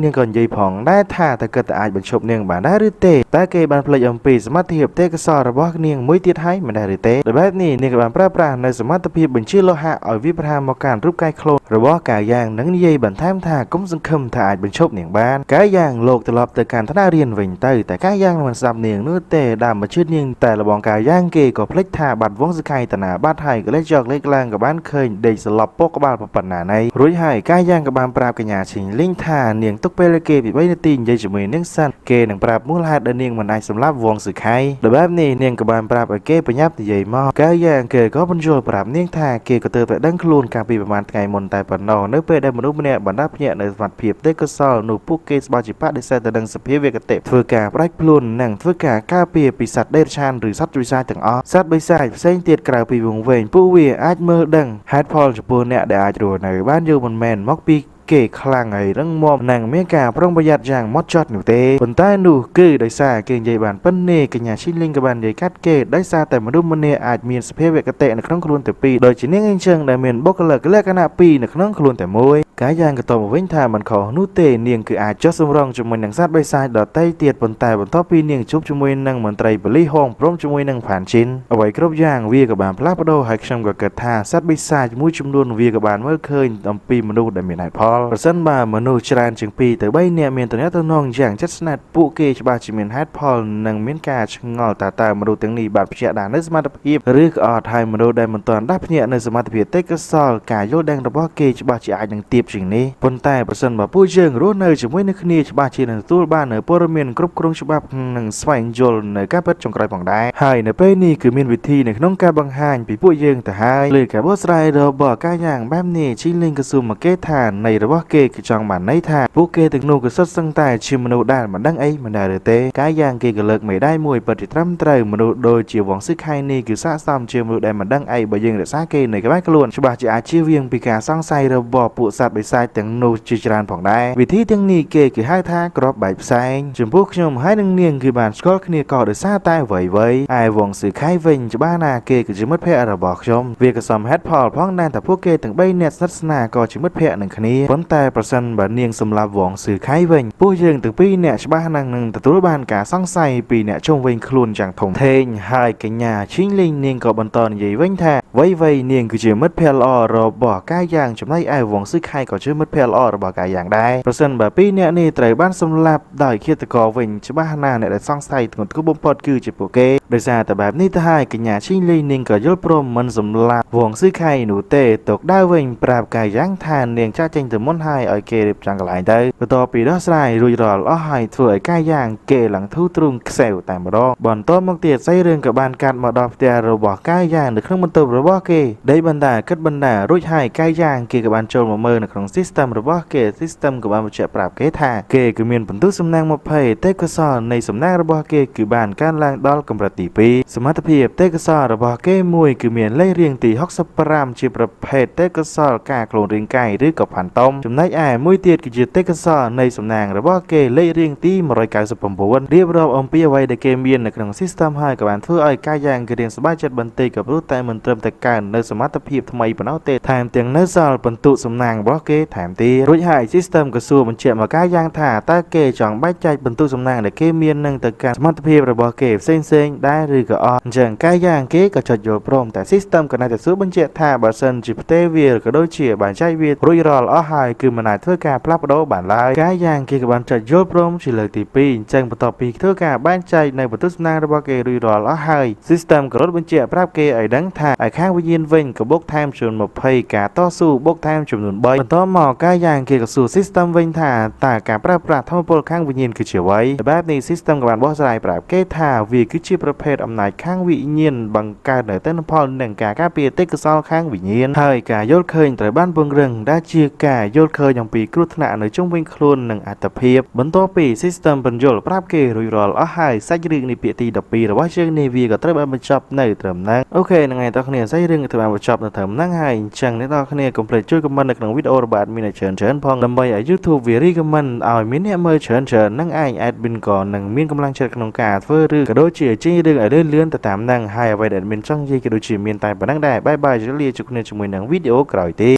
เนียงก่อนใหญ่ผ่องได้ท่าแต่เกิดแต่อาจบรรชบเนียงบานได้หรือเตแต่เกบันพลายอมปีสมาธิเตกสอระบากเนียงมุ้ยติดให้มันได้หรือเตแต่แบบนี้เนียงกับบานปราในสมาธิบัญชีโลหะเอาวิปรามาการรูปกายโคลนระบากายอย่างนังใหญ่บันทามท่าก้มสังคมท่าอาจบรรชบเนียงบ้านกายอย่างโลกตลอดแต่การทนาเรียนวิ่งเตแต่กายอย่างมันสับเนียงนู้เตดามมาชื่อเนียงแต่ระบองกายย่างเกก็พลิกท่าบัดวงสกายตนาบ้านไทยก็เล็กจอกเล็กแรงกับบ้านเคยเด็กสลับปกบ้านปปันนาในรุ่ยหายกายย่างกับบานปราบกัญญาชิงลิงท่าเนียงตุกเปรเกปิดไว้ในตีนใหญ่จมูกเนียงสั้นเกหนังปราบมูลหาดเนียงมันไอสำหรับวงสื่อไข่แต่แบบนี้เนียงกับบานปราบเกปยับใหญ่มากกายย่างเกก็บรรจุปราบเนียงท่าเกก็เติบแต่ดังคลูนกลางปีประมาณไงมนแต่ปนนอเนื้อเปรได้มนุษย์เนี่ยบรรดาเพียในสมัดเพียบได้ก็ซอลหนูผู้เกสบาจิปะได้แสดงสเปียเวกเตปเฟื่อกาไร้พลุนหนังเฟื่อกาข้าเปียปีศาจเดชานหรือสัตว์วิสัยถึงอสัตว์ใบสายเส้นเตียดกลางปีวงเวงผู้เวียอาจเมื่อดังฮัดพอลจะปูเนี่ยได้อาจดูในบ้านยูมันแมนม็อกปีเก๋คลั่งไอ้เรื่องมอมหนังเมียกาพร่องประหยัดอย่างมอดจอดหนูเตะบนใต้หนูเกยได้ซาเก่งใหญ่บานปั้นเนกัญญาชิลิงกับบานใหญ่คัดเกยได้ซาแต่มาดูมันเนอาจมีสเปเวกเตะในครั้งครุนแต่ปีโดยจีเนียงเชิงได้เมียนบกเลิกเลิกขณะปีในครั้งครุนแต่มวยกายยางกระต่อมาเว้นทามันขอนูเตเนียงคืออาจจะสมรองจมวยหนังซาดใบทรายดอดใต้เตียดบนใต้บนท็อปปีเนียงชุบจมวยนังเหมือนไตรบลี่ห้องพร้อมจมวยนังผ่านชิ้นเอาไว้ครบย่างเวียกับบานพลาปโดหายชมกับเกิดทาซาดใบทรายมุ้ยจมนวนเวียกับบานเมื่อเคยตำปีมนุษย์ได้มีนายพอลประสันบามนุษย์จานจึงปีแต่ใบเนี่ยเมียนตัวนี้ตัวนองอย่างจัดสนัดปุเกชบาจิเมนฮัดพอลนังเมียนกาชงอลตามาดูตั้งนี้บาดพิจารณาในสมาธิพีหรือออไทยมาดูได้มันตอนได้พิจารณาในสมาธิพีเตกซอลกายโยแดงระบบเกชบาจิอายังเตียบสิ่งนี้ปนใต้ประสันบาผู้เชิงรู้เนยจะไม่นึกนี่ชบาจิในตู้บ้านในปรเมียนกรุบกรุงฉบับหนึ่งสวายโยลในการพัดจงกลายผ่องได้ให้ในเป้นี่คือเมียนวิธีในน้องการบังหานปีผู้เยิงแต่ให้เลยกับว่าสไลเดอร์บอกการอย่างแบบนี้ชิลิงกระซุมมาเกทานในระบบเกคือจองมันในทานผู้เกถึงนูก็สดสังแต่ชิมนุด้านมันดังไอ้มันได้เลยเต้กายยางเกก็เลิกไม่ได้มวยปฏิทรัมไตรมนุโดยเจียวหวังซึกไข่นี่คือซาซ้ำเจียวมนุได้มันดังไอ้ใบยังเดือดซาเกในกระบะกระลวนฉบับจะอาชีพเวียงปีกาสร้างไซระบอบปุสัตว์ใบไซแต่งนูจิจารานผ่องได้วิธีทั้งนี้เกคือให้ท่ากรอบใบไซจมพวกชมให้นังเนียงคือบานสกอตเนียก่อเดือดซาใต้ไว้ไอ้หวังสื่อไข่เวงจะบ้านาเกคือจะมัดเพะระบอกชมเวียกสมแฮดพอลพ้องนานแต่พวกเกถึงใบเน็ตสัตสนาก็จะมัดเพะหนึ่งคนี้ผลแต่ประสันบานเนียงสำหรับหวังสื่อไข่เวงผู้ยังถึงปีเนี่ยชบ้านังหนึ่งแต่ตัวบ้านกาซ่องไซปีเนี่ยชงเวงคลุนจังถงเทงหายกัญญาชิงลิงเนียงกับบนตอนใหญ่เวงแท้ไว้เนียงคือเชื่อมัดเพลอรอบอกกายอย่างจำได้ไอ้หวังซื้อไข่ก็เชื่อมัดเพลอรบอกกายอย่างได้เพราะฉะนั้นแบบปีเนี่ยนี่ไตรบ้านสำหรับได้เคียตะกอเวงชบ้านาเนี่ยได้ซ่องไซถึงทุกบุมพอดคือจิโปเกโดยซาแต่แบบนี้ถ้าให้กัญญาชิงลิงเนียงก็ยศพรมมันสำหรับหวังซื้อไข่หนูเตะตกได้เวงปราบกายย่างทานเนียงจ้าเจงถึงม้วนไฮไอเกลิบจังกลายได้ต่อปีดอสไลรุยรอล้อไฮถวยกายย่างเกหลังทูตรุงเซลแต่มาดอบอลต้นมังเตียดใส่เรื่องกับบานการมาดอบเตียเราบอกกายย่างในเครื่องบรรทุกระบบเกได้บรรดาคัดบรรดารุ่ยไฮกายย่างเกกับบานโจมมาเมื่อในของซิสเต็มระบบเกซิสเต็มกับบานมาเจาะปราบเกธาเกคือเมียนผลทุสำนักมาเพย์เตกซอในสำนักระบบเกคือบานการล้างดอลกำประติปีสมัติเพียบเตกซอระบบเกมวยคือเมียนไล่เรียงตีฮอกสปรามชีประเภทเตกซอกาโคลนเรียงไก่หรือกับผ่านต้มจำได้ไอ้มวยเตียดคือเตกซอในสำนักระบบเกไล่เรียงตีมารายการสปมบวนเรียบรอบอมเปียไว้ในเกมเบียนในขนมซิสเต็มให้กับบานเพื่อไอ้กายยางกระเรียงสบายจัดบันเตกับรู้แต่มันเติมแต่การในสมัติเพียบทำไมปนเอาเตะแถมเตียงเนื้อซอลปนตุสำนักบล็อกเกแถมตีรุ่ยไฮซิสเต็มกระสูมันเชื่อมากายยางถ่าตาเกจ่องใบใจปนตุสำนักในเกมเบียนนั่งแต่การสมัติเพียบระบบเกเส้นได้หรือก็อ่อนจังกายยางเกก็จดโยพร้อมแต่ซิสเต็มก็น่าจะสู้บัญเจท่าบาสันจิปเตเวียก็โดยเชี่ยบานใจเวียรุ่ยรอลอ้อไฮ ហើយគឺមិនអាចធ្វើការផ្លាស់ប្ដូរបានឡើយការយ៉ាងគេក៏បានចាត់យល់ព្រមជាលើកទី2អញ្ចឹងបន្ទាប់ពីធ្វើការបែងចែកនៅបន្ទស្សនារបស់គេរួចរាល់អស់ហើយ System ក៏រត់បញ្ជាក់ប្រាប់គេឲ្យដឹងថាឯខាងវិញ្ញាណវិញក៏បុកថែមចំនួន20ការតស៊ូបុកថែមចំនួន3បន្តមកការយ៉ាងគេក៏សួរ System វិញថាតើការប្រើប្រាស់ធម៌ពលខាងវិញ្ញាណគឺជាអ្វីបែបនេះ System ក៏បានបកស្រាយប្រាប់គេថាវាគឺជាប្រភេទអំណាចខាងវិញ្ញាណបង្កើតនៅទិន្នផលនិងការការពារទេពកោសល្យខាងវិញ្ញាណហើយការយល់ឃើញត្រូវបានពង្រឹងដែលជាការយល់ឃើញអំពីគ្រោះថ្នាក់នៅជុំវិញខ្លួននិងអត្តភាពបន្ទាប់ពី System បញ្យល់ប្រាប់គេរួចរាល់អស់ហើយសាច់រឿងនេះពាក្យទី12របស់ជើងនាវាក៏ត្រូវបានបញ្ចប់នៅត្រឹមហ្នឹងអូខេហ្នឹងហើយតោះគ្នាសាច់រឿងត្រូវបានបញ្ចប់នៅត្រឹមហ្នឹងហើយអញ្ចឹងអ្នកនរគ្នាកុំភ្លេចជួយ comment នៅក្នុងវីដេអូរបស់ admin ច្រើនផងដើម្បីឲ្យ YouTube វា recommend ឲ្យមានអ្នកមើលច្រើននិងឯង admin ក៏នឹងមានកម្លាំងចិត្តក្នុងការធ្វើឬក៏ដូចជាចេញរឿងឲ្យលឿនទៅតាមហ្នឹងហើយអ្វីដែល admin ចង់និយាយក៏ដូចជាមានតែប៉ុណ្្នឹងដែរបាយបាយជម្រាបលាជួបគ្នាជាមួយនឹងវីដេអូក្រោយទេ